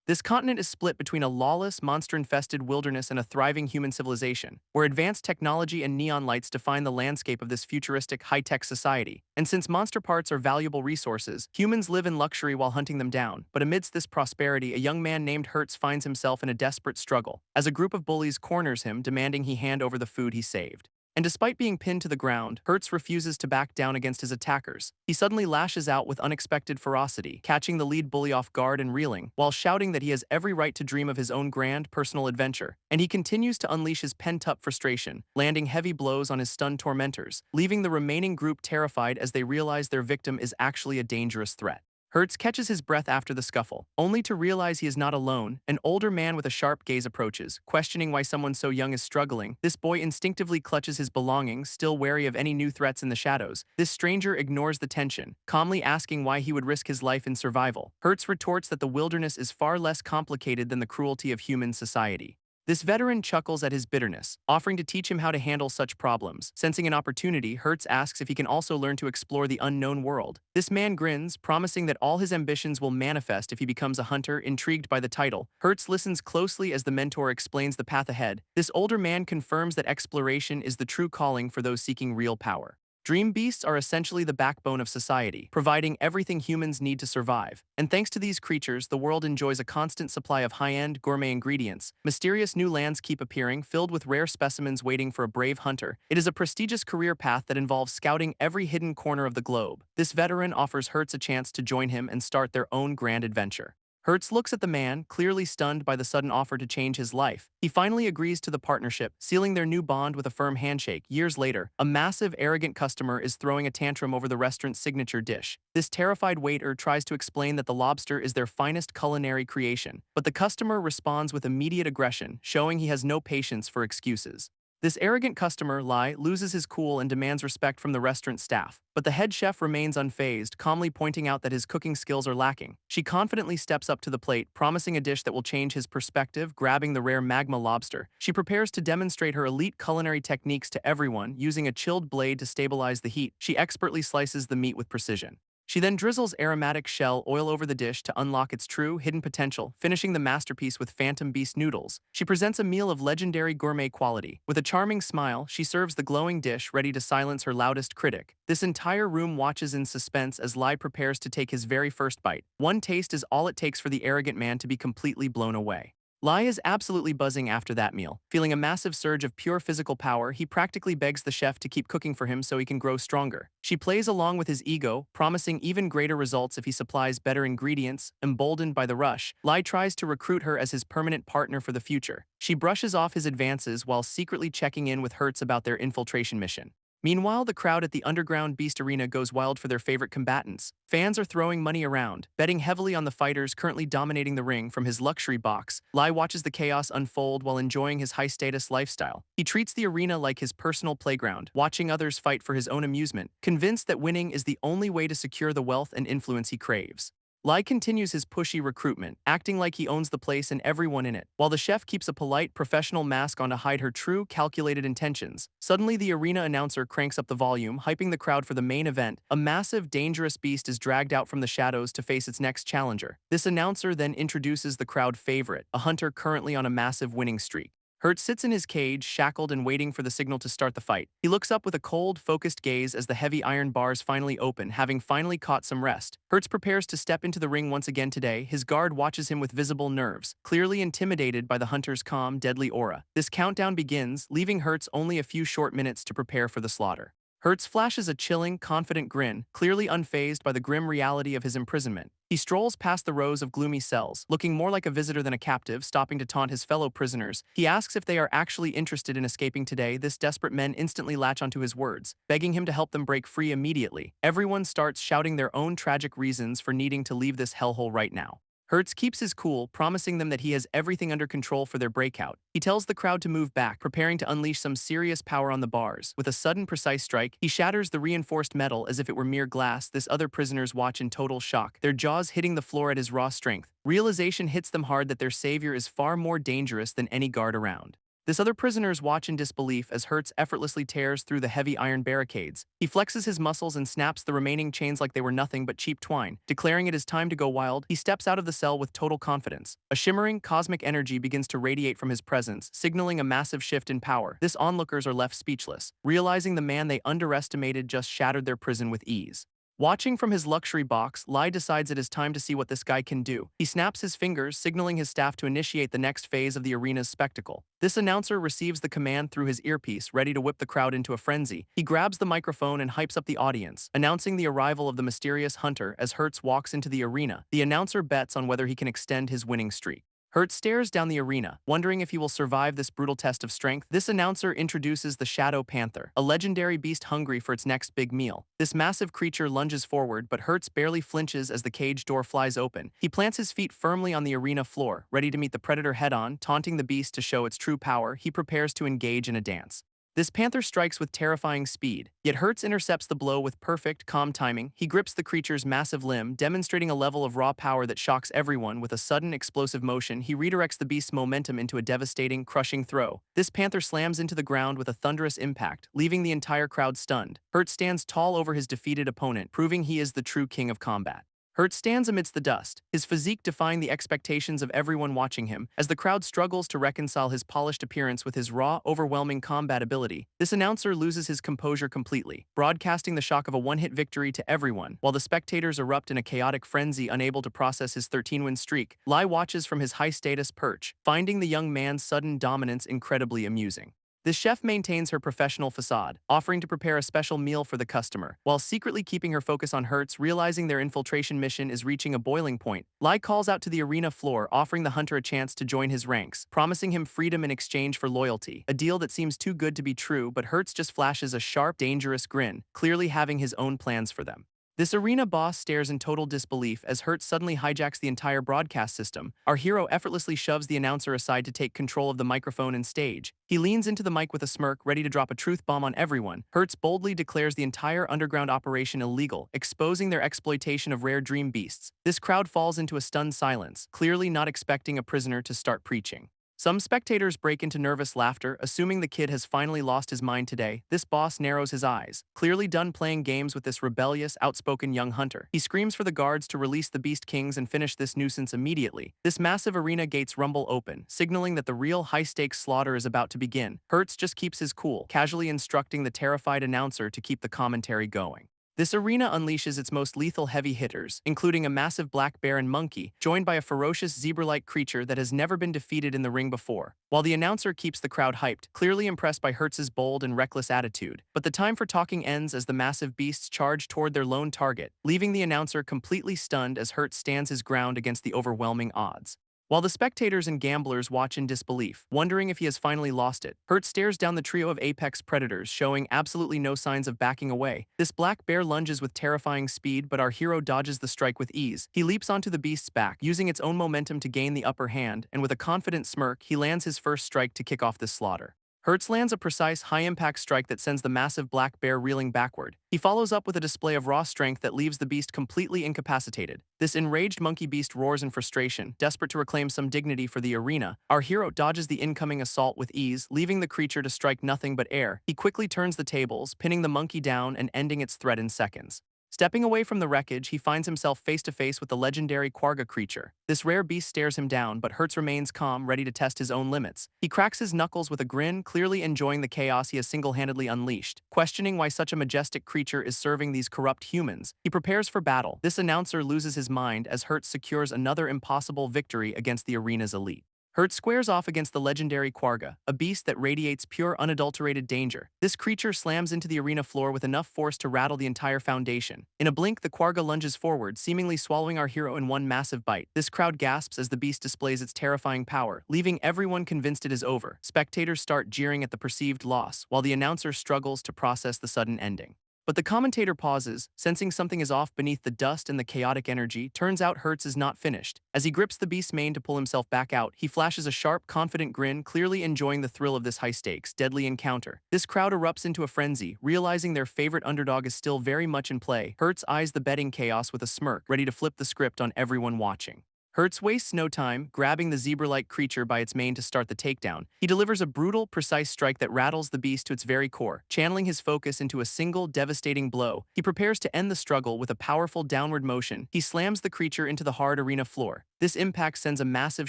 This continent is split between a lawless, monster-infested wilderness and a thriving human civilization, where advanced technology and neon lights define the landscape of this futuristic, high-tech society. And since monster parts are valuable resources, humans live in luxury while hunting them down. But amidst this prosperity, a young man named Hertz finds himself in a desperate struggle, as a group of bullies corners him, demanding he hand over the food he saved. And despite being pinned to the ground, Hertz refuses to back down against his attackers. He suddenly lashes out with unexpected ferocity, catching the lead bully off guard and reeling, while shouting that he has every right to dream of his own grand, personal adventure. And he continues to unleash his pent-up frustration, landing heavy blows on his stunned tormentors, leaving the remaining group terrified as they realize their victim is actually a dangerous threat. Hertz catches his breath after the scuffle, only to realize he is not alone. An older man with a sharp gaze approaches, questioning why someone so young is struggling. This boy instinctively clutches his belongings, still wary of any new threats in the shadows. This stranger ignores the tension, calmly asking why he would risk his life in survival. Hertz retorts that the wilderness is far less complicated than the cruelty of human society. This veteran chuckles at his bitterness, offering to teach him how to handle such problems. Sensing an opportunity, Hertz asks if he can also learn to explore the unknown world. This man grins, promising that all his ambitions will manifest if he becomes a hunter. Intrigued by the title, Hertz listens closely as the mentor explains the path ahead. This older man confirms that exploration is the true calling for those seeking real power. Dream beasts are essentially the backbone of society, providing everything humans need to survive. And thanks to these creatures, the world enjoys a constant supply of high-end, gourmet ingredients. Mysterious new lands keep appearing, filled with rare specimens waiting for a brave hunter. It is a prestigious career path that involves scouting every hidden corner of the globe. This veteran offers Hertz a chance to join him and start their own grand adventure. Hertz looks at the man, clearly stunned by the sudden offer to change his life. He finally agrees to the partnership, sealing their new bond with a firm handshake. Years later, a massive, arrogant customer is throwing a tantrum over the restaurant's signature dish. This terrified waiter tries to explain that the lobster is their finest culinary creation, but the customer responds with immediate aggression, showing he has no patience for excuses. This arrogant customer, Lai, loses his cool and demands respect from the restaurant staff. But the head chef remains unfazed, calmly pointing out that his cooking skills are lacking. She confidently steps up to the plate, promising a dish that will change his perspective. Grabbing the rare magma lobster, she prepares to demonstrate her elite culinary techniques to everyone. Using a chilled blade to stabilize the heat, she expertly slices the meat with precision. She then drizzles aromatic shell oil over the dish to unlock its true, hidden potential, finishing the masterpiece with Phantom Beast noodles. She presents a meal of legendary gourmet quality. With a charming smile, she serves the glowing dish, ready to silence her loudest critic. This entire room watches in suspense as Lai prepares to take his very first bite. One taste is all it takes for the arrogant man to be completely blown away. Lai is absolutely buzzing after that meal. Feeling a massive surge of pure physical power, he practically begs the chef to keep cooking for him so he can grow stronger. She plays along with his ego, promising even greater results if he supplies better ingredients. Emboldened by the rush, Lai tries to recruit her as his permanent partner for the future. She brushes off his advances while secretly checking in with Hertz about their infiltration mission. Meanwhile, the crowd at the underground beast arena goes wild for their favorite combatants. Fans are throwing money around, betting heavily on the fighters currently dominating the ring. From his luxury box, Lai watches the chaos unfold while enjoying his high-status lifestyle. He treats the arena like his personal playground, watching others fight for his own amusement, convinced that winning is the only way to secure the wealth and influence he craves. Lai continues his pushy recruitment, acting like he owns the place and everyone in it, while the chef keeps a polite, professional mask on to hide her true, calculated intentions. Suddenly, the arena announcer cranks up the volume, hyping the crowd for the main event. A massive, dangerous beast is dragged out from the shadows to face its next challenger. This announcer then introduces the crowd favorite, a hunter currently on a massive winning streak. Hertz sits in his cage, shackled and waiting for the signal to start the fight. He looks up with a cold, focused gaze as the heavy iron bars finally open, having finally caught some rest. Hertz prepares to step into the ring once again today. His guard watches him with visible nerves, clearly intimidated by the hunter's calm, deadly aura. This countdown begins, leaving Hertz only a few short minutes to prepare for the slaughter. Hertz flashes a chilling, confident grin, clearly unfazed by the grim reality of his imprisonment. He strolls past the rows of gloomy cells, looking more like a visitor than a captive, stopping to taunt his fellow prisoners. He asks if they are actually interested in escaping today. This desperate men instantly latch onto his words, begging him to help them break free immediately. Everyone starts shouting their own tragic reasons for needing to leave this hellhole right now. Hertz keeps his cool, promising them that he has everything under control for their breakout. He tells the crowd to move back, preparing to unleash some serious power on the bars. With a sudden, precise strike, he shatters the reinforced metal as if it were mere glass. This other prisoners watch in total shock, their jaws hitting the floor at his raw strength. Realization hits them hard that their savior is far more dangerous than any guard around. This other prisoners watch in disbelief as Hertz effortlessly tears through the heavy iron barricades. He flexes his muscles and snaps the remaining chains like they were nothing but cheap twine. Declaring it is time to go wild, he steps out of the cell with total confidence. A shimmering, cosmic energy begins to radiate from his presence, signaling a massive shift in power. This onlookers are left speechless, realizing the man they underestimated just shattered their prison with ease. Watching from his luxury box, Lai decides it is time to see what this guy can do. He snaps his fingers, signaling his staff to initiate the next phase of the arena's spectacle. This announcer receives the command through his earpiece, ready to whip the crowd into a frenzy. He grabs the microphone and hypes up the audience, announcing the arrival of the mysterious hunter as Hertz walks into the arena. The announcer bets on whether he can extend his winning streak. Hertz stares down the arena, wondering if he will survive this brutal test of strength. This announcer introduces the Shadow Panther, a legendary beast hungry for its next big meal. This massive creature lunges forward, but Hertz barely flinches as the cage door flies open. He plants his feet firmly on the arena floor, ready to meet the predator head-on. Taunting the beast to show its true power, he prepares to engage in a dance. This panther strikes with terrifying speed, yet Hertz intercepts the blow with perfect, calm timing. He grips the creature's massive limb, demonstrating a level of raw power that shocks everyone. With a sudden, explosive motion, he redirects the beast's momentum into a devastating, crushing throw. This panther slams into the ground with a thunderous impact, leaving the entire crowd stunned. Hertz stands tall over his defeated opponent, proving he is the true king of combat. Hertz stands amidst the dust, his physique defying the expectations of everyone watching him. As the crowd struggles to reconcile his polished appearance with his raw, overwhelming combat ability, this announcer loses his composure completely, broadcasting the shock of a one-hit victory to everyone. While the spectators erupt in a chaotic frenzy, unable to process his 13-win streak, Lai watches from his high-status perch, finding the young man's sudden dominance incredibly amusing. The chef maintains her professional facade, offering to prepare a special meal for the customer, while secretly keeping her focus on Hertz. Realizing their infiltration mission is reaching a boiling point, Lai calls out to the arena floor, offering the hunter a chance to join his ranks, promising him freedom in exchange for loyalty, a deal that seems too good to be true. But Hertz just flashes a sharp, dangerous grin, clearly having his own plans for them. This arena boss stares in total disbelief as Hertz suddenly hijacks the entire broadcast system. Our hero effortlessly shoves the announcer aside to take control of the microphone and stage. He leans into the mic with a smirk, ready to drop a truth bomb on everyone. Hertz boldly declares the entire underground operation illegal, exposing their exploitation of rare dream beasts. This crowd falls into a stunned silence, clearly not expecting a prisoner to start preaching. Some spectators break into nervous laughter, assuming the kid has finally lost his mind today. This boss narrows his eyes, clearly done playing games with this rebellious, outspoken young hunter. He screams for the guards to release the Beast Kings and finish this nuisance immediately. This massive arena gates rumble open, signaling that the real high-stakes slaughter is about to begin. Hertz just keeps his cool, casually instructing the terrified announcer to keep the commentary going. This arena unleashes its most lethal heavy hitters, including a massive black bear and monkey, joined by a ferocious zebra-like creature that has never been defeated in the ring before. While the announcer keeps the crowd hyped, clearly impressed by Hertz's bold and reckless attitude. But the time for talking ends as the massive beasts charge toward their lone target, leaving the announcer completely stunned as Hertz stands his ground against the overwhelming odds. While the spectators and gamblers watch in disbelief, wondering if he has finally lost it, Hertz stares down the trio of apex predators, showing absolutely no signs of backing away. This black bear lunges with terrifying speed, but our hero dodges the strike with ease. He leaps onto the beast's back, using its own momentum to gain the upper hand, and with a confident smirk, he lands his first strike to kick off this slaughter. Hertz lands a precise, high-impact strike that sends the massive black bear reeling backward. He follows up with a display of raw strength that leaves the beast completely incapacitated. This enraged monkey beast roars in frustration, desperate to reclaim some dignity for the arena. Our hero dodges the incoming assault with ease, leaving the creature to strike nothing but air. He quickly turns the tables, pinning the monkey down and ending its threat in seconds. Stepping away from the wreckage, he finds himself face-to-face with the legendary Quagga creature. This rare beast stares him down, but Hertz remains calm, ready to test his own limits. He cracks his knuckles with a grin, clearly enjoying the chaos he has single-handedly unleashed. Questioning why such a majestic creature is serving these corrupt humans, he prepares for battle. This announcer loses his mind as Hertz secures another impossible victory against the arena's elite. Hertz squares off against the legendary Quagga, a beast that radiates pure, unadulterated danger. This creature slams into the arena floor with enough force to rattle the entire foundation. In a blink, the Quagga lunges forward, seemingly swallowing our hero in one massive bite. This crowd gasps as the beast displays its terrifying power, leaving everyone convinced it is over. Spectators start jeering at the perceived loss, while the announcer struggles to process the sudden ending. But the commentator pauses, sensing something is off beneath the dust and the chaotic energy. Turns out Hertz is not finished. As he grips the beast's mane to pull himself back out, he flashes a sharp, confident grin, clearly enjoying the thrill of this high-stakes, deadly encounter. This crowd erupts into a frenzy, realizing their favorite underdog is still very much in play. Hertz eyes the betting chaos with a smirk, ready to flip the script on everyone watching. Hertz wastes no time, grabbing the zebra-like creature by its mane to start the takedown. He delivers a brutal, precise strike that rattles the beast to its very core, channeling his focus into a single, devastating blow. He prepares to end the struggle with a powerful downward motion. He slams the creature into the hard arena floor. This impact sends a massive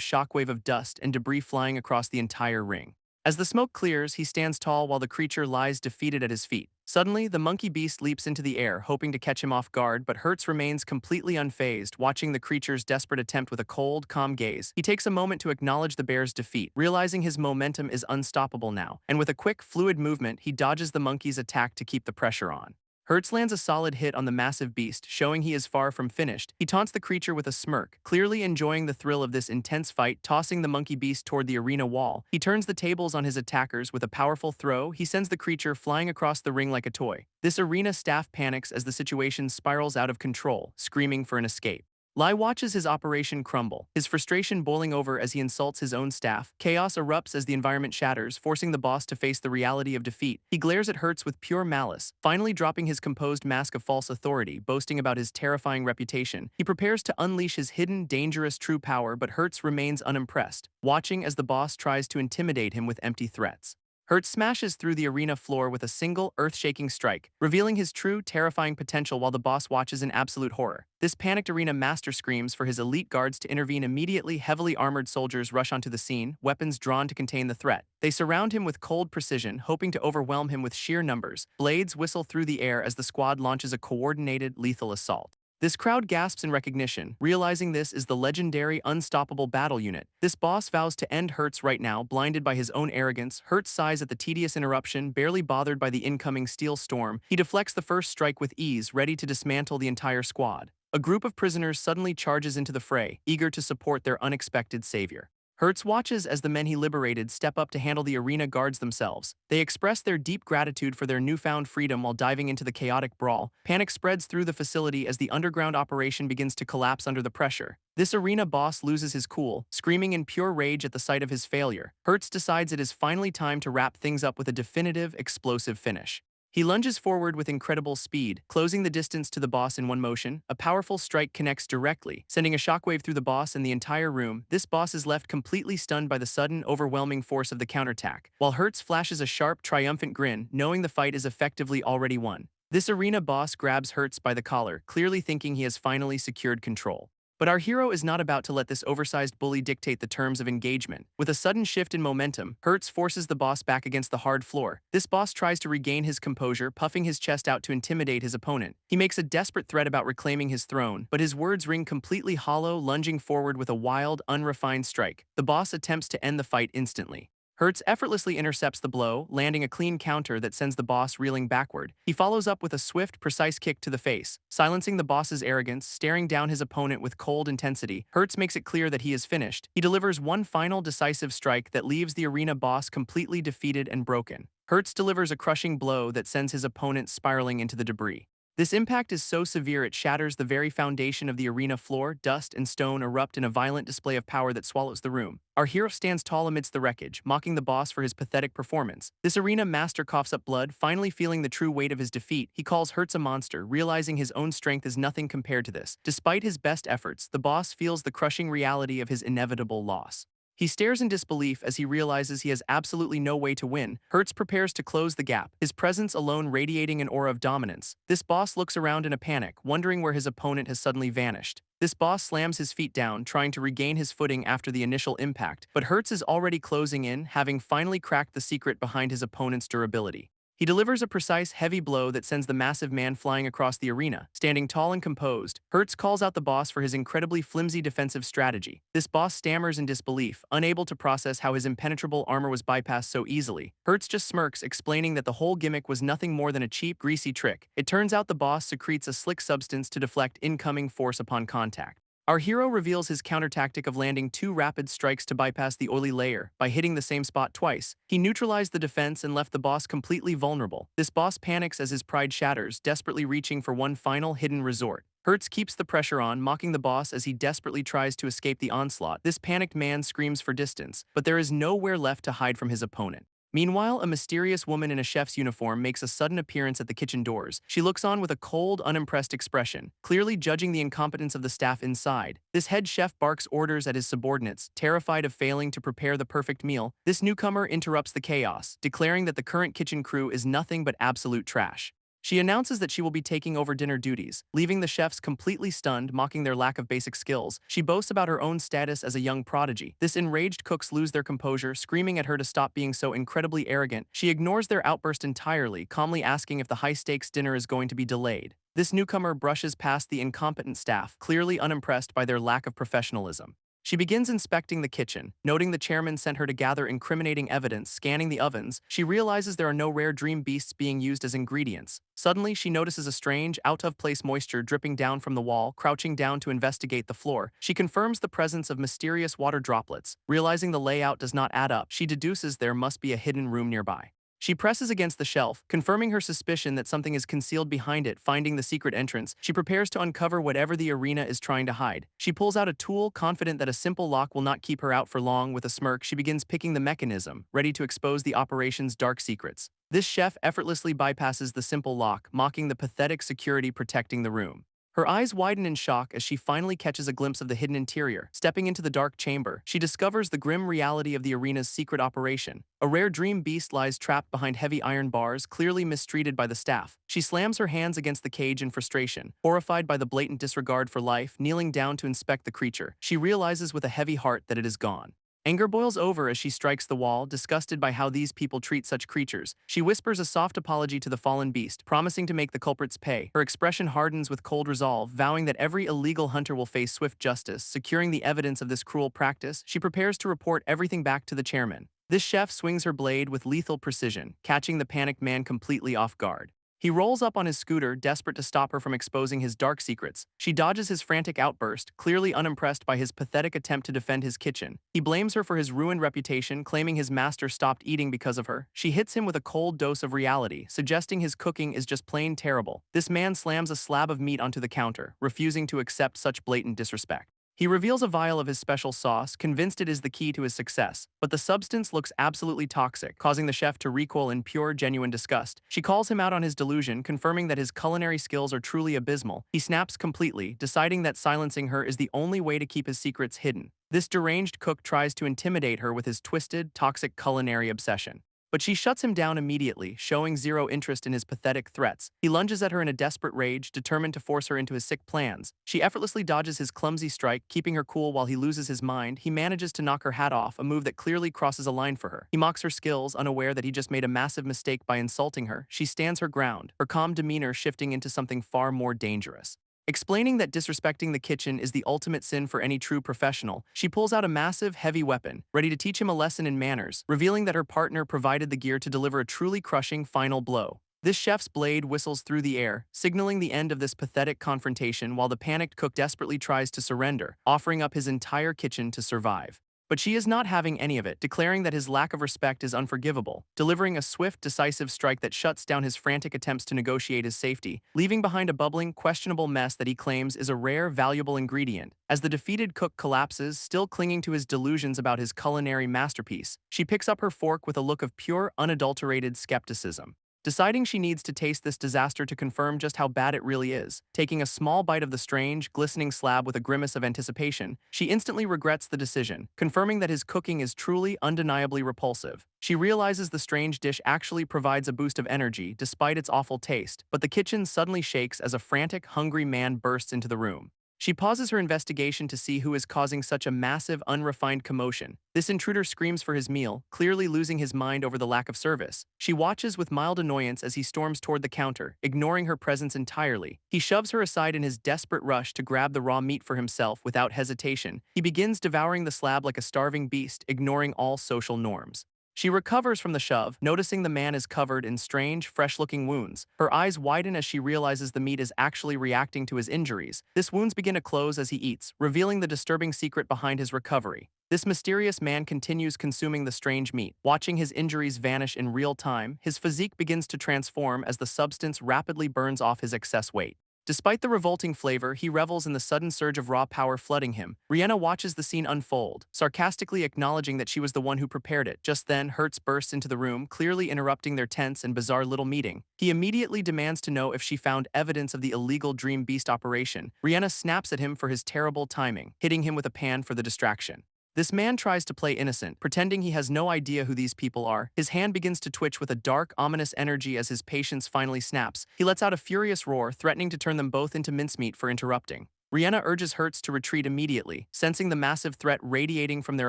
shockwave of dust and debris flying across the entire ring. As the smoke clears, he stands tall while the creature lies defeated at his feet. Suddenly, the monkey beast leaps into the air, hoping to catch him off guard, but Hertz remains completely unfazed, watching the creature's desperate attempt with a cold, calm gaze. He takes a moment to acknowledge the bear's defeat, realizing his momentum is unstoppable now, and with a quick, fluid movement, he dodges the monkey's attack to keep the pressure on. Hertz lands a solid hit on the massive beast, showing he is far from finished. He taunts the creature with a smirk, clearly enjoying the thrill of this intense fight, tossing the monkey beast toward the arena wall. He turns the tables on his attackers with a powerful throw. He sends the creature flying across the ring like a toy. This arena staff panics as the situation spirals out of control, screaming for an escape. Lai watches his operation crumble, his frustration boiling over as he insults his own staff. Chaos erupts as the environment shatters, forcing the boss to face the reality of defeat. He glares at Hertz with pure malice, finally dropping his composed mask of false authority, boasting about his terrifying reputation. He prepares to unleash his hidden, dangerous true power, but Hertz remains unimpressed, watching as the boss tries to intimidate him with empty threats. Hertz smashes through the arena floor with a single, earth-shaking strike, revealing his true, terrifying potential while the boss watches in absolute horror. This panicked arena master screams for his elite guards to intervene immediately. Heavily armored soldiers rush onto the scene, weapons drawn to contain the threat. They surround him with cold precision, hoping to overwhelm him with sheer numbers. Blades whistle through the air as the squad launches a coordinated, lethal assault. This crowd gasps in recognition, realizing this is the legendary Unstoppable Battle Unit. This boss vows to end Hertz right now, blinded by his own arrogance. Hertz sighs at the tedious interruption, barely bothered by the incoming steel storm. He deflects the first strike with ease, ready to dismantle the entire squad. A group of prisoners suddenly charges into the fray, eager to support their unexpected savior. Hertz watches as the men he liberated step up to handle the arena guards themselves. They express their deep gratitude for their newfound freedom while diving into the chaotic brawl. Panic spreads through the facility as the underground operation begins to collapse under the pressure. This arena boss loses his cool, screaming in pure rage at the sight of his failure. Hertz decides it is finally time to wrap things up with a definitive, explosive finish. He lunges forward with incredible speed, closing the distance to the boss in one motion. A powerful strike connects directly, sending a shockwave through the boss and the entire room. This boss is left completely stunned by the sudden, overwhelming force of the counterattack, while Hertz flashes a sharp, triumphant grin, knowing the fight is effectively already won. This arena boss grabs Hertz by the collar, clearly thinking he has finally secured control. But our hero is not about to let this oversized bully dictate the terms of engagement. With a sudden shift in momentum, Hertz forces the boss back against the hard floor. This boss tries to regain his composure, puffing his chest out to intimidate his opponent. He makes a desperate threat about reclaiming his throne, but his words ring completely hollow, lunging forward with a wild, unrefined strike. The boss attempts to end the fight instantly. Hertz effortlessly intercepts the blow, landing a clean counter that sends the boss reeling backward. He follows up with a swift, precise kick to the face, silencing the boss's arrogance. Staring down his opponent with cold intensity, Hertz makes it clear that he is finished. He delivers one final decisive strike that leaves the arena boss completely defeated and broken. Hertz delivers a crushing blow that sends his opponent spiraling into the debris. This impact is so severe it shatters the very foundation of the arena floor. Dust and stone erupt in a violent display of power that swallows the room. Our hero stands tall amidst the wreckage, mocking the boss for his pathetic performance. This arena master coughs up blood, finally feeling the true weight of his defeat. He calls Hertz a monster, realizing his own strength is nothing compared to this. Despite his best efforts, the boss feels the crushing reality of his inevitable loss. He stares in disbelief as he realizes he has absolutely no way to win. Hertz prepares to close the gap, his presence alone radiating an aura of dominance. This boss looks around in a panic, wondering where his opponent has suddenly vanished. This boss slams his feet down, trying to regain his footing after the initial impact, but Hertz is already closing in, having finally cracked the secret behind his opponent's durability. He delivers a precise, heavy blow that sends the massive man flying across the arena. Standing tall and composed, Hertz calls out the boss for his incredibly flimsy defensive strategy. This boss stammers in disbelief, unable to process how his impenetrable armor was bypassed so easily. Hertz just smirks, explaining that the whole gimmick was nothing more than a cheap, greasy trick. It turns out the boss secretes a slick substance to deflect incoming force upon contact. Our hero reveals his counter tactic of landing two rapid strikes to bypass the oily layer. By hitting the same spot twice, he neutralized the defense and left the boss completely vulnerable. This boss panics as his pride shatters, desperately reaching for one final hidden resort. Hertz keeps the pressure on, mocking the boss as he desperately tries to escape the onslaught. This panicked man screams for distance, but there is nowhere left to hide from his opponent. Meanwhile, a mysterious woman in a chef's uniform makes a sudden appearance at the kitchen doors. She looks on with a cold, unimpressed expression, clearly judging the incompetence of the staff inside. This head chef barks orders at his subordinates, terrified of failing to prepare the perfect meal. This newcomer interrupts the chaos, declaring that the current kitchen crew is nothing but absolute trash. She announces that she will be taking over dinner duties, leaving the chefs completely stunned, mocking their lack of basic skills. She boasts about her own status as a young prodigy. This enraged cooks lose their composure, screaming at her to stop being so incredibly arrogant. She ignores their outburst entirely, calmly asking if the high-stakes dinner is going to be delayed. This newcomer brushes past the incompetent staff, clearly unimpressed by their lack of professionalism. She begins inspecting the kitchen, noting the chairman sent her to gather incriminating evidence. Scanning the ovens, she realizes there are no rare dream beasts being used as ingredients. Suddenly, she notices a strange, out-of-place moisture dripping down from the wall. Crouching down to investigate the floor, she confirms the presence of mysterious water droplets. Realizing the layout does not add up, she deduces there must be a hidden room nearby. She presses against the shelf, confirming her suspicion that something is concealed behind it. Finding the secret entrance, she prepares to uncover whatever the arena is trying to hide. She pulls out a tool, confident that a simple lock will not keep her out for long. With a smirk, she begins picking the mechanism, ready to expose the operation's dark secrets. This chef effortlessly bypasses the simple lock, mocking the pathetic security protecting the room. Her eyes widen in shock as she finally catches a glimpse of the hidden interior. Stepping into the dark chamber, she discovers the grim reality of the arena's secret operation. A rare dream beast lies trapped behind heavy iron bars, clearly mistreated by the staff. She slams her hands against the cage in frustration, horrified by the blatant disregard for life. Kneeling down to inspect the creature, she realizes with a heavy heart that it is gone. Anger boils over as she strikes the wall, disgusted by how these people treat such creatures. She whispers a soft apology to the fallen beast, promising to make the culprits pay. Her expression hardens with cold resolve, vowing that every illegal hunter will face swift justice. Securing the evidence of this cruel practice, she prepares to report everything back to the chairman. This chef swings her blade with lethal precision, catching the panicked man completely off guard. He rolls up on his scooter, desperate to stop her from exposing his dark secrets. She dodges his frantic outburst, clearly unimpressed by his pathetic attempt to defend his kitchen. He blames her for his ruined reputation, claiming his master stopped eating because of her. She hits him with a cold dose of reality, suggesting his cooking is just plain terrible. This man slams a slab of meat onto the counter, refusing to accept such blatant disrespect. He reveals a vial of his special sauce, convinced it is the key to his success, but the substance looks absolutely toxic, causing the chef to recoil in pure, genuine disgust. She calls him out on his delusion, confirming that his culinary skills are truly abysmal. He snaps completely, deciding that silencing her is the only way to keep his secrets hidden. This deranged cook tries to intimidate her with his twisted, toxic culinary obsession. But she shuts him down immediately, showing zero interest in his pathetic threats. He lunges at her in a desperate rage, determined to force her into his sick plans. She effortlessly dodges his clumsy strike, keeping her cool while he loses his mind. He manages to knock her hat off, a move that clearly crosses a line for her. He mocks her skills, unaware that he just made a massive mistake by insulting her. She stands her ground, her calm demeanor shifting into something far more dangerous. Explaining that disrespecting the kitchen is the ultimate sin for any true professional, she pulls out a massive, heavy weapon, ready to teach him a lesson in manners, revealing that her partner provided the gear to deliver a truly crushing final blow. This chef's blade whistles through the air, signaling the end of this pathetic confrontation while the panicked cook desperately tries to surrender, offering up his entire kitchen to survive. But she is not having any of it, declaring that his lack of respect is unforgivable, delivering a swift, decisive strike that shuts down his frantic attempts to negotiate his safety, leaving behind a bubbling, questionable mess that he claims is a rare, valuable ingredient. As the defeated cook collapses, still clinging to his delusions about his culinary masterpiece, she picks up her fork with a look of pure, unadulterated skepticism. Deciding she needs to taste this disaster to confirm just how bad it really is, taking a small bite of the strange, glistening slab with a grimace of anticipation, she instantly regrets the decision, confirming that his cooking is truly, undeniably repulsive. She realizes the strange dish actually provides a boost of energy despite its awful taste, but the kitchen suddenly shakes as a frantic, hungry man bursts into the room. She pauses her investigation to see who is causing such a massive, unrefined commotion. This intruder screams for his meal, clearly losing his mind over the lack of service. She watches with mild annoyance as he storms toward the counter, ignoring her presence entirely. He shoves her aside in his desperate rush to grab the raw meat for himself without hesitation. He begins devouring the slab like a starving beast, ignoring all social norms. She recovers from the shove, noticing the man is covered in strange, fresh-looking wounds. Her eyes widen as she realizes the meat is actually reacting to his injuries. These wounds begin to close as he eats, revealing the disturbing secret behind his recovery. This mysterious man continues consuming the strange meat. Watching his injuries vanish in real time, his physique begins to transform as the substance rapidly burns off his excess weight. Despite the revolting flavor, he revels in the sudden surge of raw power flooding him. Rihanna watches the scene unfold, sarcastically acknowledging that she was the one who prepared it. Just then, Hertz bursts into the room, clearly interrupting their tense and bizarre little meeting. He immediately demands to know if she found evidence of the illegal Dream Beast operation. Rihanna snaps at him for his terrible timing, hitting him with a pan for the distraction. This man tries to play innocent, pretending he has no idea who these people are. His hand begins to twitch with a dark, ominous energy as his patience finally snaps. He lets out a furious roar, threatening to turn them both into mincemeat for interrupting. Rihanna urges Hertz to retreat immediately, sensing the massive threat radiating from their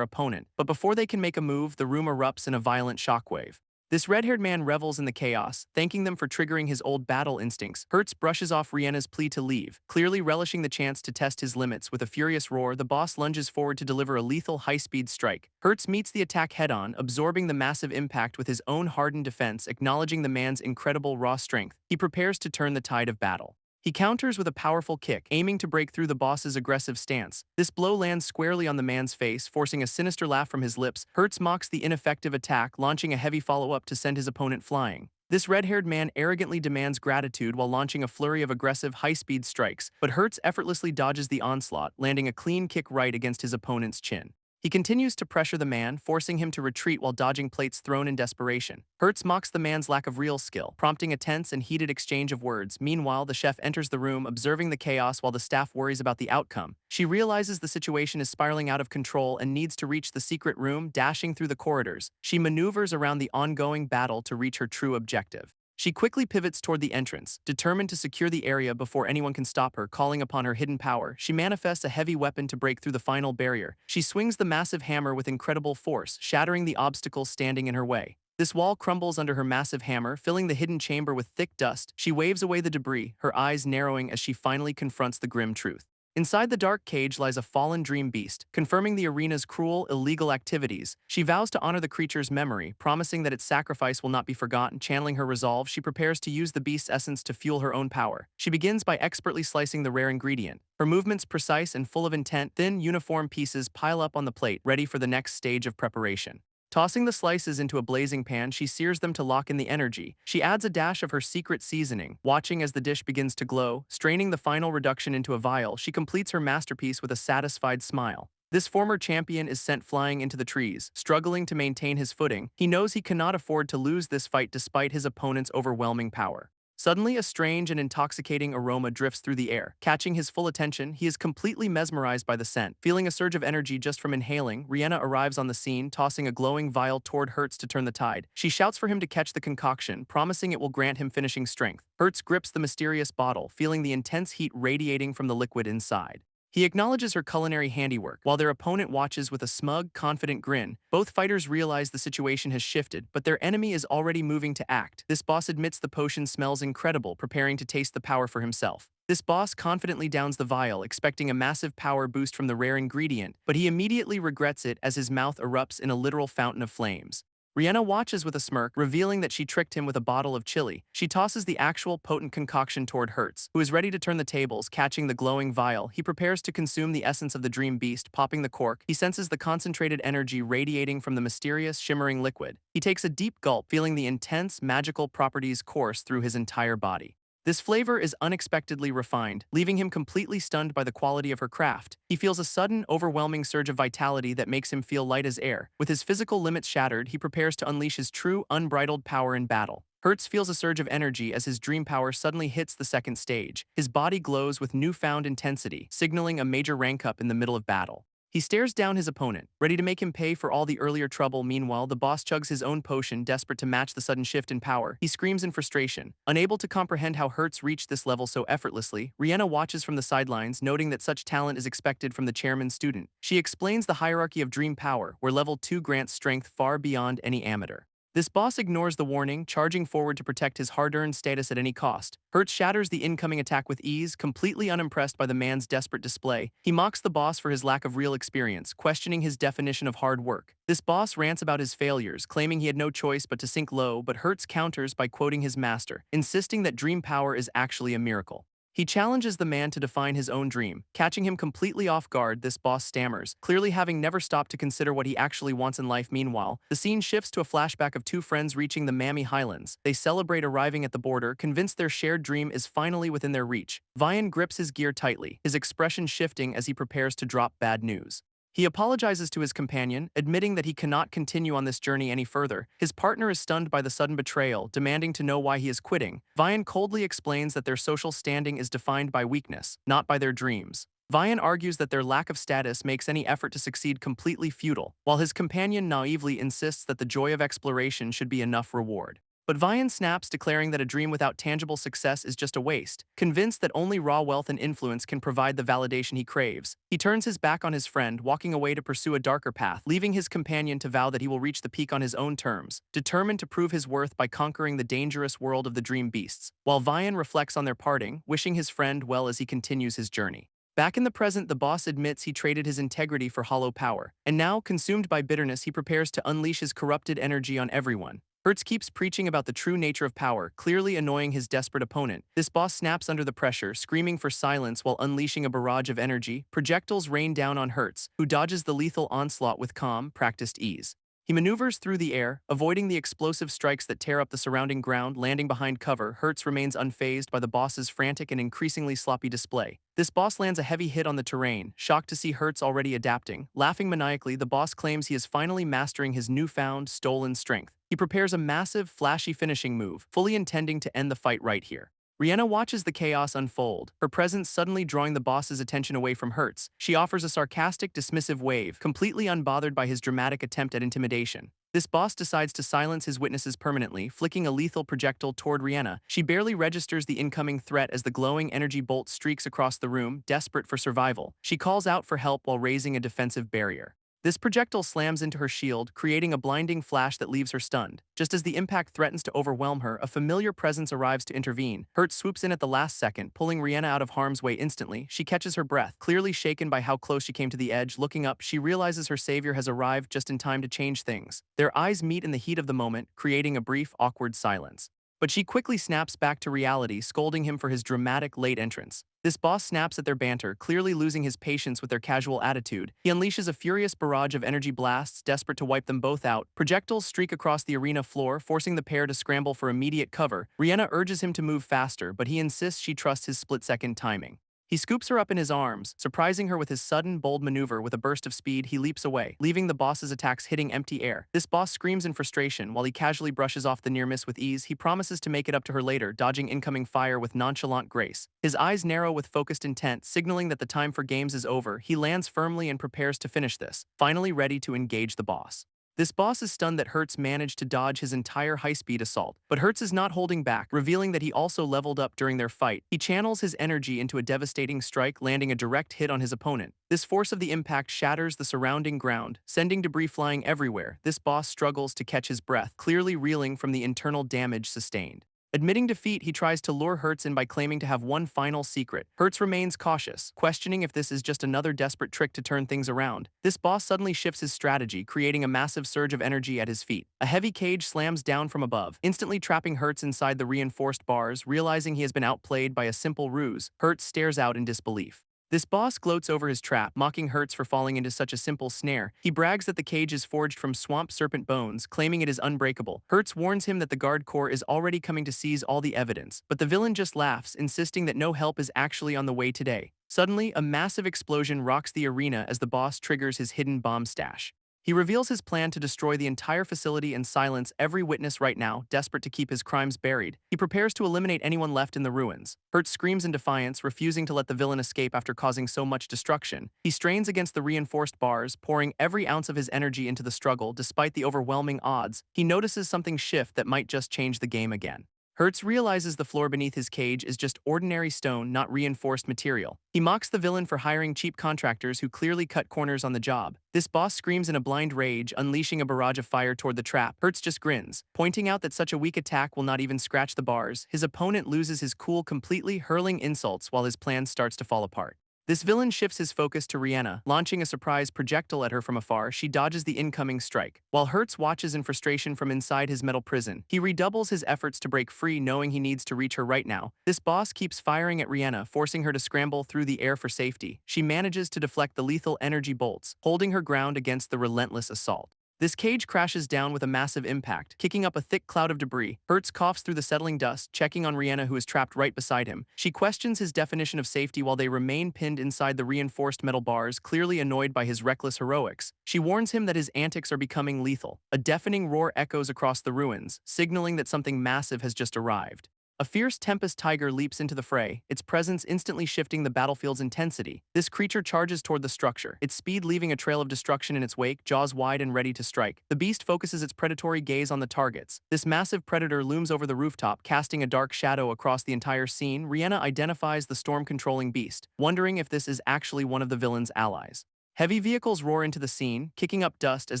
opponent. But before they can make a move, the room erupts in a violent shockwave. This red-haired man revels in the chaos, thanking them for triggering his old battle instincts. Hertz brushes off Rihanna's plea to leave, clearly relishing the chance to test his limits. With a furious roar, the boss lunges forward to deliver a lethal high-speed strike. Hertz meets the attack head-on, absorbing the massive impact with his own hardened defense, acknowledging the man's incredible raw strength. He prepares to turn the tide of battle. He counters with a powerful kick, aiming to break through the boss's aggressive stance. This blow lands squarely on the man's face, forcing a sinister laugh from his lips. Hertz mocks the ineffective attack, launching a heavy follow-up to send his opponent flying. This red-haired man arrogantly demands gratitude while launching a flurry of aggressive, high-speed strikes, but Hertz effortlessly dodges the onslaught, landing a clean kick right against his opponent's chin. He continues to pressure the man, forcing him to retreat while dodging plates thrown in desperation. Hertz mocks the man's lack of real skill, prompting a tense and heated exchange of words. Meanwhile, the chef enters the room, observing the chaos while the staff worries about the outcome. She realizes the situation is spiraling out of control and needs to reach the secret room. Dashing through the corridors, she maneuvers around the ongoing battle to reach her true objective. She quickly pivots toward the entrance, determined to secure the area before anyone can stop her. Calling upon her hidden power, she manifests a heavy weapon to break through the final barrier. She swings the massive hammer with incredible force, shattering the obstacles standing in her way. This wall crumbles under her massive hammer, filling the hidden chamber with thick dust. She waves away the debris, her eyes narrowing as she finally confronts the grim truth. Inside the dark cage lies a fallen dream beast, confirming the arena's cruel, illegal activities. She vows to honor the creature's memory, promising that its sacrifice will not be forgotten. Channeling her resolve, she prepares to use the beast's essence to fuel her own power. She begins by expertly slicing the rare ingredient. Her movements precise and full of intent, thin, uniform pieces pile up on the plate, ready for the next stage of preparation. Tossing the slices into a blazing pan, she sears them to lock in the energy. She adds a dash of her secret seasoning, watching as the dish begins to glow. Straining the final reduction into a vial, she completes her masterpiece with a satisfied smile. This former champion is sent flying into the trees, struggling to maintain his footing. He knows he cannot afford to lose this fight despite his opponent's overwhelming power. Suddenly, a strange and intoxicating aroma drifts through the air. Catching his full attention, he is completely mesmerized by the scent. Feeling a surge of energy just from inhaling, Rihanna arrives on the scene, tossing a glowing vial toward Hertz to turn the tide. She shouts for him to catch the concoction, promising it will grant him finishing strength. Hertz grips the mysterious bottle, feeling the intense heat radiating from the liquid inside. He acknowledges her culinary handiwork, while their opponent watches with a smug, confident grin. Both fighters realize the situation has shifted, but their enemy is already moving to act. This boss admits the potion smells incredible, preparing to taste the power for himself. This boss confidently downs the vial, expecting a massive power boost from the rare ingredient, but he immediately regrets it as his mouth erupts in a literal fountain of flames. Rihanna watches with a smirk, revealing that she tricked him with a bottle of chili. She tosses the actual potent concoction toward Hertz, who is ready to turn the tables. Catching the glowing vial, he prepares to consume the essence of the dream beast. Popping the cork, he senses the concentrated energy radiating from the mysterious, shimmering liquid. He takes a deep gulp, feeling the intense, magical properties course through his entire body. This flavor is unexpectedly refined, leaving him completely stunned by the quality of her craft. He feels a sudden, overwhelming surge of vitality that makes him feel light as air. With his physical limits shattered, he prepares to unleash his true, unbridled power in battle. Hertz feels a surge of energy as his dream power suddenly hits the second stage. His body glows with newfound intensity, signaling a major rank up in the middle of battle. He stares down his opponent, ready to make him pay for all the earlier trouble. Meanwhile, the boss chugs his own potion, desperate to match the sudden shift in power. He screams in frustration. Unable to comprehend how Hertz reached this level so effortlessly, Rihanna watches from the sidelines, noting that such talent is expected from the chairman's student. She explains the hierarchy of dream power, where level 2 grants strength far beyond any amateur. This boss ignores the warning, charging forward to protect his hard-earned status at any cost. Hertz shatters the incoming attack with ease, completely unimpressed by the man's desperate display. He mocks the boss for his lack of real experience, questioning his definition of hard work. This boss rants about his failures, claiming he had no choice but to sink low, but Hertz counters by quoting his master, insisting that dream power is actually a miracle. He challenges the man to define his own dream. Catching him completely off guard, this boss stammers, clearly having never stopped to consider what he actually wants in life. Meanwhile, the scene shifts to a flashback of two friends reaching the Mammy Highlands. They celebrate arriving at the border, convinced their shared dream is finally within their reach. Vian grips his gear tightly, his expression shifting as he prepares to drop bad news. He apologizes to his companion, admitting that he cannot continue on this journey any further. His partner is stunned by the sudden betrayal, demanding to know why he is quitting. Vian coldly explains that their social standing is defined by weakness, not by their dreams. Vian argues that their lack of status makes any effort to succeed completely futile, while his companion naively insists that the joy of exploration should be enough reward. But Vian snaps, declaring that a dream without tangible success is just a waste. Convinced that only raw wealth and influence can provide the validation he craves, he turns his back on his friend, walking away to pursue a darker path, leaving his companion to vow that he will reach the peak on his own terms, determined to prove his worth by conquering the dangerous world of the dream beasts. While Vian reflects on their parting, wishing his friend well as he continues his journey. Back in the present, the boss admits he traded his integrity for hollow power, and now, consumed by bitterness, he prepares to unleash his corrupted energy on everyone. Hertz keeps preaching about the true nature of power, clearly annoying his desperate opponent. This boss snaps under the pressure, screaming for silence while unleashing a barrage of energy. Projectiles rain down on Hertz, who dodges the lethal onslaught with calm, practiced ease. He maneuvers through the air, avoiding the explosive strikes that tear up the surrounding ground. Landing behind cover, Hertz remains unfazed by the boss's frantic and increasingly sloppy display. This boss lands a heavy hit on the terrain, shocked to see Hertz already adapting. Laughing maniacally, the boss claims he is finally mastering his newfound, stolen strength. He prepares a massive, flashy finishing move, fully intending to end the fight right here. Rihanna watches the chaos unfold, her presence suddenly drawing the boss's attention away from Hertz. She offers a sarcastic, dismissive wave, completely unbothered by his dramatic attempt at intimidation. This boss decides to silence his witnesses permanently, flicking a lethal projectile toward Rihanna. She barely registers the incoming threat as the glowing energy bolt streaks across the room, desperate for survival. She calls out for help while raising a defensive barrier. This projectile slams into her shield, creating a blinding flash that leaves her stunned. Just as the impact threatens to overwhelm her, a familiar presence arrives to intervene. Hertz swoops in at the last second, pulling Rihanna out of harm's way instantly. She catches her breath, clearly shaken by how close she came to the edge. Looking up, she realizes her savior has arrived just in time to change things. Their eyes meet in the heat of the moment, creating a brief, awkward silence. But she quickly snaps back to reality, scolding him for his dramatic late entrance. This boss snaps at their banter, clearly losing his patience with their casual attitude. He unleashes a furious barrage of energy blasts, desperate to wipe them both out. Projectiles streak across the arena floor, forcing the pair to scramble for immediate cover. Rihanna urges him to move faster, but he insists she trusts his split-second timing. He scoops her up in his arms, surprising her with his sudden, bold maneuver. With a burst of speed, he leaps away, leaving the boss's attacks hitting empty air. This boss screams in frustration while he casually brushes off the near miss with ease. He promises to make it up to her later, dodging incoming fire with nonchalant grace. His eyes narrow with focused intent, signaling that the time for games is over. He lands firmly and prepares to finish this, finally ready to engage the boss. This boss is stunned that Hertz managed to dodge his entire high-speed assault, but Hertz is not holding back, revealing that he also leveled up during their fight. He channels his energy into a devastating strike, landing a direct hit on his opponent. This force of the impact shatters the surrounding ground, sending debris flying everywhere. This boss struggles to catch his breath, clearly reeling from the internal damage sustained. Admitting defeat, he tries to lure Hertz in by claiming to have one final secret. Hertz remains cautious, questioning if this is just another desperate trick to turn things around. This boss suddenly shifts his strategy, creating a massive surge of energy at his feet. A heavy cage slams down from above, instantly trapping Hertz inside the reinforced bars. Realizing he has been outplayed by a simple ruse, Hertz stares out in disbelief. This boss gloats over his trap, mocking Hertz for falling into such a simple snare. He brags that the cage is forged from swamp serpent bones, claiming it is unbreakable. Hertz warns him that the guard corps is already coming to seize all the evidence, but the villain just laughs, insisting that no help is actually on the way today. Suddenly, a massive explosion rocks the arena as the boss triggers his hidden bomb stash. He reveals his plan to destroy the entire facility and silence every witness right now, desperate to keep his crimes buried. He prepares to eliminate anyone left in the ruins. Hertz screams in defiance, refusing to let the villain escape after causing so much destruction. He strains against the reinforced bars, pouring every ounce of his energy into the struggle. Despite the overwhelming odds, he notices something shift that might just change the game again. Hertz realizes the floor beneath his cage is just ordinary stone, not reinforced material. He mocks the villain for hiring cheap contractors who clearly cut corners on the job. This boss screams in a blind rage, unleashing a barrage of fire toward the trap. Hertz just grins, pointing out that such a weak attack will not even scratch the bars. His opponent loses his cool completely, hurling insults while his plan starts to fall apart. This villain shifts his focus to Rihanna, launching a surprise projectile at her from afar. She dodges the incoming strike. While Hertz watches in frustration from inside his metal prison, he redoubles his efforts to break free, knowing he needs to reach her right now. This boss keeps firing at Rihanna, forcing her to scramble through the air for safety. She manages to deflect the lethal energy bolts, holding her ground against the relentless assault. This cage crashes down with a massive impact, kicking up a thick cloud of debris. Hertz coughs through the settling dust, checking on Rihanna, who is trapped right beside him. She questions his definition of safety while they remain pinned inside the reinforced metal bars, clearly annoyed by his reckless heroics. She warns him that his antics are becoming lethal. A deafening roar echoes across the ruins, signaling that something massive has just arrived. A fierce tempest tiger leaps into the fray, its presence instantly shifting the battlefield's intensity. This creature charges toward the structure, its speed leaving a trail of destruction in its wake, jaws wide and ready to strike. The beast focuses its predatory gaze on the targets. This massive predator looms over the rooftop, casting a dark shadow across the entire scene. Rihanna identifies the storm-controlling beast, wondering if this is actually one of the villain's allies. Heavy vehicles roar into the scene, kicking up dust as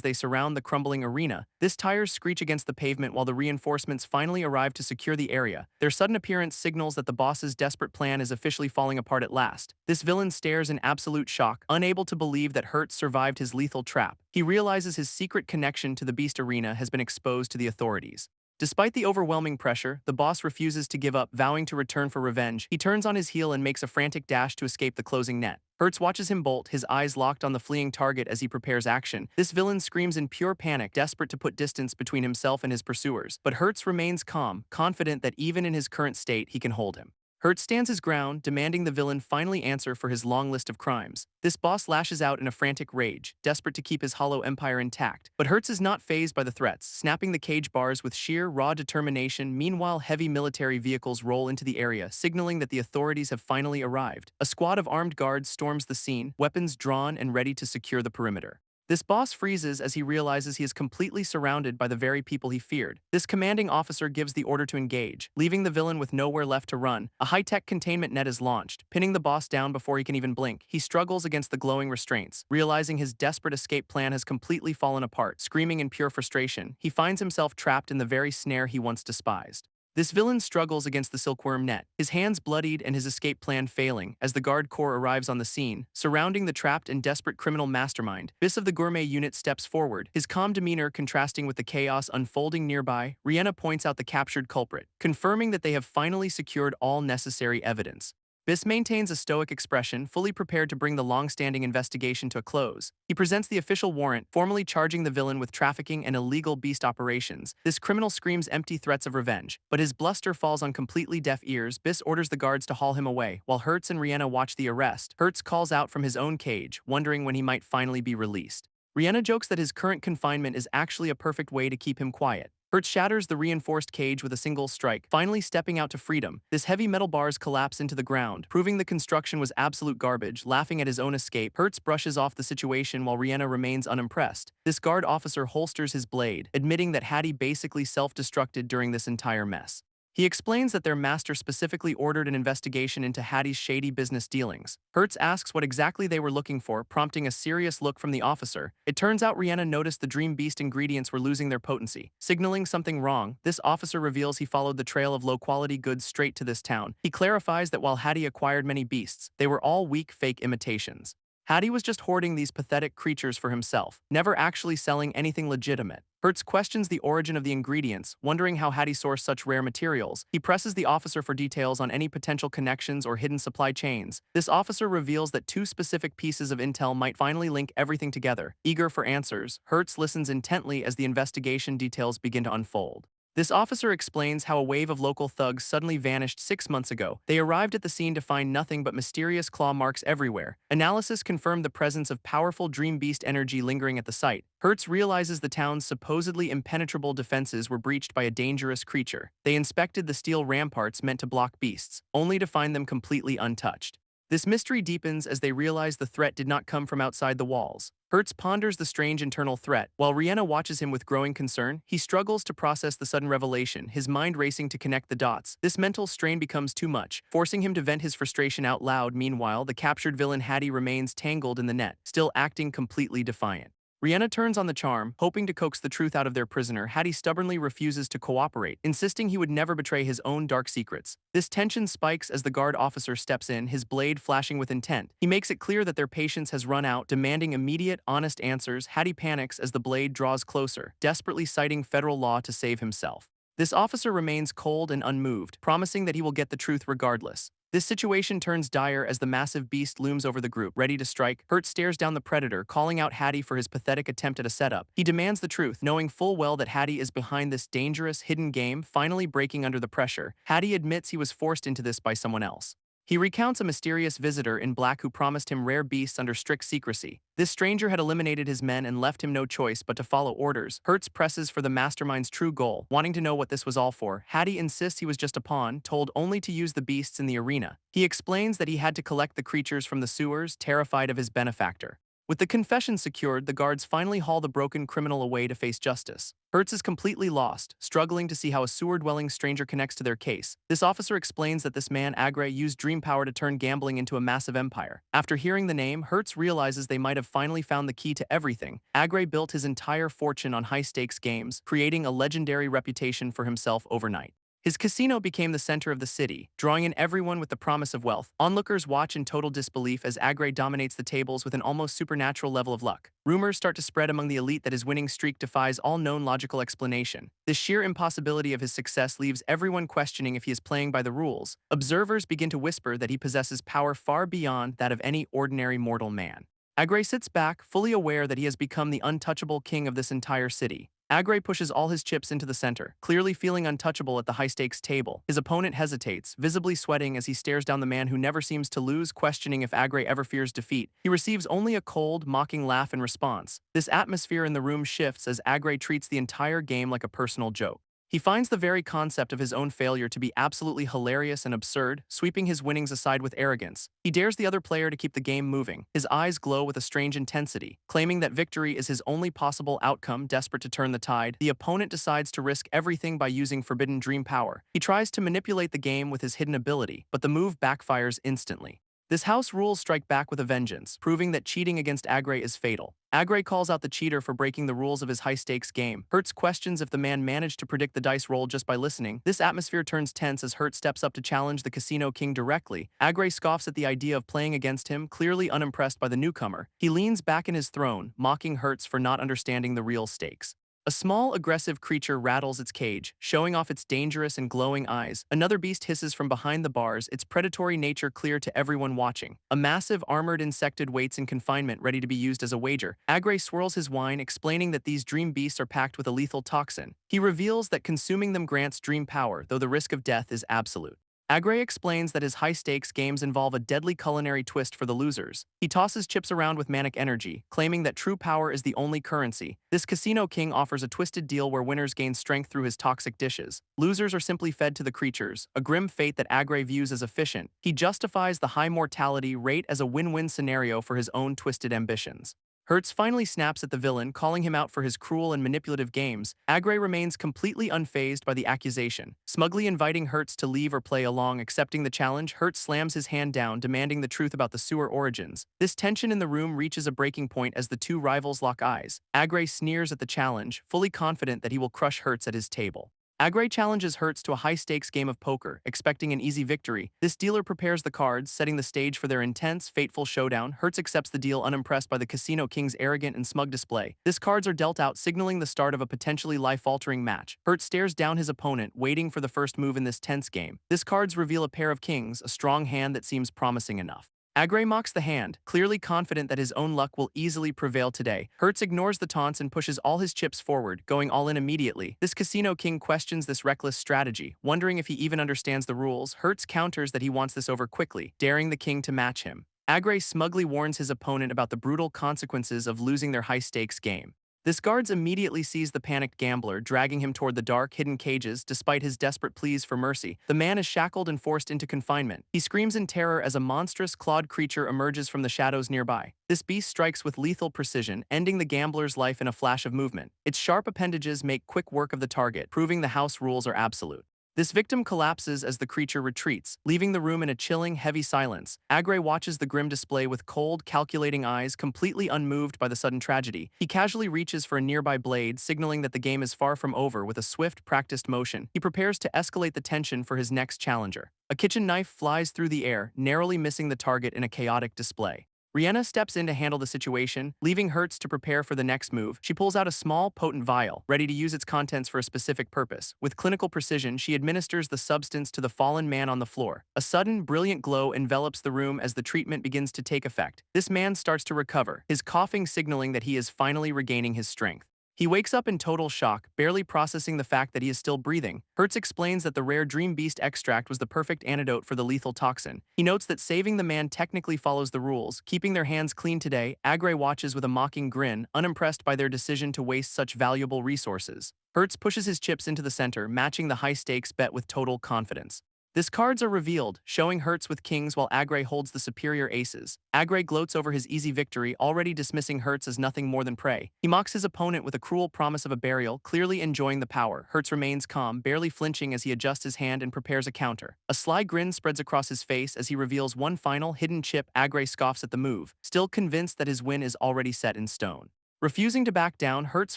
they surround the crumbling arena. This tires screech against the pavement while the reinforcements finally arrive to secure the area. Their sudden appearance signals that the boss's desperate plan is officially falling apart at last. This villain stares in absolute shock, unable to believe that Hertz survived his lethal trap. He realizes his secret connection to the beast arena has been exposed to the authorities. Despite the overwhelming pressure, the boss refuses to give up, vowing to return for revenge. He turns on his heel and makes a frantic dash to escape the closing net. Hertz watches him bolt, his eyes locked on the fleeing target as he prepares action. This villain screams in pure panic, desperate to put distance between himself and his pursuers. But Hertz remains calm, confident that even in his current state, he can hold him. Hertz stands his ground, demanding the villain finally answer for his long list of crimes. This boss lashes out in a frantic rage, desperate to keep his hollow empire intact. But Hertz is not fazed by the threats, snapping the cage bars with sheer, raw determination. Meanwhile, heavy military vehicles roll into the area, signaling that the authorities have finally arrived. A squad of armed guards storms the scene, weapons drawn and ready to secure the perimeter. This boss freezes as he realizes he is completely surrounded by the very people he feared. This commanding officer gives the order to engage, leaving the villain with nowhere left to run. A high-tech containment net is launched, pinning the boss down before he can even blink. He struggles against the glowing restraints, realizing his desperate escape plan has completely fallen apart. Screaming in pure frustration, he finds himself trapped in the very snare he once despised. This villain struggles against the silkworm net, his hands bloodied and his escape plan failing as the guard corps arrives on the scene, surrounding the trapped and desperate criminal mastermind. Biss of the gourmet unit steps forward, his calm demeanor contrasting with the chaos unfolding nearby. Rihanna points out the captured culprit, confirming that they have finally secured all necessary evidence. Biss maintains a stoic expression, fully prepared to bring the long-standing investigation to a close. He presents the official warrant, formally charging the villain with trafficking and illegal beast operations. This criminal screams empty threats of revenge, but his bluster falls on completely deaf ears. Biss orders the guards to haul him away, while Hertz and Rihanna watch the arrest. Hertz calls out from his own cage, wondering when he might finally be released. Rihanna jokes that his current confinement is actually a perfect way to keep him quiet. Hertz shatters the reinforced cage with a single strike, finally stepping out to freedom. This heavy metal bars collapse into the ground, proving the construction was absolute garbage. Laughing at his own escape, Hertz brushes off the situation while Rihanna remains unimpressed. This guard officer holsters his blade, admitting that Hattie basically self-destructed during this entire mess. He explains that their master specifically ordered an investigation into Hattie's shady business dealings. Hertz asks what exactly they were looking for, prompting a serious look from the officer. It turns out Rihanna noticed the Dream Beast ingredients were losing their potency, signaling something wrong. This officer reveals he followed the trail of low-quality goods straight to this town. He clarifies that while Hattie acquired many beasts, they were all weak, fake imitations. Hattie was just hoarding these pathetic creatures for himself, never actually selling anything legitimate. Hertz questions the origin of the ingredients, wondering how Hattie sourced such rare materials. He presses the officer for details on any potential connections or hidden supply chains. This officer reveals that two specific pieces of intel might finally link everything together. Eager for answers, Hertz listens intently as the investigation details begin to unfold. This officer explains how a wave of local thugs suddenly vanished 6 months ago. They arrived at the scene to find nothing but mysterious claw marks everywhere. Analysis confirmed the presence of powerful Dream Beast energy lingering at the site. Hertz realizes the town's supposedly impenetrable defenses were breached by a dangerous creature. They inspected the steel ramparts meant to block beasts, only to find them completely untouched. This mystery deepens as they realize the threat did not come from outside the walls. Hertz ponders the strange internal threat. While Rihanna watches him with growing concern, he struggles to process the sudden revelation, his mind racing to connect the dots. This mental strain becomes too much, forcing him to vent his frustration out loud. Meanwhile, the captured villain Hattie remains tangled in the net, still acting completely defiant. Rihanna turns on the charm, hoping to coax the truth out of their prisoner. Hattie stubbornly refuses to cooperate, insisting he would never betray his own dark secrets. This tension spikes as the guard officer steps in, his blade flashing with intent. He makes it clear that their patience has run out, demanding immediate, honest answers. Hattie panics as the blade draws closer, desperately citing federal law to save himself. This officer remains cold and unmoved, promising that he will get the truth regardless. This situation turns dire as the massive beast looms over the group, ready to strike. Hurt stares down the predator, calling out Hattie for his pathetic attempt at a setup. He demands the truth, knowing full well that Hattie is behind this dangerous, hidden game. Finally breaking under the pressure, Hattie admits he was forced into this by someone else. He recounts a mysterious visitor in black who promised him rare beasts under strict secrecy. This stranger had eliminated his men and left him no choice but to follow orders. Hertz presses for the mastermind's true goal, wanting to know what this was all for. Hattie insists he was just a pawn, told only to use the beasts in the arena. He explains that he had to collect the creatures from the sewers, terrified of his benefactor. With the confession secured, the guards finally haul the broken criminal away to face justice. Hertz is completely lost, struggling to see how a sewer-dwelling stranger connects to their case. This officer explains that this man, Agre, used dream power to turn gambling into a massive empire. After hearing the name, Hertz realizes they might have finally found the key to everything. Agre built his entire fortune on high-stakes games, creating a legendary reputation for himself overnight. His casino became the center of the city, drawing in everyone with the promise of wealth. Onlookers watch in total disbelief as Agre dominates the tables with an almost supernatural level of luck. Rumors start to spread among the elite that his winning streak defies all known logical explanation. The sheer impossibility of his success leaves everyone questioning if he is playing by the rules. Observers begin to whisper that he possesses power far beyond that of any ordinary mortal man. Agre sits back, fully aware that he has become the untouchable king of this entire city. Agre pushes all his chips into the center, clearly feeling untouchable at the high-stakes table. His opponent hesitates, visibly sweating as he stares down the man who never seems to lose, questioning if Agre ever fears defeat. He receives only a cold, mocking laugh in response. This atmosphere in the room shifts as Agre treats the entire game like a personal joke. He finds the very concept of his own failure to be absolutely hilarious and absurd, sweeping his winnings aside with arrogance. He dares the other player to keep the game moving. His eyes glow with a strange intensity, claiming that victory is his only possible outcome. Desperate to turn the tide, the opponent decides to risk everything by using forbidden dream power. He tries to manipulate the game with his hidden ability, but the move backfires instantly. This house rules strike back with a vengeance, proving that cheating against Agre is fatal. Agre calls out the cheater for breaking the rules of his high-stakes game. Hertz questions if the man managed to predict the dice roll just by listening. This atmosphere turns tense as Hertz steps up to challenge the casino king directly. Agre scoffs at the idea of playing against him, clearly unimpressed by the newcomer. He leans back in his throne, mocking Hertz for not understanding the real stakes. A small, aggressive creature rattles its cage, showing off its dangerous and glowing eyes. Another beast hisses from behind the bars, its predatory nature clear to everyone watching. A massive, armored insectid waits in confinement, ready to be used as a wager. Agre swirls his wine, explaining that these dream beasts are packed with a lethal toxin. He reveals that consuming them grants dream power, though the risk of death is absolute. Agre explains that his high-stakes games involve a deadly culinary twist for the losers. He tosses chips around with manic energy, claiming that true power is the only currency. This casino king offers a twisted deal where winners gain strength through his toxic dishes. Losers are simply fed to the creatures, a grim fate that Agre views as efficient. He justifies the high mortality rate as a win-win scenario for his own twisted ambitions. Hertz finally snaps at the villain, calling him out for his cruel and manipulative games. Agre remains completely unfazed by the accusation, smugly inviting Hertz to leave or play along. Accepting the challenge, Hertz slams his hand down, demanding the truth about the sewer origins. This tension in the room reaches a breaking point as the two rivals lock eyes. Agre sneers at the challenge, fully confident that he will crush Hertz at his table. Agre challenges Hertz to a high-stakes game of poker, expecting an easy victory. This dealer prepares the cards, setting the stage for their intense, fateful showdown. Hertz accepts the deal, unimpressed by the casino king's arrogant and smug display. These cards are dealt out, signaling the start of a potentially life-altering match. Hertz stares down his opponent, waiting for the first move in this tense game. These cards reveal a pair of kings, a strong hand that seems promising enough. Agre mocks the hand, clearly confident that his own luck will easily prevail today. Hertz ignores the taunts and pushes all his chips forward, going all in immediately. This casino king questions this reckless strategy, wondering if he even understands the rules. Hertz counters that he wants this over quickly, daring the king to match him. Agre smugly warns his opponent about the brutal consequences of losing their high-stakes game. This guards immediately sees the panicked gambler, dragging him toward the dark, hidden cages. Despite his desperate pleas for mercy, the man is shackled and forced into confinement. He screams in terror as a monstrous, clawed creature emerges from the shadows nearby. This beast strikes with lethal precision, ending the gambler's life in a flash of movement. Its sharp appendages make quick work of the target, proving the house rules are absolute. This victim collapses as the creature retreats, leaving the room in a chilling, heavy silence. Agre watches the grim display with cold, calculating eyes, completely unmoved by the sudden tragedy. He casually reaches for a nearby blade, signaling that the game is far from over. With a swift, practiced motion, he prepares to escalate the tension for his next challenger. A kitchen knife flies through the air, narrowly missing the target in a chaotic display. Rihanna steps in to handle the situation, leaving Hertz to prepare for the next move. She pulls out a small, potent vial, ready to use its contents for a specific purpose. With clinical precision, she administers the substance to the fallen man on the floor. A sudden, brilliant glow envelops the room as the treatment begins to take effect. This man starts to recover, his coughing signaling that he is finally regaining his strength. He wakes up in total shock, barely processing the fact that he is still breathing. Hertz explains that the rare Dream Beast extract was the perfect antidote for the lethal toxin. He notes that saving the man technically follows the rules, keeping their hands clean today. Agre watches with a mocking grin, unimpressed by their decision to waste such valuable resources. Hertz pushes his chips into the center, matching the high-stakes bet with total confidence. These cards are revealed, showing Hertz with kings while Agre holds the superior aces. Agre gloats over his easy victory, already dismissing Hertz as nothing more than prey. He mocks his opponent with a cruel promise of a burial, clearly enjoying the power. Hertz remains calm, barely flinching as he adjusts his hand and prepares a counter. A sly grin spreads across his face as he reveals one final, hidden chip. Agre scoffs at the move, still convinced that his win is already set in stone. Refusing to back down, Hertz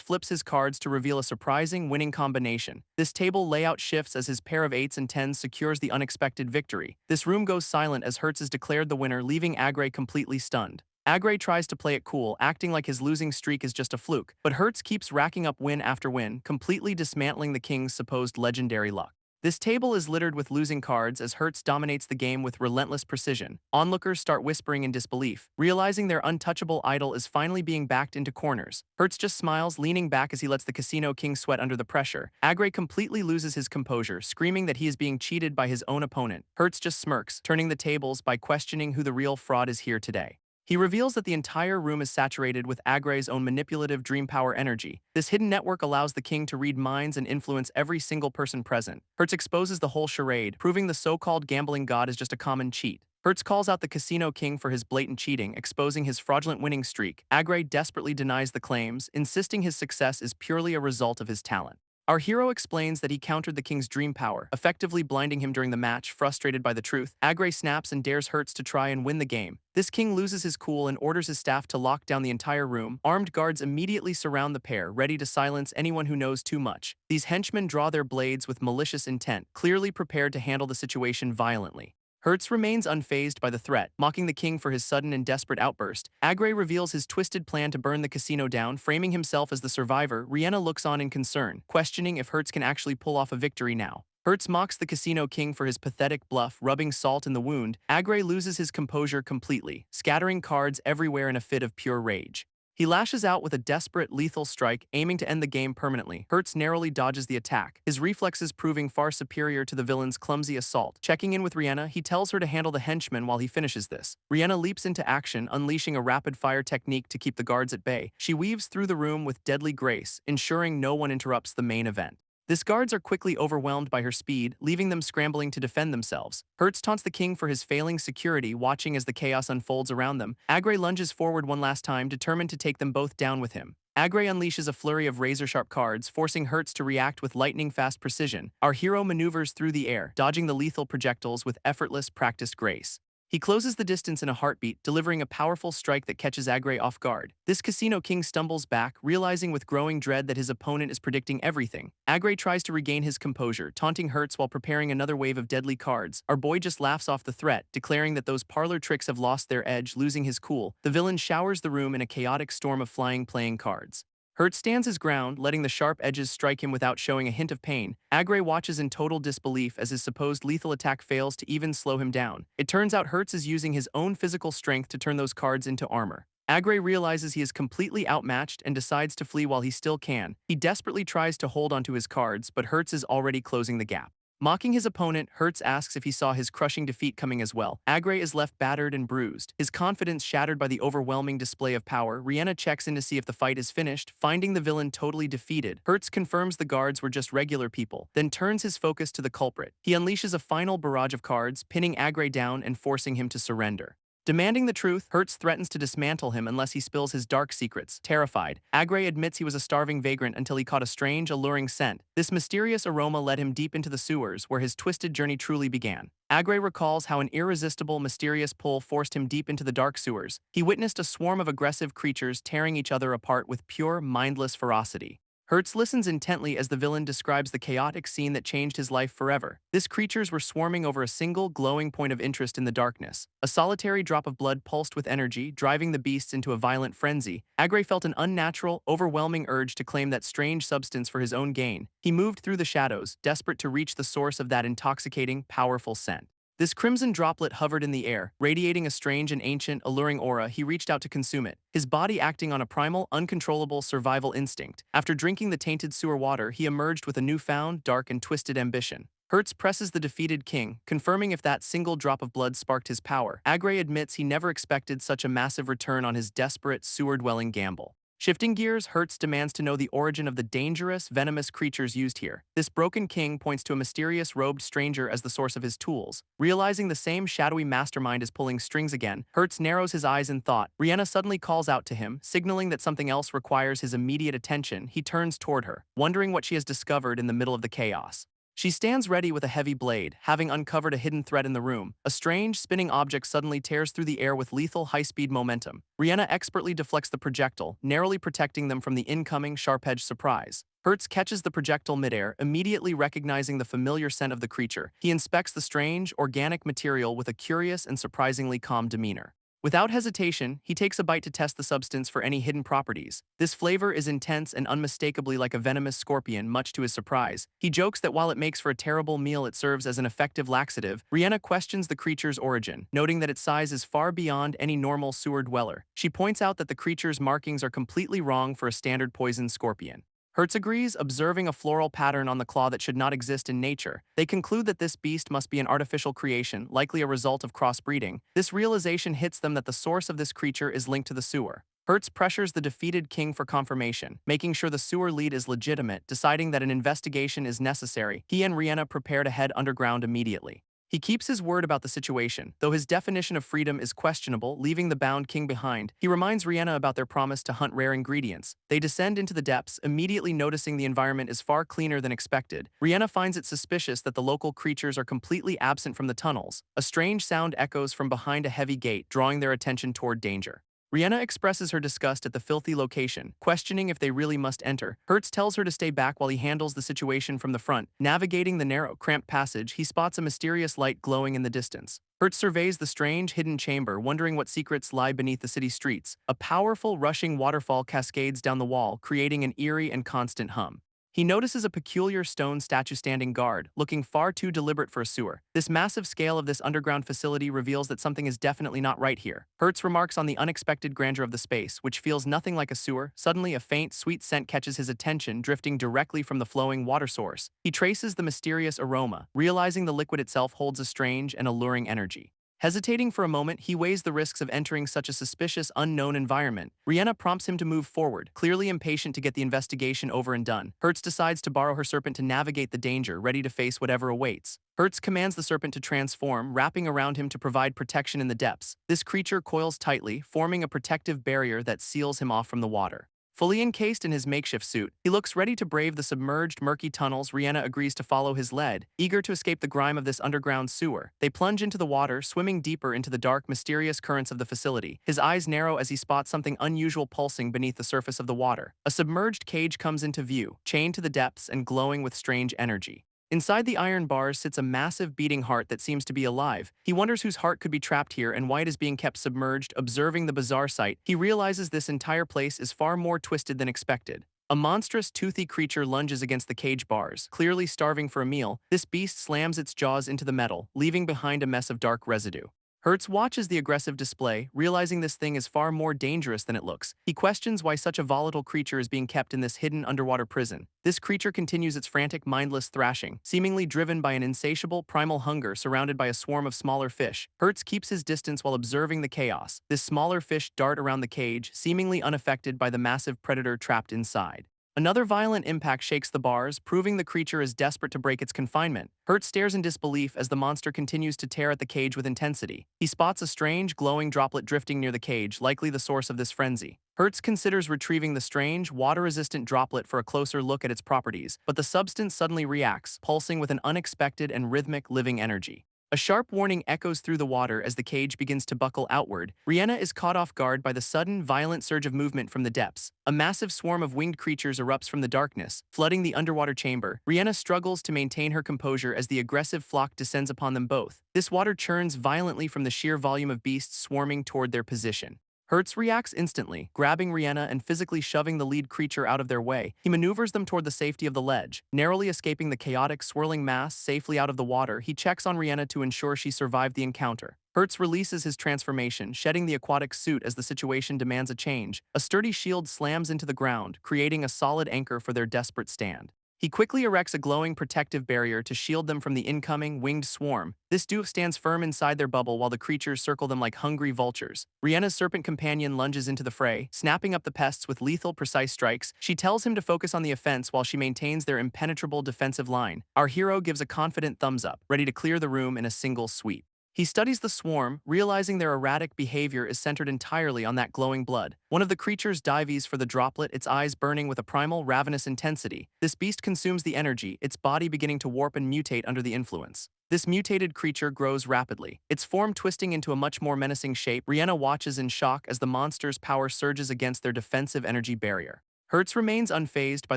flips his cards to reveal a surprising winning combination. This table layout shifts as his pair of 8s and 10s secures the unexpected victory. This room goes silent as Hertz is declared the winner, leaving Agre completely stunned. Agre tries to play it cool, acting like his losing streak is just a fluke, but Hertz keeps racking up win after win, completely dismantling the king's supposed legendary luck. This table is littered with losing cards as Hertz dominates the game with relentless precision. Onlookers start whispering in disbelief, realizing their untouchable idol is finally being backed into corners. Hertz just smiles, leaning back as he lets the casino king sweat under the pressure. Agre completely loses his composure, screaming that he is being cheated by his own opponent. Hertz just smirks, turning the tables by questioning who the real fraud is here today. He reveals that the entire room is saturated with Agre's own manipulative dream power energy. This hidden network allows the king to read minds and influence every single person present. Hertz exposes the whole charade, proving the so-called gambling god is just a common cheat. Hertz calls out the casino king for his blatant cheating, exposing his fraudulent winning streak. Agre desperately denies the claims, insisting his success is purely a result of his talent. Our hero explains that he countered the king's dream power, effectively blinding him during the match. Frustrated by the truth, Agre snaps and dares Hertz to try and win the game. This king loses his cool and orders his staff to lock down the entire room. Armed guards immediately surround the pair, ready to silence anyone who knows too much. These henchmen draw their blades with malicious intent, clearly prepared to handle the situation violently. Hertz remains unfazed by the threat, mocking the king for his sudden and desperate outburst. Agre reveals his twisted plan to burn the casino down, framing himself as the survivor. Rihanna looks on in concern, questioning if Hertz can actually pull off a victory now. Hertz mocks the casino king for his pathetic bluff, rubbing salt in the wound. Agre loses his composure completely, scattering cards everywhere in a fit of pure rage. He lashes out with a desperate, lethal strike, aiming to end the game permanently. Hertz narrowly dodges the attack, his reflexes proving far superior to the villain's clumsy assault. Checking in with Rihanna, he tells her to handle the henchman while he finishes this. Rihanna leaps into action, unleashing a rapid-fire technique to keep the guards at bay. She weaves through the room with deadly grace, ensuring no one interrupts the main event. These guards are quickly overwhelmed by her speed, leaving them scrambling to defend themselves. Hertz taunts the king for his failing security, watching as the chaos unfolds around them. Agre lunges forward one last time, determined to take them both down with him. Agre unleashes a flurry of razor-sharp cards, forcing Hertz to react with lightning-fast precision. Our hero maneuvers through the air, dodging the lethal projectiles with effortless, practiced grace. He closes the distance in a heartbeat, delivering a powerful strike that catches Agre off guard. This casino king stumbles back, realizing with growing dread that his opponent is predicting everything. Agre tries to regain his composure, taunting Hertz while preparing another wave of deadly cards. Our boy just laughs off the threat, declaring that those parlor tricks have lost their edge. Losing his cool, the villain showers the room in a chaotic storm of flying playing cards. Hertz stands his ground, letting the sharp edges strike him without showing a hint of pain. Agre watches in total disbelief as his supposed lethal attack fails to even slow him down. It turns out Hertz is using his own physical strength to turn those cards into armor. Agre realizes he is completely outmatched and decides to flee while he still can. He desperately tries to hold onto his cards, but Hertz is already closing the gap. Mocking his opponent, Hertz asks if he saw his crushing defeat coming as well. Agre is left battered and bruised, his confidence shattered by the overwhelming display of power. Rihanna checks in to see if the fight is finished, finding the villain totally defeated. Hertz confirms the guards were just regular people, then turns his focus to the culprit. He unleashes a final barrage of cards, pinning Agre down and forcing him to surrender. Demanding the truth, Hertz threatens to dismantle him unless he spills his dark secrets. Terrified, Agre admits he was a starving vagrant until he caught a strange, alluring scent. This mysterious aroma led him deep into the sewers, where his twisted journey truly began. Agre recalls how an irresistible, mysterious pull forced him deep into the dark sewers. He witnessed a swarm of aggressive creatures tearing each other apart with pure, mindless ferocity. Hertz listens intently as the villain describes the chaotic scene that changed his life forever. These creatures were swarming over a single, glowing point of interest in the darkness. A solitary drop of blood pulsed with energy, driving the beasts into a violent frenzy. Agre felt an unnatural, overwhelming urge to claim that strange substance for his own gain. He moved through the shadows, desperate to reach the source of that intoxicating, powerful scent. This crimson droplet hovered in the air, radiating a strange and ancient, alluring aura. He reached out to consume it, his body acting on a primal, uncontrollable survival instinct. After drinking the tainted sewer water, he emerged with a newfound, dark and twisted ambition. Hertz presses the defeated king, confirming if that single drop of blood sparked his power. Agre admits he never expected such a massive return on his desperate, sewer-dwelling gamble. Shifting gears, Hertz demands to know the origin of the dangerous, venomous creatures used here. This broken king points to a mysterious robed stranger as the source of his tools. Realizing the same shadowy mastermind is pulling strings again, Hertz narrows his eyes in thought. Rihanna suddenly calls out to him, signaling that something else requires his immediate attention. He turns toward her, wondering what she has discovered in the middle of the chaos. She stands ready with a heavy blade, having uncovered a hidden threat in the room. A strange, spinning object suddenly tears through the air with lethal, high-speed momentum. Rihanna expertly deflects the projectile, narrowly protecting them from the incoming, sharp-edged surprise. Hertz catches the projectile midair, immediately recognizing the familiar scent of the creature. He inspects the strange, organic material with a curious and surprisingly calm demeanor. Without hesitation, he takes a bite to test the substance for any hidden properties. This flavor is intense and unmistakably like a venomous scorpion, much to his surprise. He jokes that while it makes for a terrible meal, it serves as an effective laxative. Rihanna questions the creature's origin, noting that its size is far beyond any normal sewer dweller. She points out that the creature's markings are completely wrong for a standard poison scorpion. Hertz agrees, observing a floral pattern on the claw that should not exist in nature. They conclude that this beast must be an artificial creation, likely a result of crossbreeding. This realization hits them that the source of this creature is linked to the sewer. Hertz pressures the defeated king for confirmation, making sure the sewer lead is legitimate. Deciding that an investigation is necessary, he and Rihanna prepare to head underground immediately. He keeps his word about the situation, though his definition of freedom is questionable, leaving the bound king behind. He reminds Rihanna about their promise to hunt rare ingredients. They descend into the depths, immediately noticing the environment is far cleaner than expected. Rihanna finds it suspicious that the local creatures are completely absent from the tunnels. A strange sound echoes from behind a heavy gate, drawing their attention toward danger. Rihanna expresses her disgust at the filthy location, questioning if they really must enter. Hertz tells her to stay back while he handles the situation from the front. Navigating the narrow, cramped passage, he spots a mysterious light glowing in the distance. Hertz surveys the strange, hidden chamber, wondering what secrets lie beneath the city streets. A powerful, rushing waterfall cascades down the wall, creating an eerie and constant hum. He notices a peculiar stone statue standing guard, looking far too deliberate for a sewer. This massive scale of this underground facility reveals that something is definitely not right here. Hertz remarks on the unexpected grandeur of the space, which feels nothing like a sewer. Suddenly, a faint, sweet scent catches his attention, drifting directly from the flowing water source. He traces the mysterious aroma, realizing the liquid itself holds a strange and alluring energy. Hesitating for a moment, he weighs the risks of entering such a suspicious, unknown environment. Rihanna prompts him to move forward, clearly impatient to get the investigation over and done. Hertz decides to borrow her serpent to navigate the danger, ready to face whatever awaits. Hertz commands the serpent to transform, wrapping around him to provide protection in the depths. This creature coils tightly, forming a protective barrier that seals him off from the water. Fully encased in his makeshift suit, he looks ready to brave the submerged, murky tunnels. Rihanna agrees to follow his lead, eager to escape the grime of this underground sewer. They plunge into the water, swimming deeper into the dark, mysterious currents of the facility. His eyes narrow as he spots something unusual pulsing beneath the surface of the water. A submerged cage comes into view, chained to the depths and glowing with strange energy. Inside the iron bars sits a massive beating heart that seems to be alive. He wonders whose heart could be trapped here and why it is being kept submerged. Observing the bizarre sight, he realizes this entire place is far more twisted than expected. A monstrous, toothy creature lunges against the cage bars, clearly starving for a meal. This beast slams its jaws into the metal, leaving behind a mess of dark residue. Hertz watches the aggressive display, realizing this thing is far more dangerous than it looks. He questions why such a volatile creature is being kept in this hidden underwater prison. This creature continues its frantic, mindless thrashing, seemingly driven by an insatiable, primal hunger surrounded by a swarm of smaller fish. Hertz keeps his distance while observing the chaos. This smaller fish dart around the cage, seemingly unaffected by the massive predator trapped inside. Another violent impact shakes the bars, proving the creature is desperate to break its confinement. Hertz stares in disbelief as the monster continues to tear at the cage with intensity. He spots a strange, glowing droplet drifting near the cage, likely the source of this frenzy. Hertz considers retrieving the strange, water-resistant droplet for a closer look at its properties, but the substance suddenly reacts, pulsing with an unexpected and rhythmic living energy. A sharp warning echoes through the water as the cage begins to buckle outward. Rihanna is caught off guard by the sudden, violent surge of movement from the depths. A massive swarm of winged creatures erupts from the darkness, flooding the underwater chamber. Rihanna struggles to maintain her composure as the aggressive flock descends upon them both. This water churns violently from the sheer volume of beasts swarming toward their position. Hertz reacts instantly, grabbing Rihanna and physically shoving the lead creature out of their way. He maneuvers them toward the safety of the ledge. Narrowly escaping the chaotic, swirling mass safely out of the water, he checks on Rihanna to ensure she survived the encounter. Hertz releases his transformation, shedding the aquatic suit as the situation demands a change. A sturdy shield slams into the ground, creating a solid anchor for their desperate stand. He quickly erects a glowing protective barrier to shield them from the incoming, winged swarm. This duo stands firm inside their bubble while the creatures circle them like hungry vultures. Rihanna's serpent companion lunges into the fray, snapping up the pests with lethal, precise strikes. She tells him to focus on the offense while she maintains their impenetrable defensive line. Our hero gives a confident thumbs up, ready to clear the room in a single sweep. He studies the swarm, realizing their erratic behavior is centered entirely on that glowing blood. One of the creatures dives for the droplet, its eyes burning with a primal, ravenous intensity. This beast consumes the energy, its body beginning to warp and mutate under the influence. This mutated creature grows rapidly, its form twisting into a much more menacing shape. Rihanna watches in shock as the monster's power surges against their defensive energy barrier. Hertz remains unfazed by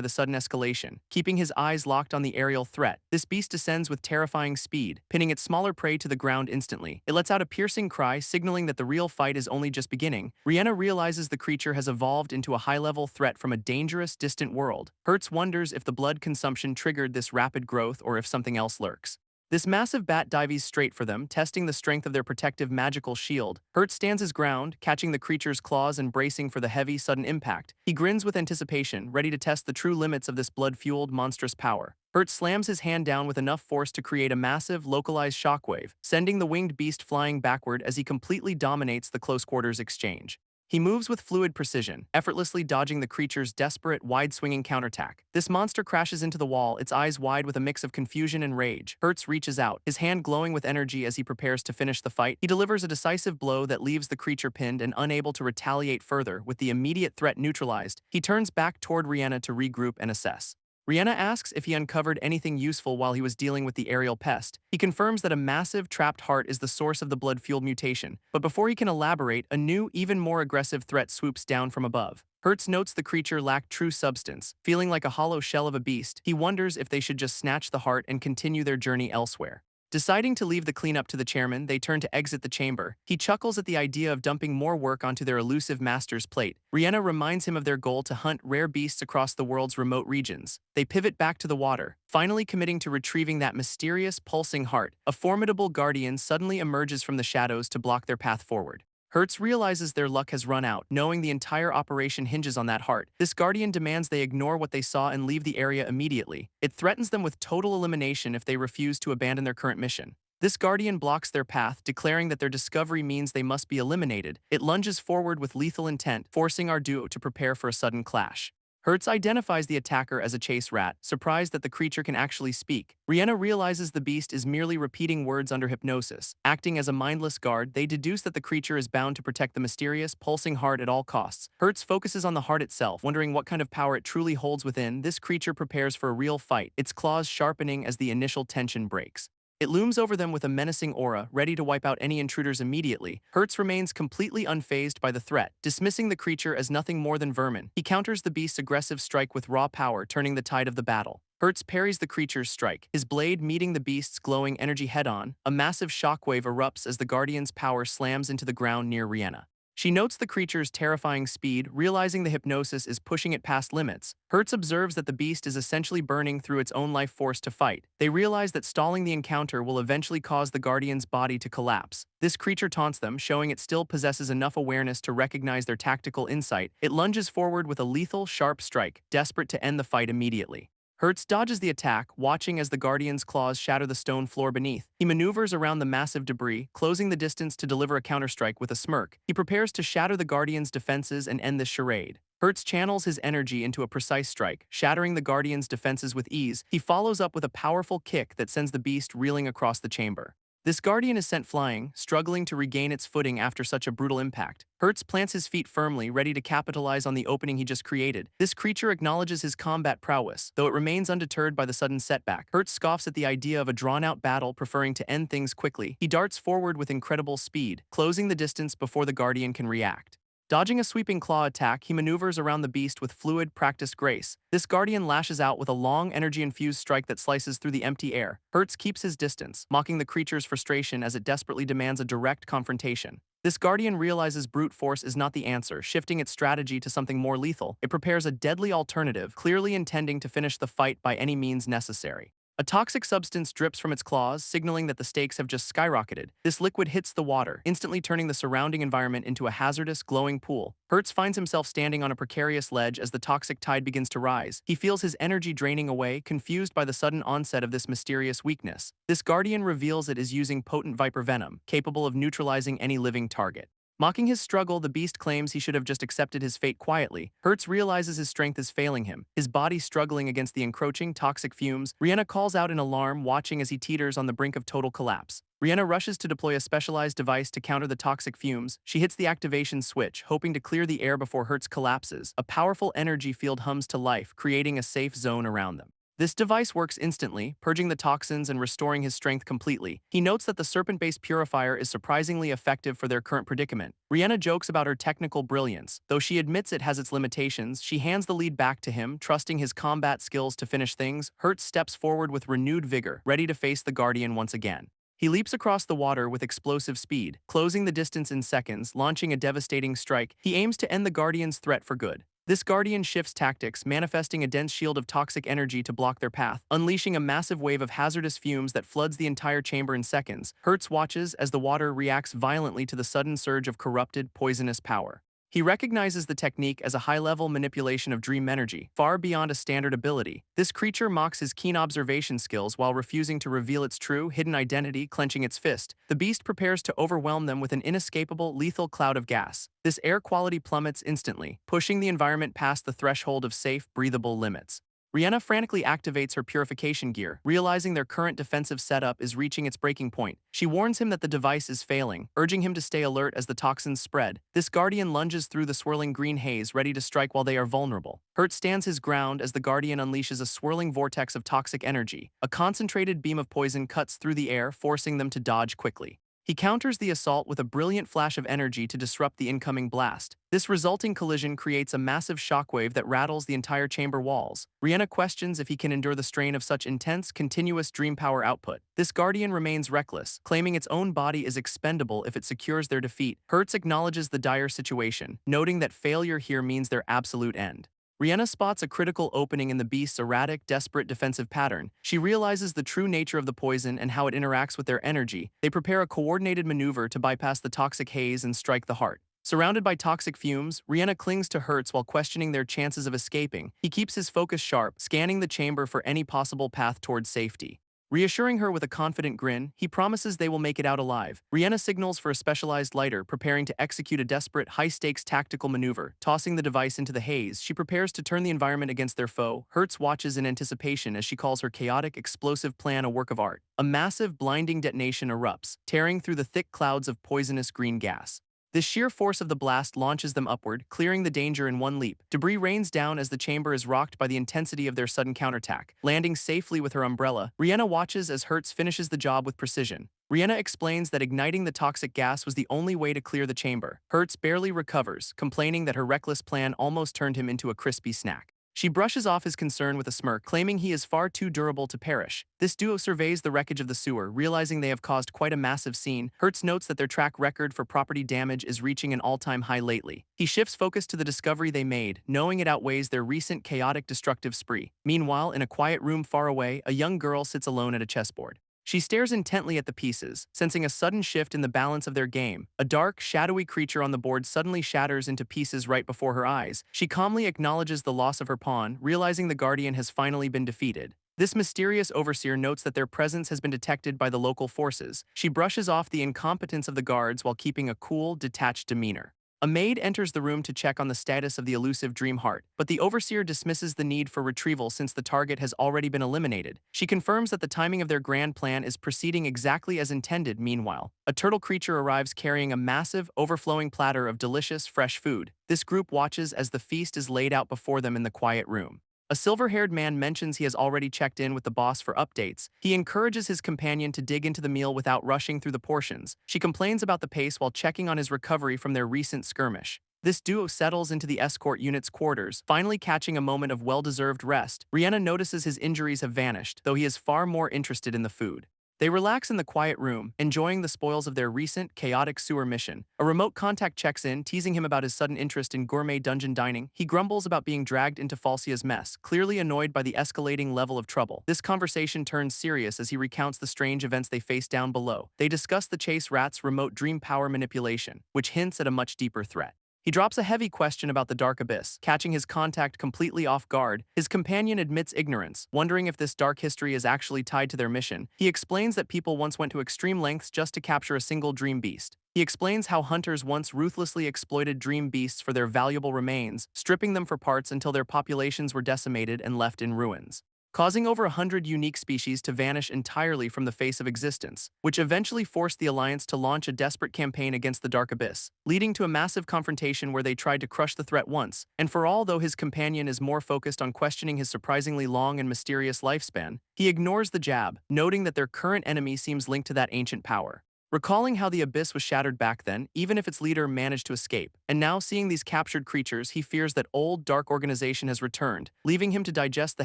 the sudden escalation, keeping his eyes locked on the aerial threat. This beast descends with terrifying speed, pinning its smaller prey to the ground instantly. It lets out a piercing cry, signaling that the real fight is only just beginning. Rihanna realizes the creature has evolved into a high-level threat from a dangerous, distant world. Hertz wonders if the blood consumption triggered this rapid growth or if something else lurks. This massive bat dives straight for them, testing the strength of their protective magical shield. Hertz stands his ground, catching the creature's claws and bracing for the heavy, sudden impact. He grins with anticipation, ready to test the true limits of this blood-fueled, monstrous power. Hertz slams his hand down with enough force to create a massive, localized shockwave, sending the winged beast flying backward as he completely dominates the close-quarters exchange. He moves with fluid precision, effortlessly dodging the creature's desperate, wide-swinging counterattack. This monster crashes into the wall, its eyes wide with a mix of confusion and rage. Hertz reaches out, his hand glowing with energy as he prepares to finish the fight. He delivers a decisive blow that leaves the creature pinned and unable to retaliate further. With the immediate threat neutralized, he turns back toward Rihanna to regroup and assess. Rihanna asks if he uncovered anything useful while he was dealing with the aerial pest. He confirms that a massive, trapped heart is the source of the blood-fueled mutation, but before he can elaborate, a new, even more aggressive threat swoops down from above. Hertz notes the creature lacked true substance. Feeling like a hollow shell of a beast, he wonders if they should just snatch the heart and continue their journey elsewhere. Deciding to leave the cleanup to the chairman, they turn to exit the chamber. He chuckles at the idea of dumping more work onto their elusive master's plate. Rihanna reminds him of their goal to hunt rare beasts across the world's remote regions. They pivot back to the water, finally committing to retrieving that mysterious, pulsing heart. A formidable guardian suddenly emerges from the shadows to block their path forward. Hertz realizes their luck has run out, knowing the entire operation hinges on that heart. This guardian demands they ignore what they saw and leave the area immediately. It threatens them with total elimination if they refuse to abandon their current mission. This guardian blocks their path, declaring that their discovery means they must be eliminated. It lunges forward with lethal intent, forcing our duo to prepare for a sudden clash. Hertz identifies the attacker as a chase rat, surprised that the creature can actually speak. Rihanna realizes the beast is merely repeating words under hypnosis. Acting as a mindless guard, they deduce that the creature is bound to protect the mysterious, pulsing heart at all costs. Hertz focuses on the heart itself, wondering what kind of power it truly holds within. This creature prepares for a real fight, its claws sharpening as the initial tension breaks. It looms over them with a menacing aura, ready to wipe out any intruders immediately. Hertz remains completely unfazed by the threat, dismissing the creature as nothing more than vermin. He counters the beast's aggressive strike with raw power, turning the tide of the battle. Hertz parries the creature's strike, his blade meeting the beast's glowing energy head-on. A massive shockwave erupts as the Guardian's power slams into the ground near Rihanna. She notes the creature's terrifying speed, realizing the hypnosis is pushing it past limits. Hertz observes that the beast is essentially burning through its own life force to fight. They realize that stalling the encounter will eventually cause the Guardian's body to collapse. This creature taunts them, showing it still possesses enough awareness to recognize their tactical insight. It lunges forward with a lethal, sharp strike, desperate to end the fight immediately. Hertz dodges the attack, watching as the Guardian's claws shatter the stone floor beneath. He maneuvers around the massive debris, closing the distance to deliver a counterstrike with a smirk. He prepares to shatter the Guardian's defenses and end this charade. Hertz channels his energy into a precise strike, shattering the Guardian's defenses with ease. He follows up with a powerful kick that sends the beast reeling across the chamber. This Guardian is sent flying, struggling to regain its footing after such a brutal impact. Hertz plants his feet firmly, ready to capitalize on the opening he just created. This creature acknowledges his combat prowess, though it remains undeterred by the sudden setback. Hertz scoffs at the idea of a drawn-out battle, preferring to end things quickly. He darts forward with incredible speed, closing the distance before the Guardian can react. Dodging a sweeping claw attack, he maneuvers around the beast with fluid, practiced grace. This Guardian lashes out with a long, energy-infused strike that slices through the empty air. Hertz keeps his distance, mocking the creature's frustration as it desperately demands a direct confrontation. This Guardian realizes brute force is not the answer, shifting its strategy to something more lethal. It prepares a deadly alternative, clearly intending to finish the fight by any means necessary. A toxic substance drips from its claws, signaling that the stakes have just skyrocketed. This liquid hits the water, instantly turning the surrounding environment into a hazardous, glowing pool. Hertz finds himself standing on a precarious ledge as the toxic tide begins to rise. He feels his energy draining away, confused by the sudden onset of this mysterious weakness. This Guardian reveals it is using potent viper venom, capable of neutralizing any living target. Mocking his struggle, the beast claims he should have just accepted his fate quietly. Hertz realizes his strength is failing him, his body struggling against the encroaching, toxic fumes. Rihanna calls out in alarm, watching as he teeters on the brink of total collapse. Rihanna rushes to deploy a specialized device to counter the toxic fumes. She hits the activation switch, hoping to clear the air before Hertz collapses. A powerful energy field hums to life, creating a safe zone around them. This device works instantly, purging the toxins and restoring his strength completely. He notes that the serpent-based purifier is surprisingly effective for their current predicament. Rihanna jokes about her technical brilliance. Though she admits it has its limitations, she hands the lead back to him, trusting his combat skills to finish things. Hertz steps forward with renewed vigor, ready to face the Guardian once again. He leaps across the water with explosive speed, closing the distance in seconds, launching a devastating strike. He aims to end the Guardian's threat for good. This Guardian shifts tactics, manifesting a dense shield of toxic energy to block their path, unleashing a massive wave of hazardous fumes that floods the entire chamber in seconds. Hertz watches as the water reacts violently to the sudden surge of corrupted, poisonous power. He recognizes the technique as a high-level manipulation of dream energy, far beyond a standard ability. This creature mocks his keen observation skills while refusing to reveal its true, hidden identity, clenching its fist. The beast prepares to overwhelm them with an inescapable, lethal cloud of gas. This air quality plummets instantly, pushing the environment past the threshold of safe, breathable limits. Rihanna frantically activates her purification gear, realizing their current defensive setup is reaching its breaking point. She warns him that the device is failing, urging him to stay alert as the toxins spread. This Guardian lunges through the swirling green haze, ready to strike while they are vulnerable. Hertz stands his ground as the Guardian unleashes a swirling vortex of toxic energy. A concentrated beam of poison cuts through the air, forcing them to dodge quickly. He counters the assault with a brilliant flash of energy to disrupt the incoming blast. This resulting collision creates a massive shockwave that rattles the entire chamber walls. Rihanna questions if he can endure the strain of such intense, continuous dream power output. This Guardian remains reckless, claiming its own body is expendable if it secures their defeat. Hertz acknowledges the dire situation, noting that failure here means their absolute end. Rihanna spots a critical opening in the beast's erratic, desperate defensive pattern. She realizes the true nature of the poison and how it interacts with their energy. They prepare a coordinated maneuver to bypass the toxic haze and strike the heart. Surrounded by toxic fumes, Rihanna clings to Hertz while questioning their chances of escaping. He keeps his focus sharp, scanning the chamber for any possible path towards safety. Reassuring her with a confident grin, he promises they will make it out alive. Rihanna signals for a specialized lighter, preparing to execute a desperate, high-stakes tactical maneuver. Tossing the device into the haze, she prepares to turn the environment against their foe. Hertz watches in anticipation as she calls her chaotic, explosive plan a work of art. A massive, blinding detonation erupts, tearing through the thick clouds of poisonous green gas. The sheer force of the blast launches them upward, clearing the danger in one leap. Debris rains down as the chamber is rocked by the intensity of their sudden counterattack. Landing safely with her umbrella, Rihanna watches as Hertz finishes the job with precision. Rihanna explains that igniting the toxic gas was the only way to clear the chamber. Hertz barely recovers, complaining that her reckless plan almost turned him into a crispy snack. She brushes off his concern with a smirk, claiming he is far too durable to perish. This duo surveys the wreckage of the sewer, realizing they have caused quite a massive scene. Hertz notes that their track record for property damage is reaching an all-time high lately. He shifts focus to the discovery they made, knowing it outweighs their recent chaotic destructive spree. Meanwhile, in a quiet room far away, a young girl sits alone at a chessboard. She stares intently at the pieces, sensing a sudden shift in the balance of their game. A dark, shadowy creature on the board suddenly shatters into pieces right before her eyes. She calmly acknowledges the loss of her pawn, realizing the Guardian has finally been defeated. This mysterious overseer notes that their presence has been detected by the local forces. She brushes off the incompetence of the guards while keeping a cool, detached demeanor. A maid enters the room to check on the status of the elusive dream heart, but the overseer dismisses the need for retrieval since the target has already been eliminated. She confirms that the timing of their grand plan is proceeding exactly as intended. Meanwhile, a turtle creature arrives carrying a massive, overflowing platter of delicious, fresh food. This group watches as the feast is laid out before them in the quiet room. A silver-haired man mentions he has already checked in with the boss for updates. He encourages his companion to dig into the meal without rushing through the portions. She complains about the pace while checking on his recovery from their recent skirmish. This duo settles into the escort unit's quarters, finally catching a moment of well-deserved rest. Rihanna notices his injuries have vanished, though he is far more interested in the food. They relax in the quiet room, enjoying the spoils of their recent, chaotic sewer mission. A remote contact checks in, teasing him about his sudden interest in gourmet dungeon dining. He grumbles about being dragged into Falsia's mess, clearly annoyed by the escalating level of trouble. This conversation turns serious as he recounts the strange events they face down below. They discuss the Chase Rat's remote dream power manipulation, which hints at a much deeper threat. He drops a heavy question about the Dark Abyss, catching his contact completely off guard. His companion admits ignorance, wondering if this dark history is actually tied to their mission. He explains that people once went to extreme lengths just to capture a single dream beast. He explains how hunters once ruthlessly exploited dream beasts for their valuable remains, stripping them for parts until their populations were decimated and left in ruins, causing over 100 unique species to vanish entirely from the face of existence, which eventually forced the Alliance to launch a desperate campaign against the Dark Abyss, leading to a massive confrontation where they tried to crush the threat once and for all. Though his companion is more focused on questioning his surprisingly long and mysterious lifespan, he ignores the jab, noting that their current enemy seems linked to that ancient power. Recalling how the Abyss was shattered back then, even if its leader managed to escape, and now seeing these captured creatures, he fears that old dark organization has returned, leaving him to digest the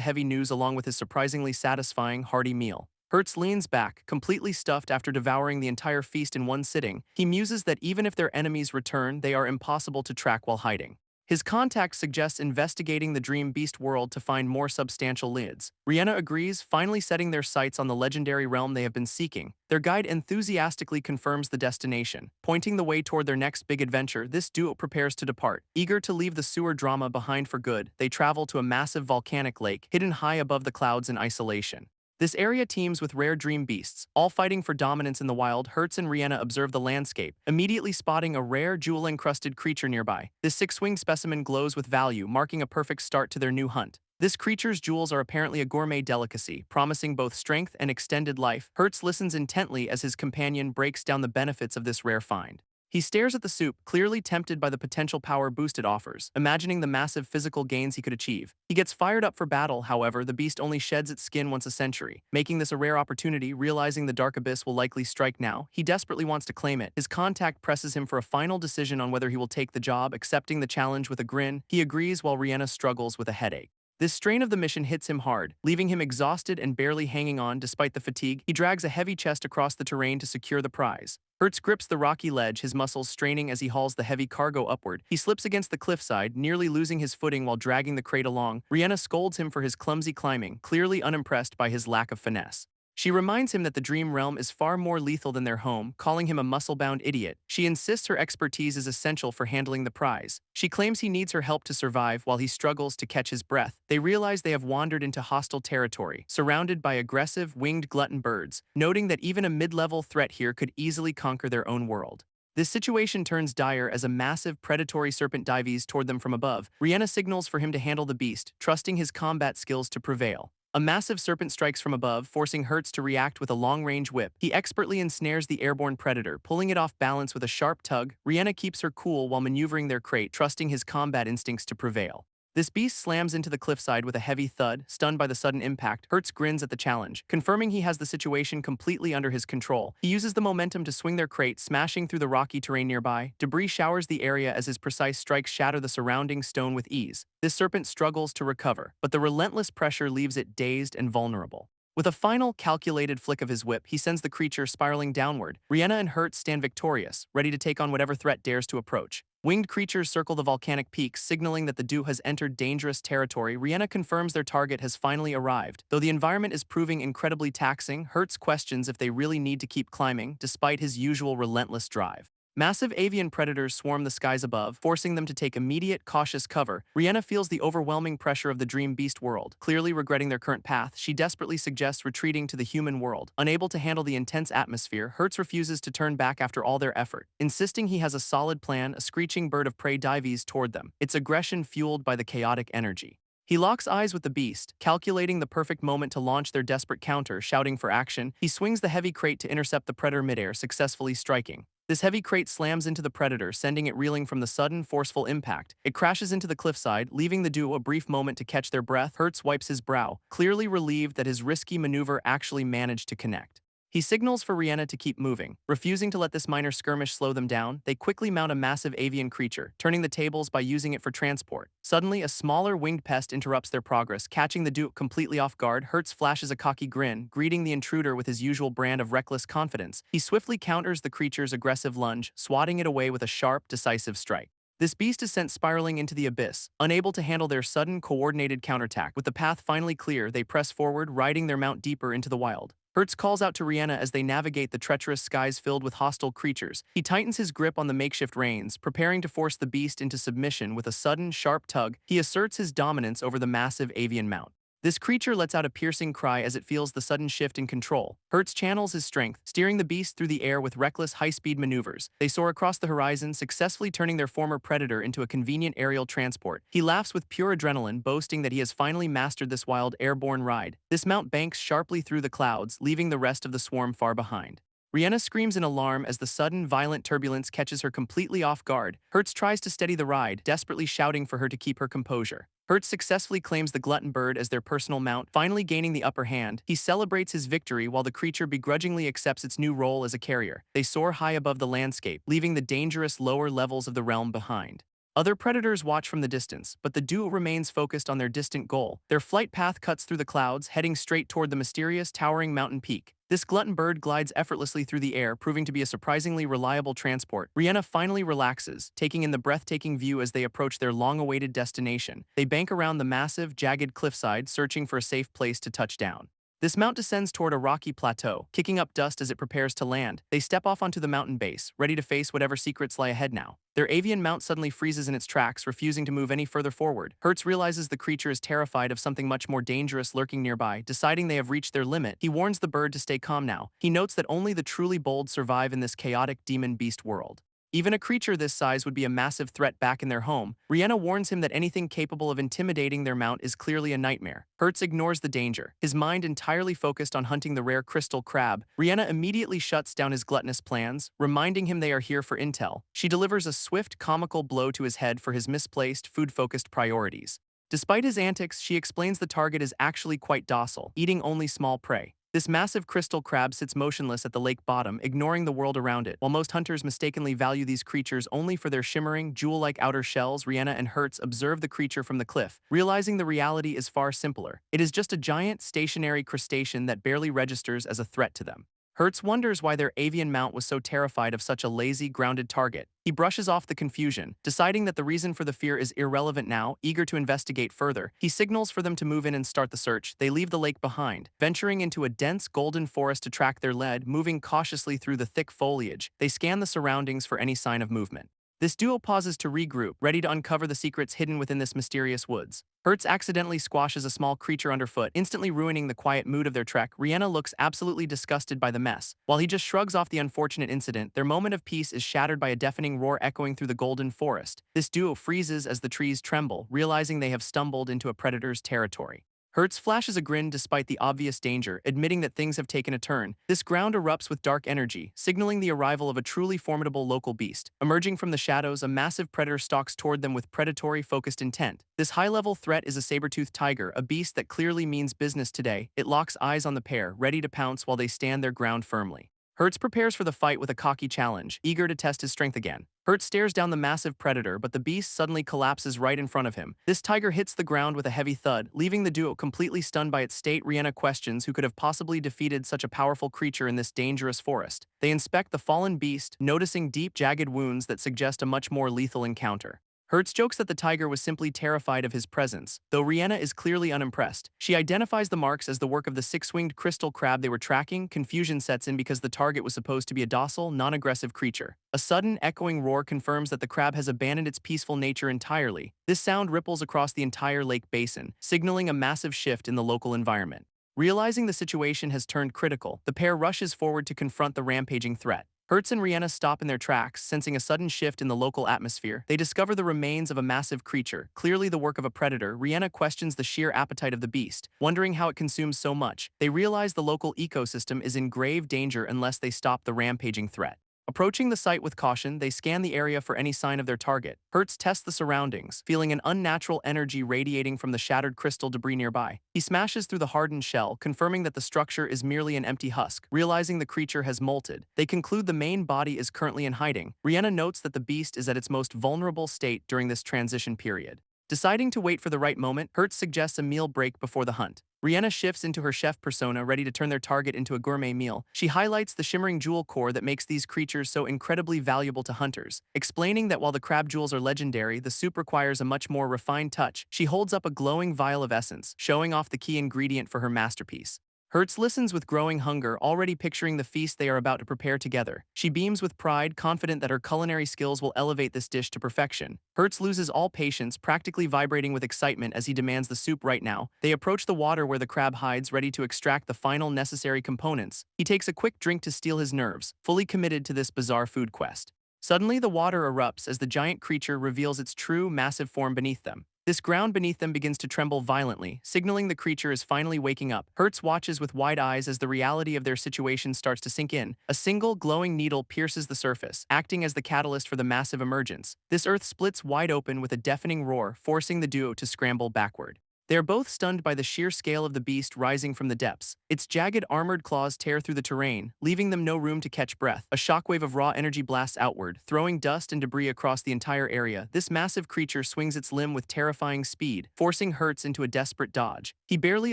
heavy news along with his surprisingly satisfying, hearty meal. Hertz leans back, completely stuffed after devouring the entire feast in one sitting. He muses that even if their enemies return, they are impossible to track while hiding. His contact suggests investigating the Dream Beast world to find more substantial leads. Rihanna agrees, finally setting their sights on the legendary realm they have been seeking. Their guide enthusiastically confirms the destination, pointing the way toward their next big adventure. This duo prepares to depart. Eager to leave the sewer drama behind for good, they travel to a massive volcanic lake hidden high above the clouds in isolation. This area teems with rare dream beasts, all fighting for dominance in the wild. Hertz and Rihanna observe the landscape, immediately spotting a rare jewel-encrusted creature nearby. This six-winged specimen glows with value, marking a perfect start to their new hunt. This creature's jewels are apparently a gourmet delicacy, promising both strength and extended life. Hertz listens intently as his companion breaks down the benefits of this rare find. He stares at the soup, clearly tempted by the potential power boost it offers, imagining the massive physical gains he could achieve. He gets fired up for battle. However, the beast only sheds its skin once a century, making this a rare opportunity. Realizing the Dark Abyss will likely strike now, he desperately wants to claim it. His contact presses him for a final decision on whether he will take the job. Accepting the challenge with a grin, he agrees while Rihanna struggles with a headache. This strain of the mission hits him hard, leaving him exhausted and barely hanging on. Despite the fatigue, he drags a heavy chest across the terrain to secure the prize. Hertz grips the rocky ledge, his muscles straining as he hauls the heavy cargo upward. He slips against the cliffside, nearly losing his footing while dragging the crate along. Rihanna scolds him for his clumsy climbing, clearly unimpressed by his lack of finesse. She reminds him that the dream realm is far more lethal than their home, calling him a muscle-bound idiot. She insists her expertise is essential for handling the prize. She claims he needs her help to survive while he struggles to catch his breath. They realize they have wandered into hostile territory, surrounded by aggressive, winged glutton birds, noting that even a mid-level threat here could easily conquer their own world. This situation turns dire as a massive, predatory serpent dives toward them from above. Rihanna signals for him to handle the beast, trusting his combat skills to prevail. A massive serpent strikes from above, forcing Hertz to react with a long-range whip. He expertly ensnares the airborne predator, pulling it off balance with a sharp tug. Rihanna keeps her cool while maneuvering their crate, trusting his combat instincts to prevail. This beast slams into the cliffside with a heavy thud. Stunned by the sudden impact, Hertz grins at the challenge, confirming he has the situation completely under his control. He uses the momentum to swing their crate, smashing through the rocky terrain nearby. Debris showers the area as his precise strikes shatter the surrounding stone with ease. This serpent struggles to recover, but the relentless pressure leaves it dazed and vulnerable. With a final, calculated flick of his whip, he sends the creature spiraling downward. Rihanna and Hertz stand victorious, ready to take on whatever threat dares to approach. Winged creatures circle the volcanic peaks, signaling that the duo has entered dangerous territory. Rihanna confirms their target has finally arrived. Though the environment is proving incredibly taxing, Hertz questions if they really need to keep climbing, despite his usual relentless drive. Massive avian predators swarm the skies above, forcing them to take immediate, cautious cover. Rihanna feels the overwhelming pressure of the dream beast world. Clearly regretting their current path, she desperately suggests retreating to the human world. Unable to handle the intense atmosphere, Hertz refuses to turn back after all their effort. Insisting he has a solid plan, a screeching bird of prey dives toward them, its aggression fueled by the chaotic energy. He locks eyes with the beast, calculating the perfect moment to launch their desperate counter, shouting for action. He swings the heavy crate to intercept the predator midair, successfully striking. This heavy crate slams into the predator, sending it reeling from the sudden, forceful impact. It crashes into the cliffside, leaving the duo a brief moment to catch their breath. Hertz wipes his brow, clearly relieved that his risky maneuver actually managed to connect. He signals for Rihanna to keep moving. Refusing to let this minor skirmish slow them down, they quickly mount a massive avian creature, turning the tables by using it for transport. Suddenly, a smaller winged pest interrupts their progress, catching the duo completely off guard. Hertz flashes a cocky grin, greeting the intruder with his usual brand of reckless confidence. He swiftly counters the creature's aggressive lunge, swatting it away with a sharp, decisive strike. This beast is sent spiraling into the abyss, unable to handle their sudden, coordinated counterattack. With the path finally clear, they press forward, riding their mount deeper into the wild. Hertz calls out to Rihanna as they navigate the treacherous skies filled with hostile creatures. He tightens his grip on the makeshift reins, preparing to force the beast into submission. With a sudden, sharp tug, he asserts his dominance over the massive avian mount. This creature lets out a piercing cry as it feels the sudden shift in control. Hertz channels his strength, steering the beast through the air with reckless high-speed maneuvers. They soar across the horizon, successfully turning their former predator into a convenient aerial transport. He laughs with pure adrenaline, boasting that he has finally mastered this wild airborne ride. This mount banks sharply through the clouds, leaving the rest of the swarm far behind. Rihanna screams in alarm as the sudden, violent turbulence catches her completely off guard. Hertz tries to steady the ride, desperately shouting for her to keep her composure. Hertz successfully claims the glutton bird as their personal mount, finally gaining the upper hand. He celebrates his victory while the creature begrudgingly accepts its new role as a carrier. They soar high above the landscape, leaving the dangerous lower levels of the realm behind. Other predators watch from the distance, but the duo remains focused on their distant goal. Their flight path cuts through the clouds, heading straight toward the mysterious, towering mountain peak. This glutton bird glides effortlessly through the air, proving to be a surprisingly reliable transport. Rihanna finally relaxes, taking in the breathtaking view as they approach their long-awaited destination. They bank around the massive, jagged cliffside, searching for a safe place to touch down. This mount descends toward a rocky plateau, kicking up dust as it prepares to land. They step off onto the mountain base, ready to face whatever secrets lie ahead now. Their avian mount suddenly freezes in its tracks, refusing to move any further forward. Hertz realizes the creature is terrified of something much more dangerous lurking nearby. Deciding they have reached their limit, he warns the bird to stay calm now. He notes that only the truly bold survive in this chaotic demon-beast world. Even a creature this size would be a massive threat back in their home. Rihanna warns him that anything capable of intimidating their mount is clearly a nightmare. Hertz ignores the danger, his mind entirely focused on hunting the rare crystal crab. Rihanna immediately shuts down his gluttonous plans, reminding him they are here for intel. She delivers a swift, comical blow to his head for his misplaced, food-focused priorities. Despite his antics, she explains the target is actually quite docile, eating only small prey. This massive crystal crab sits motionless at the lake bottom, ignoring the world around it. While most hunters mistakenly value these creatures only for their shimmering, jewel-like outer shells, Rihanna and Hertz observe the creature from the cliff, realizing the reality is far simpler. It is just a giant, stationary crustacean that barely registers as a threat to them. Hertz wonders why their avian mount was so terrified of such a lazy, grounded target. He brushes off the confusion, deciding that the reason for the fear is irrelevant now. Eager to investigate further, he signals for them to move in and start the search. They leave the lake behind, venturing into a dense, golden forest to track their lead. Moving cautiously through the thick foliage, they scan the surroundings for any sign of movement. This duo pauses to regroup, ready to uncover the secrets hidden within this mysterious woods. Hertz accidentally squashes a small creature underfoot, instantly ruining the quiet mood of their trek. Rihanna looks absolutely disgusted by the mess. While he just shrugs off the unfortunate incident, their moment of peace is shattered by a deafening roar echoing through the golden forest. This duo freezes as the trees tremble, realizing they have stumbled into a predator's territory. Hertz flashes a grin despite the obvious danger, admitting that things have taken a turn. This ground erupts with dark energy, signaling the arrival of a truly formidable local beast. Emerging from the shadows, a massive predator stalks toward them with predatory, focused intent. This high-level threat is a saber-toothed tiger, a beast that clearly means business today. It locks eyes on the pair, ready to pounce while they stand their ground firmly. Hertz prepares for the fight with a cocky challenge, eager to test his strength again. Hertz stares down the massive predator, but the beast suddenly collapses right in front of him. This tiger hits the ground with a heavy thud, leaving the duo completely stunned by its state. Rihanna questions who could have possibly defeated such a powerful creature in this dangerous forest. They inspect the fallen beast, noticing deep, jagged wounds that suggest a much more lethal encounter. Hertz jokes that the tiger was simply terrified of his presence, though Rihanna is clearly unimpressed. She identifies the marks as the work of the six-winged crystal crab they were tracking. Confusion sets in because the target was supposed to be a docile, non-aggressive creature. A sudden, echoing roar confirms that the crab has abandoned its peaceful nature entirely. This sound ripples across the entire lake basin, signaling a massive shift in the local environment. Realizing the situation has turned critical, the pair rushes forward to confront the rampaging threat. Hertz and Rihanna stop in their tracks, sensing a sudden shift in the local atmosphere. They discover the remains of a massive creature, clearly the work of a predator. Rihanna questions the sheer appetite of the beast, wondering how it consumes so much. They realize the local ecosystem is in grave danger unless they stop the rampaging threat. Approaching the site with caution, they scan the area for any sign of their target. Hertz tests the surroundings, feeling an unnatural energy radiating from the shattered crystal debris nearby. He smashes through the hardened shell, confirming that the structure is merely an empty husk. Realizing the creature has molted, they conclude the main body is currently in hiding. Rihanna notes that the beast is at its most vulnerable state during this transition period. Deciding to wait for the right moment, Hertz suggests a meal break before the hunt. Rihanna shifts into her chef persona, ready to turn their target into a gourmet meal. She highlights the shimmering jewel core that makes these creatures so incredibly valuable to hunters, explaining that while the crab jewels are legendary, the soup requires a much more refined touch. She holds up a glowing vial of essence, showing off the key ingredient for her masterpiece. Hertz listens with growing hunger, already picturing the feast they are about to prepare together. She beams with pride, confident that her culinary skills will elevate this dish to perfection. Hertz loses all patience, practically vibrating with excitement as he demands the soup right now. They approach the water where the crab hides, ready to extract the final necessary components. He takes a quick drink to steel his nerves, fully committed to this bizarre food quest. Suddenly, the water erupts as the giant creature reveals its true, massive form beneath them. This ground beneath them begins to tremble violently, signaling the creature is finally waking up. Hertz watches with wide eyes as the reality of their situation starts to sink in. A single glowing needle pierces the surface, acting as the catalyst for the massive emergence. This earth splits wide open with a deafening roar, forcing the duo to scramble backward. They are both stunned by the sheer scale of the beast rising from the depths. Its jagged, armored claws tear through the terrain, leaving them no room to catch breath. A shockwave of raw energy blasts outward, throwing dust and debris across the entire area. This massive creature swings its limb with terrifying speed, forcing Hertz into a desperate dodge. He barely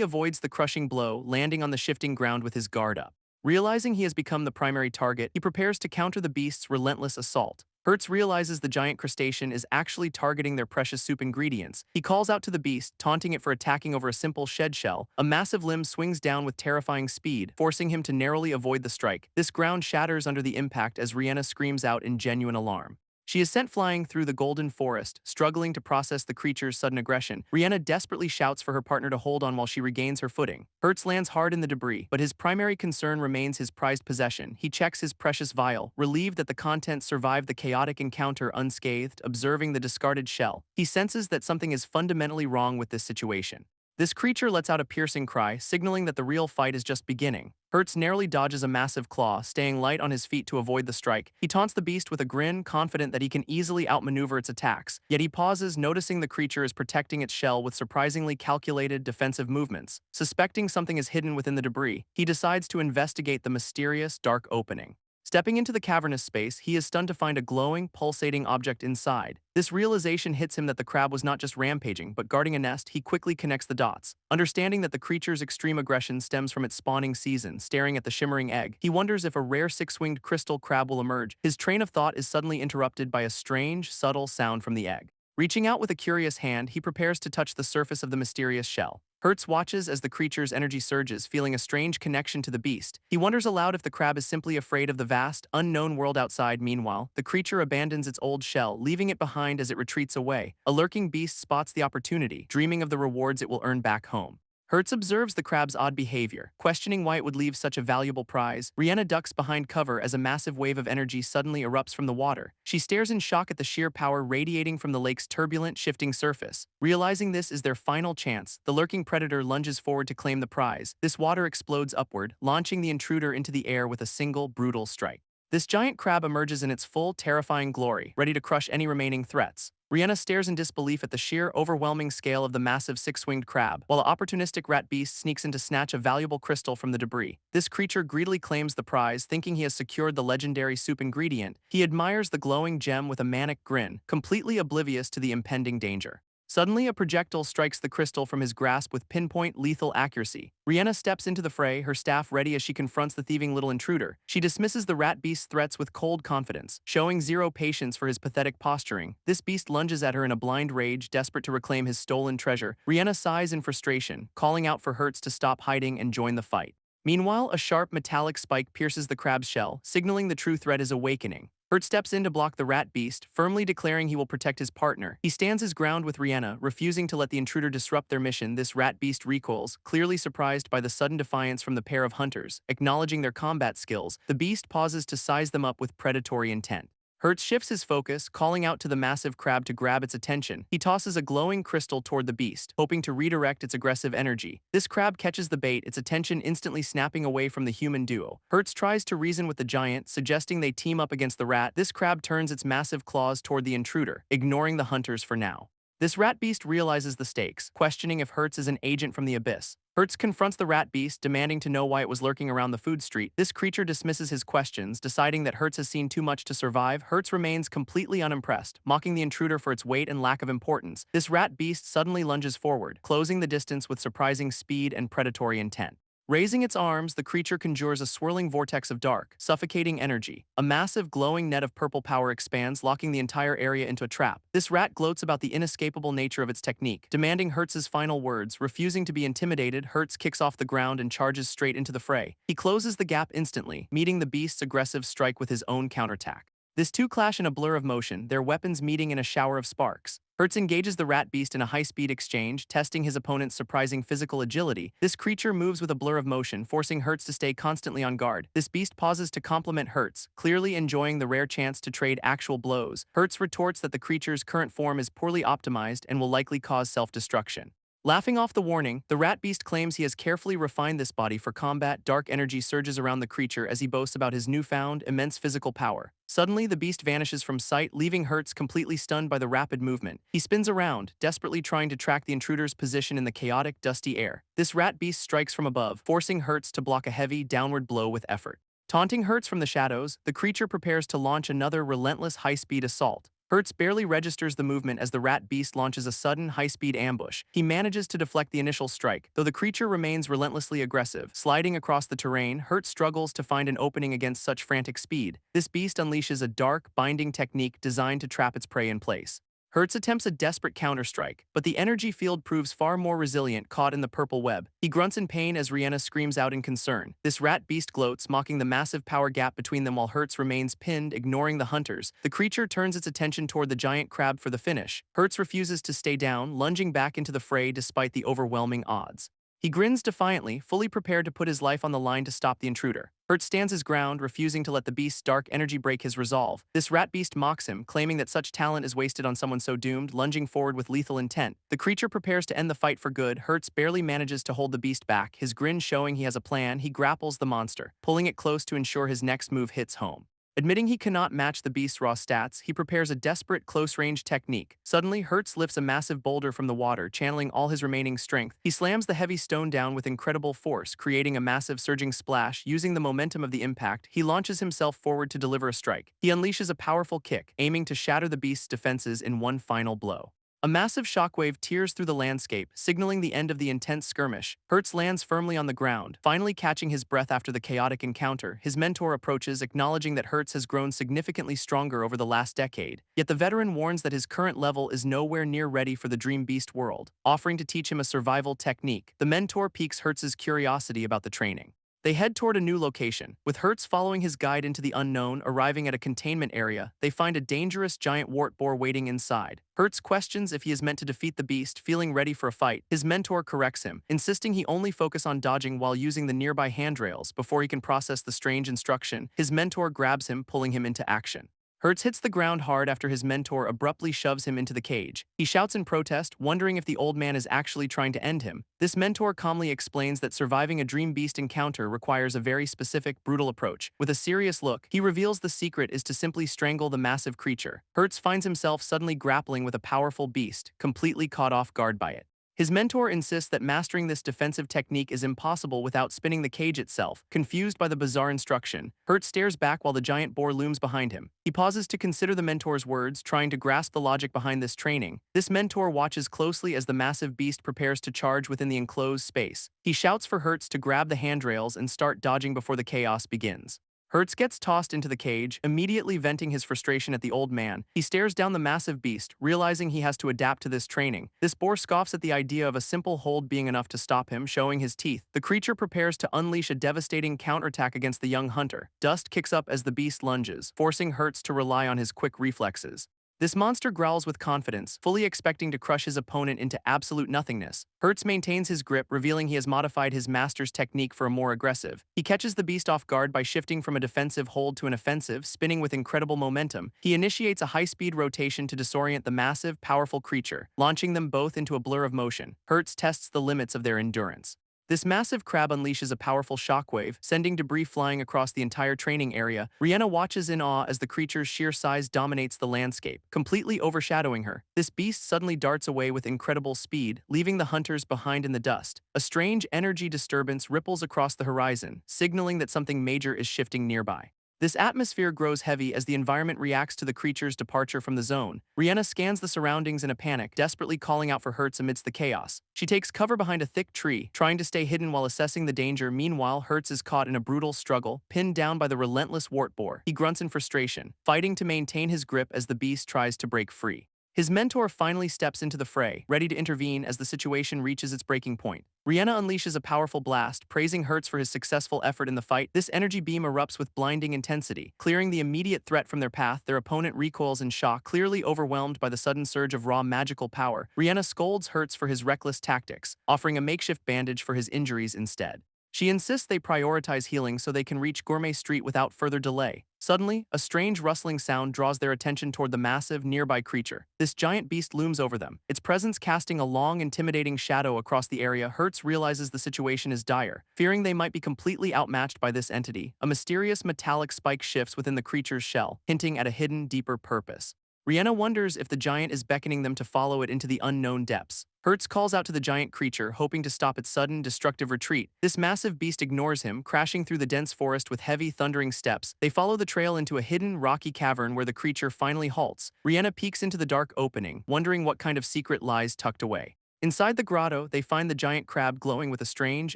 avoids the crushing blow, landing on the shifting ground with his guard up. Realizing he has become the primary target, he prepares to counter the beast's relentless assault. Hertz realizes the giant crustacean is actually targeting their precious soup ingredients. He calls out to the beast, taunting it for attacking over a simple shed shell. A massive limb swings down with terrifying speed, forcing him to narrowly avoid the strike. This ground shatters under the impact as Rihanna screams out in genuine alarm. She is sent flying through the golden forest, struggling to process the creature's sudden aggression. Rihanna desperately shouts for her partner to hold on while she regains her footing. Hertz lands hard in the debris, but his primary concern remains his prized possession. He checks his precious vial, relieved that the contents survived the chaotic encounter unscathed. Observing the discarded shell, he senses that something is fundamentally wrong with this situation. This creature lets out a piercing cry, signaling that the real fight is just beginning. Hertz narrowly dodges a massive claw, staying light on his feet to avoid the strike. He taunts the beast with a grin, confident that he can easily outmaneuver its attacks. Yet he pauses, noticing the creature is protecting its shell with surprisingly calculated defensive movements. Suspecting something is hidden within the debris, he decides to investigate the mysterious, dark opening. Stepping into the cavernous space, he is stunned to find a glowing, pulsating object inside. This realization hits him that the crab was not just rampaging, but guarding a nest. He quickly connects the dots. Understanding that the creature's extreme aggression stems from its spawning season, staring at the shimmering egg, he wonders if a rare six-winged crystal crab will emerge. His train of thought is suddenly interrupted by a strange, subtle sound from the egg. Reaching out with a curious hand, he prepares to touch the surface of the mysterious shell. Hertz watches as the creature's energy surges, feeling a strange connection to the beast. He wonders aloud if the crab is simply afraid of the vast, unknown world outside. Meanwhile, the creature abandons its old shell, leaving it behind as it retreats away. A lurking beast spots the opportunity, dreaming of the rewards it will earn back home. Hertz observes the crab's odd behavior, questioning why it would leave such a valuable prize. Rihanna ducks behind cover as a massive wave of energy suddenly erupts from the water. She stares in shock at the sheer power radiating from the lake's turbulent, shifting surface. Realizing this is their final chance, the lurking predator lunges forward to claim the prize. This water explodes upward, launching the intruder into the air with a single, brutal strike. This giant crab emerges in its full, terrifying glory, ready to crush any remaining threats. Rihanna stares in disbelief at the sheer, overwhelming scale of the massive six-winged crab, while an opportunistic rat beast sneaks in to snatch a valuable crystal from the debris. This creature greedily claims the prize, thinking he has secured the legendary soup ingredient. He admires the glowing gem with a manic grin, completely oblivious to the impending danger. Suddenly, a projectile strikes the crystal from his grasp with pinpoint, lethal accuracy. Rihanna steps into the fray, her staff ready as she confronts the thieving little intruder. She dismisses the rat beast's threats with cold confidence, showing zero patience for his pathetic posturing. This beast lunges at her in a blind rage, desperate to reclaim his stolen treasure. Rihanna sighs in frustration, calling out for Hertz to stop hiding and join the fight. Meanwhile, a sharp metallic spike pierces the crab's shell, signaling the true threat is awakening. Hurt steps in to block the rat beast, firmly declaring he will protect his partner. He stands his ground with Rihanna, refusing to let the intruder disrupt their mission. This rat beast recoils, clearly surprised by the sudden defiance from the pair of hunters. Acknowledging their combat skills, the beast pauses to size them up with predatory intent. Hertz shifts his focus, calling out to the massive crab to grab its attention. He tosses a glowing crystal toward the beast, hoping to redirect its aggressive energy. This crab catches the bait, its attention instantly snapping away from the human duo. Hertz tries to reason with the giant, suggesting they team up against the rat. This crab turns its massive claws toward the intruder, ignoring the hunters for now. This rat beast realizes the stakes, questioning if Hertz is an agent from the abyss. Hertz confronts the rat beast, demanding to know why it was lurking around the food street. This creature dismisses his questions, deciding that Hertz has seen too much to survive. Hertz remains completely unimpressed, mocking the intruder for its weight and lack of importance. This rat beast suddenly lunges forward, closing the distance with surprising speed and predatory intent. Raising its arms, the creature conjures a swirling vortex of dark, suffocating energy. A massive, glowing net of purple power expands, locking the entire area into a trap. This rat gloats about the inescapable nature of its technique, demanding Hertz's final words. Refusing to be intimidated, Hertz kicks off the ground and charges straight into the fray. He closes the gap instantly, meeting the beast's aggressive strike with his own counterattack. This two clash in a blur of motion, their weapons meeting in a shower of sparks. Hertz engages the rat beast in a high-speed exchange, testing his opponent's surprising physical agility. This creature moves with a blur of motion, forcing Hertz to stay constantly on guard. This beast pauses to compliment Hertz, clearly enjoying the rare chance to trade actual blows. Hertz retorts that the creature's current form is poorly optimized and will likely cause self-destruction. Laughing off the warning, the rat beast claims he has carefully refined this body for combat. Dark energy surges around the creature as he boasts about his newfound, immense physical power. Suddenly, the beast vanishes from sight, leaving Hertz completely stunned by the rapid movement. He spins around, desperately trying to track the intruder's position in the chaotic, dusty air. This rat beast strikes from above, forcing Hertz to block a heavy, downward blow with effort. Taunting Hertz from the shadows, the creature prepares to launch another relentless high-speed assault. Hertz barely registers the movement as the rat beast launches a sudden, high-speed ambush. He manages to deflect the initial strike, though the creature remains relentlessly aggressive. Sliding across the terrain, Hertz struggles to find an opening against such frantic speed. This beast unleashes a dark, binding technique designed to trap its prey in place. Hertz attempts a desperate counterstrike, but the energy field proves far more resilient, caught in the purple web. He grunts in pain as Rihanna screams out in concern. This rat beast gloats, mocking the massive power gap between them while Hertz remains pinned, ignoring the hunters. The creature turns its attention toward the giant crab for the finish. Hertz refuses to stay down, lunging back into the fray despite the overwhelming odds. He grins defiantly, fully prepared to put his life on the line to stop the intruder. Hertz stands his ground, refusing to let the beast's dark energy break his resolve. This rat beast mocks him, claiming that such talent is wasted on someone so doomed, lunging forward with lethal intent. The creature prepares to end the fight for good. Hertz barely manages to hold the beast back, his grin showing he has a plan. He grapples the monster, pulling it close to ensure his next move hits home. Admitting he cannot match the beast's raw stats, he prepares a desperate close-range technique. Suddenly, Hertz lifts a massive boulder from the water, channeling all his remaining strength. He slams the heavy stone down with incredible force, creating a massive surging splash. Using the momentum of the impact, he launches himself forward to deliver a strike. He unleashes a powerful kick, aiming to shatter the beast's defenses in one final blow. A massive shockwave tears through the landscape, signaling the end of the intense skirmish. Hertz lands firmly on the ground, finally catching his breath after the chaotic encounter. His mentor approaches, acknowledging that Hertz has grown significantly stronger over the last decade. Yet the veteran warns that his current level is nowhere near ready for the Dream Beast world, offering to teach him a survival technique. The mentor piques Hertz's curiosity about the training. They head toward a new location, with Hertz following his guide into the unknown. Arriving at a containment area, they find a dangerous giant wart boar waiting inside. Hertz questions if he is meant to defeat the beast, feeling ready for a fight. His mentor corrects him, insisting he only focus on dodging while using the nearby handrails before he can process the strange instruction. His mentor grabs him, pulling him into action. Hertz hits the ground hard after his mentor abruptly shoves him into the cage. He shouts in protest, wondering if the old man is actually trying to end him. This mentor calmly explains that surviving a Dream Beast encounter requires a very specific, brutal approach. With a serious look, he reveals the secret is to simply strangle the massive creature. Hertz finds himself suddenly grappling with a powerful beast, completely caught off guard by it. His mentor insists that mastering this defensive technique is impossible without spinning the cage itself. Confused by the bizarre instruction, Hertz stares back while the giant boar looms behind him. He pauses to consider the mentor's words, trying to grasp the logic behind this training. This mentor watches closely as the massive beast prepares to charge within the enclosed space. He shouts for Hertz to grab the handrails and start dodging before the chaos begins. Hertz gets tossed into the cage, immediately venting his frustration at the old man. He stares down the massive beast, realizing he has to adapt to this training. This boar scoffs at the idea of a simple hold being enough to stop him, showing his teeth. The creature prepares to unleash a devastating counterattack against the young hunter. Dust kicks up as the beast lunges, forcing Hertz to rely on his quick reflexes. This monster growls with confidence, fully expecting to crush his opponent into absolute nothingness. Hertz maintains his grip, revealing he has modified his master's technique for a more aggressive. He catches the beast off guard by shifting from a defensive hold to an offensive, spinning with incredible momentum. He initiates a high-speed rotation to disorient the massive, powerful creature, launching them both into a blur of motion. Hertz tests the limits of their endurance. This massive crab unleashes a powerful shockwave, sending debris flying across the entire training area. Rihanna watches in awe as the creature's sheer size dominates the landscape, completely overshadowing her. This beast suddenly darts away with incredible speed, leaving the hunters behind in the dust. A strange energy disturbance ripples across the horizon, signaling that something major is shifting nearby. This atmosphere grows heavy as the environment reacts to the creature's departure from the zone. Rihanna scans the surroundings in a panic, desperately calling out for Hertz amidst the chaos. She takes cover behind a thick tree, trying to stay hidden while assessing the danger. Meanwhile, Hertz is caught in a brutal struggle, pinned down by the relentless wart boar. He grunts in frustration, fighting to maintain his grip as the beast tries to break free. His mentor finally steps into the fray, ready to intervene as the situation reaches its breaking point. Rihanna unleashes a powerful blast, praising Hertz for his successful effort in the fight. This energy beam erupts with blinding intensity, clearing the immediate threat from their path. Their opponent recoils in shock, clearly overwhelmed by the sudden surge of raw magical power. Rihanna scolds Hertz for his reckless tactics, offering a makeshift bandage for his injuries instead. She insists they prioritize healing so they can reach Gourmet Street without further delay. Suddenly, a strange rustling sound draws their attention toward the massive, nearby creature. This giant beast looms over them, its presence casting a long, intimidating shadow across the area. Hertz realizes the situation is dire. Fearing they might be completely outmatched by this entity, a mysterious metallic spike shifts within the creature's shell, hinting at a hidden, deeper purpose. Rihanna wonders if the giant is beckoning them to follow it into the unknown depths. Hertz calls out to the giant creature, hoping to stop its sudden, destructive retreat. This massive beast ignores him, crashing through the dense forest with heavy, thundering steps. They follow the trail into a hidden, rocky cavern where the creature finally halts. Rihanna peeks into the dark opening, wondering what kind of secret lies tucked away. Inside the grotto, they find the giant crab glowing with a strange,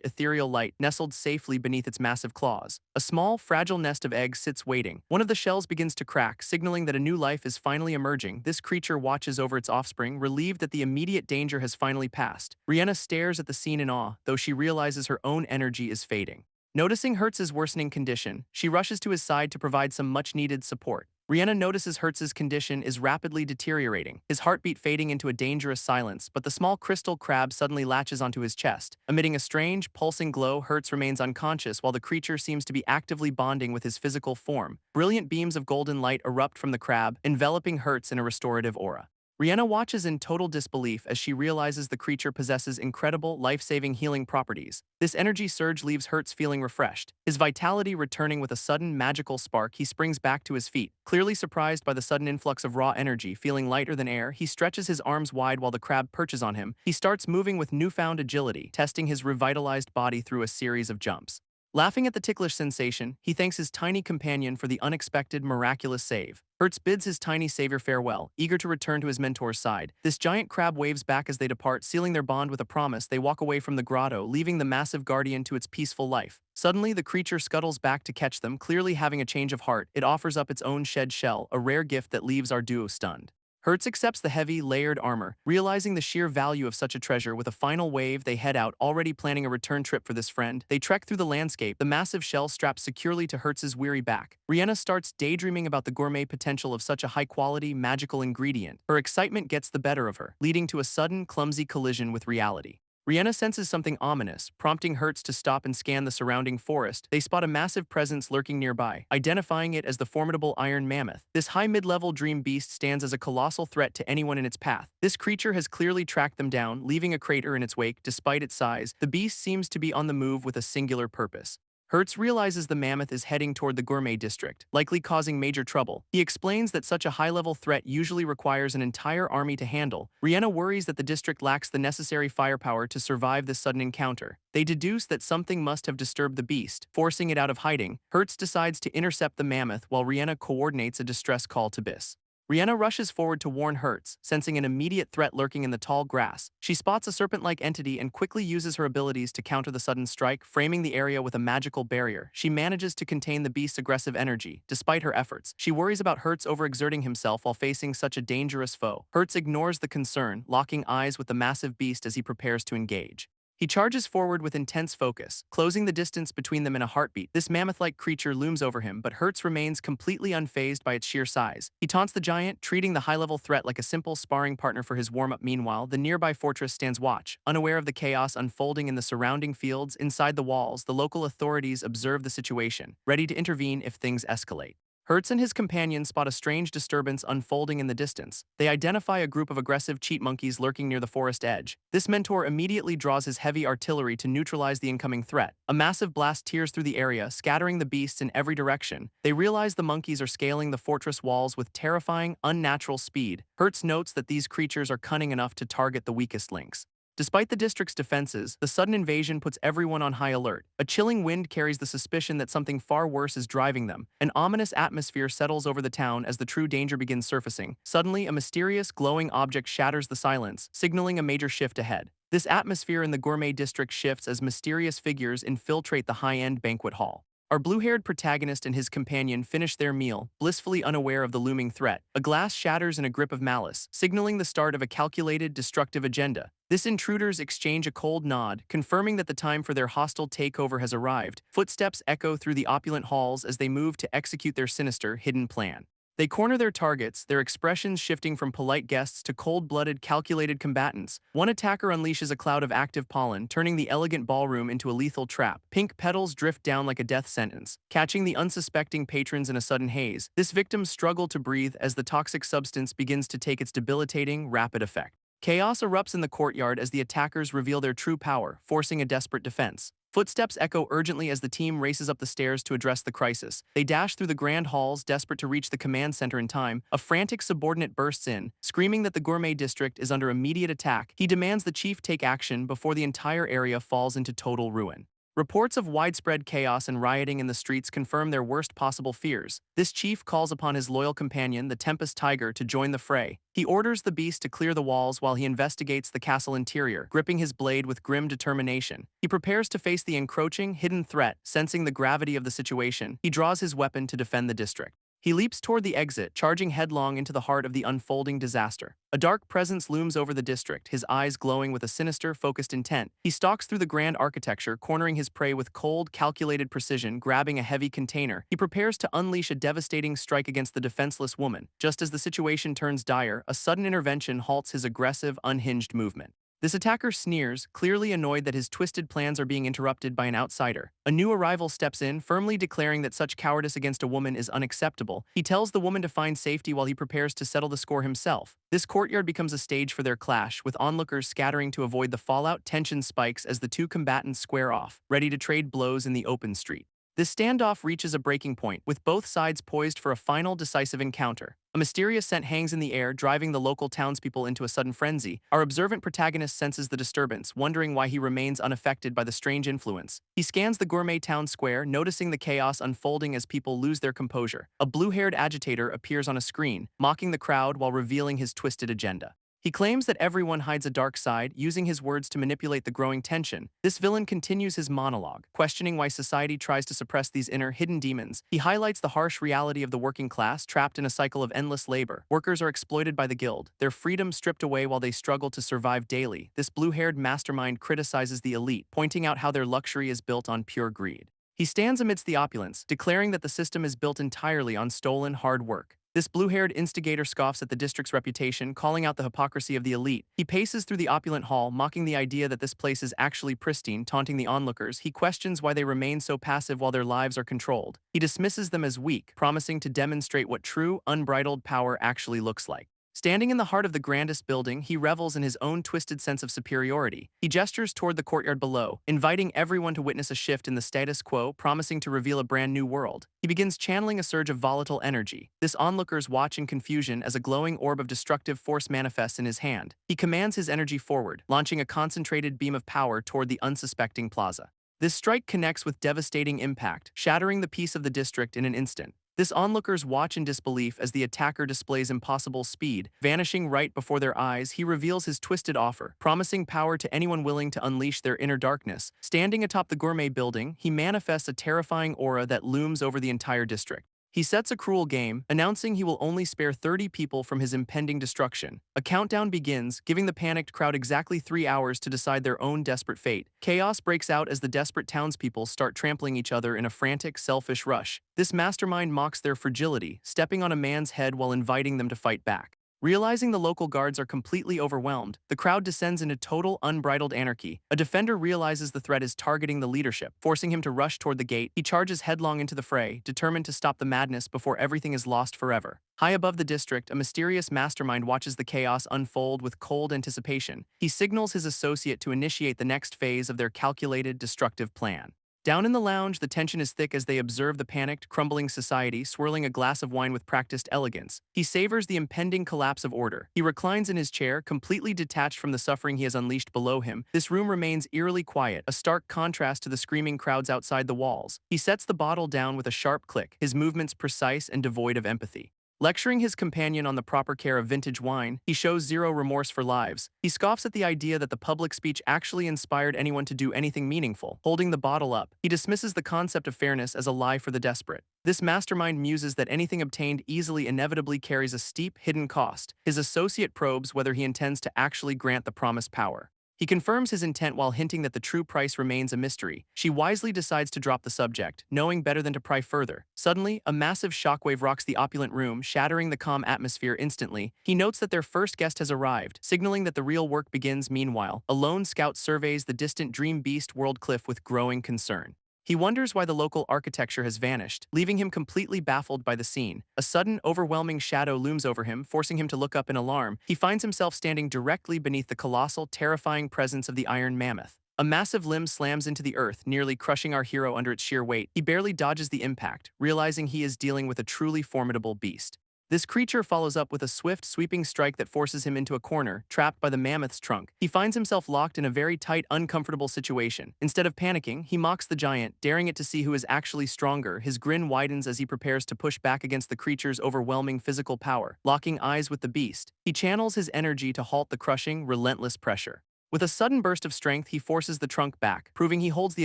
ethereal light nestled safely beneath its massive claws. A small, fragile nest of eggs sits waiting. One of the shells begins to crack, signaling that a new life is finally emerging. This creature watches over its offspring, relieved that the immediate danger has finally passed. Rihanna stares at the scene in awe, though she realizes her own energy is fading. Noticing Hertz's worsening condition, she rushes to his side to provide some much-needed support. Rihanna notices Hertz's condition is rapidly deteriorating, his heartbeat fading into a dangerous silence, but the small crystal crab suddenly latches onto his chest. Emitting a strange, pulsing glow, Hertz remains unconscious while the creature seems to be actively bonding with his physical form. Brilliant beams of golden light erupt from the crab, enveloping Hertz in a restorative aura. Rihanna watches in total disbelief as she realizes the creature possesses incredible, life-saving healing properties. This energy surge leaves Hertz feeling refreshed. His vitality returning with a sudden magical spark, he springs back to his feet. Clearly surprised by the sudden influx of raw energy, feeling lighter than air, he stretches his arms wide while the crab perches on him. He starts moving with newfound agility, testing his revitalized body through a series of jumps. Laughing at the ticklish sensation, he thanks his tiny companion for the unexpected, miraculous save. Hertz bids his tiny savior farewell, eager to return to his mentor's side. This giant crab waves back as they depart, sealing their bond with a promise. They walk away from the grotto, leaving the massive guardian to its peaceful life. Suddenly, the creature scuttles back to catch them, clearly having a change of heart. It offers up its own shed shell, a rare gift that leaves our duo stunned. Hertz accepts the heavy, layered armor, realizing the sheer value of such a treasure. With a final wave, they head out, already planning a return trip for this friend. They trek through the landscape, the massive shell strapped securely to Hertz's weary back. Rihanna starts daydreaming about the gourmet potential of such a high-quality, magical ingredient. Her excitement gets the better of her, leading to a sudden, clumsy collision with reality. Rihanna senses something ominous, prompting Hertz to stop and scan the surrounding forest. They spot a massive presence lurking nearby, identifying it as the formidable iron mammoth. This high mid-level dream beast stands as a colossal threat to anyone in its path. This creature has clearly tracked them down, leaving a crater in its wake. Despite its size, the beast seems to be on the move with a singular purpose. Hertz realizes the mammoth is heading toward the gourmet district, likely causing major trouble. He explains that such a high-level threat usually requires an entire army to handle. Rihanna worries that the district lacks the necessary firepower to survive this sudden encounter. They deduce that something must have disturbed the beast, forcing it out of hiding. Hertz decides to intercept the mammoth while Rihanna coordinates a distress call to Biss. Rihanna rushes forward to warn Hertz, sensing an immediate threat lurking in the tall grass. She spots a serpent-like entity and quickly uses her abilities to counter the sudden strike, framing the area with a magical barrier. She manages to contain the beast's aggressive energy. Despite her efforts, she worries about Hertz overexerting himself while facing such a dangerous foe. Hertz ignores the concern, locking eyes with the massive beast as he prepares to engage. He charges forward with intense focus, closing the distance between them in a heartbeat. This mammoth-like creature looms over him, but Hertz remains completely unfazed by its sheer size. He taunts the giant, treating the high-level threat like a simple sparring partner for his warm-up. Meanwhile, the nearby fortress stands watch. Unaware of the chaos unfolding in the surrounding fields inside the walls, the local authorities observe the situation, ready to intervene if things escalate. Hertz and his companions spot a strange disturbance unfolding in the distance. They identify a group of aggressive cheat monkeys lurking near the forest edge. This mentor immediately draws his heavy artillery to neutralize the incoming threat. A massive blast tears through the area, scattering the beasts in every direction. They realize the monkeys are scaling the fortress walls with terrifying, unnatural speed. Hertz notes that these creatures are cunning enough to target the weakest links. Despite the district's defenses, the sudden invasion puts everyone on high alert. A chilling wind carries the suspicion that something far worse is driving them. An ominous atmosphere settles over the town as the true danger begins surfacing. Suddenly, a mysterious, glowing object shatters the silence, signaling a major shift ahead. This atmosphere in the gourmet district shifts as mysterious figures infiltrate the high-end banquet hall. Our blue-haired protagonist and his companion finish their meal, blissfully unaware of the looming threat. A glass shatters in a grip of malice, signaling the start of a calculated, destructive agenda. This intruders exchange a cold nod, confirming that the time for their hostile takeover has arrived. Footsteps echo through the opulent halls as they move to execute their sinister, hidden plan. They corner their targets, their expressions shifting from polite guests to cold-blooded, calculated combatants. One attacker unleashes a cloud of active pollen, turning the elegant ballroom into a lethal trap. Pink petals drift down like a death sentence, catching the unsuspecting patrons in a sudden haze. This victim's struggle to breathe as the toxic substance begins to take its debilitating, rapid effect. Chaos erupts in the courtyard as the attackers reveal their true power, forcing a desperate defense. Footsteps echo urgently as the team races up the stairs to address the crisis. They dash through the grand halls, desperate to reach the command center in time. A frantic subordinate bursts in, screaming that the gourmet district is under immediate attack. He demands the chief take action before the entire area falls into total ruin. Reports of widespread chaos and rioting in the streets confirm their worst possible fears. This chief calls upon his loyal companion, the Tempest Tiger, to join the fray. He orders the beast to clear the walls while he investigates the castle interior, gripping his blade with grim determination. He prepares to face the encroaching, hidden threat, sensing the gravity of the situation. He draws his weapon to defend the district. He leaps toward the exit, charging headlong into the heart of the unfolding disaster. A dark presence looms over the district, his eyes glowing with a sinister, focused intent. He stalks through the grand architecture, cornering his prey with cold, calculated precision, grabbing a heavy container. He prepares to unleash a devastating strike against the defenseless woman. Just as the situation turns dire, a sudden intervention halts his aggressive, unhinged movement. This attacker sneers, clearly annoyed that his twisted plans are being interrupted by an outsider. A new arrival steps in, firmly declaring that such cowardice against a woman is unacceptable. He tells the woman to find safety while he prepares to settle the score himself. This courtyard becomes a stage for their clash, with onlookers scattering to avoid the fallout. Tension spikes as the two combatants square off, ready to trade blows in the open street. This standoff reaches a breaking point, with both sides poised for a final, decisive encounter. A mysterious scent hangs in the air, driving the local townspeople into a sudden frenzy. Our observant protagonist senses the disturbance, wondering why he remains unaffected by the strange influence. He scans the gourmet town square, noticing the chaos unfolding as people lose their composure. A blue-haired agitator appears on a screen, mocking the crowd while revealing his twisted agenda. He claims that everyone hides a dark side, using his words to manipulate the growing tension. This villain continues his monologue, questioning why society tries to suppress these inner, hidden demons. He highlights the harsh reality of the working class, trapped in a cycle of endless labor. Workers are exploited by the guild, their freedom stripped away while they struggle to survive daily. This blue-haired mastermind criticizes the elite, pointing out how their luxury is built on pure greed. He stands amidst the opulence, declaring that the system is built entirely on stolen hard work. This blue-haired instigator scoffs at the district's reputation, calling out the hypocrisy of the elite. He paces through the opulent hall, mocking the idea that this place is actually pristine, taunting the onlookers. He questions why they remain so passive while their lives are controlled. He dismisses them as weak, promising to demonstrate what true, unbridled power actually looks like. Standing in the heart of the grandest building, he revels in his own twisted sense of superiority. He gestures toward the courtyard below, inviting everyone to witness a shift in the status quo, promising to reveal a brand new world. He begins channeling a surge of volatile energy. This onlookers watch in confusion as a glowing orb of destructive force manifests in his hand. He commands his energy forward, launching a concentrated beam of power toward the unsuspecting plaza. This strike connects with devastating impact, shattering the peace of the district in an instant. This onlookers watch in disbelief as the attacker displays impossible speed. Vanishing right before their eyes, he reveals his twisted offer, promising power to anyone willing to unleash their inner darkness. Standing atop the gourmet building, he manifests a terrifying aura that looms over the entire district. He sets a cruel game, announcing he will only spare 30 people from his impending destruction. A countdown begins, giving the panicked crowd exactly 3 hours to decide their own desperate fate. Chaos breaks out as the desperate townspeople start trampling each other in a frantic, selfish rush. This mastermind mocks their fragility, stepping on a man's head while inviting them to fight back. Realizing the local guards are completely overwhelmed, the crowd descends into total, unbridled anarchy. A defender realizes the threat is targeting the leadership, forcing him to rush toward the gate. He charges headlong into the fray, determined to stop the madness before everything is lost forever. High above the district, a mysterious mastermind watches the chaos unfold with cold anticipation. He signals his associate to initiate the next phase of their calculated, destructive plan. Down in the lounge, the tension is thick as they observe the panicked, crumbling society swirling a glass of wine with practiced elegance. He savors the impending collapse of order. He reclines in his chair, completely detached from the suffering he has unleashed below him. This room remains eerily quiet, a stark contrast to the screaming crowds outside the walls. He sets the bottle down with a sharp click, his movements precise and devoid of empathy. Lecturing his companion on the proper care of vintage wine, he shows zero remorse for lives. He scoffs at the idea that the public speech actually inspired anyone to do anything meaningful. Holding the bottle up, he dismisses the concept of fairness as a lie for the desperate. This mastermind muses that anything obtained easily inevitably carries a steep, hidden cost. His associate probes whether he intends to actually grant the promised power. He confirms his intent while hinting that the true price remains a mystery. She wisely decides to drop the subject, knowing better than to pry further. Suddenly, a massive shockwave rocks the opulent room, shattering the calm atmosphere instantly. He notes that their first guest has arrived, signaling that the real work begins. Meanwhile, a lone scout surveys the distant Dream Beast world cliff with growing concern. He wonders why the local architecture has vanished, leaving him completely baffled by the scene. A sudden, overwhelming shadow looms over him, forcing him to look up in alarm. He finds himself standing directly beneath the colossal, terrifying presence of the Iron Mammoth. A massive limb slams into the earth, nearly crushing our hero under its sheer weight. He barely dodges the impact, realizing he is dealing with a truly formidable beast. This creature follows up with a swift, sweeping strike that forces him into a corner, trapped by the mammoth's trunk. He finds himself locked in a very tight, uncomfortable situation. Instead of panicking, he mocks the giant, daring it to see who is actually stronger. His grin widens as he prepares to push back against the creature's overwhelming physical power. Locking eyes with the beast, he channels his energy to halt the crushing, relentless pressure. With a sudden burst of strength, he forces the trunk back, proving he holds the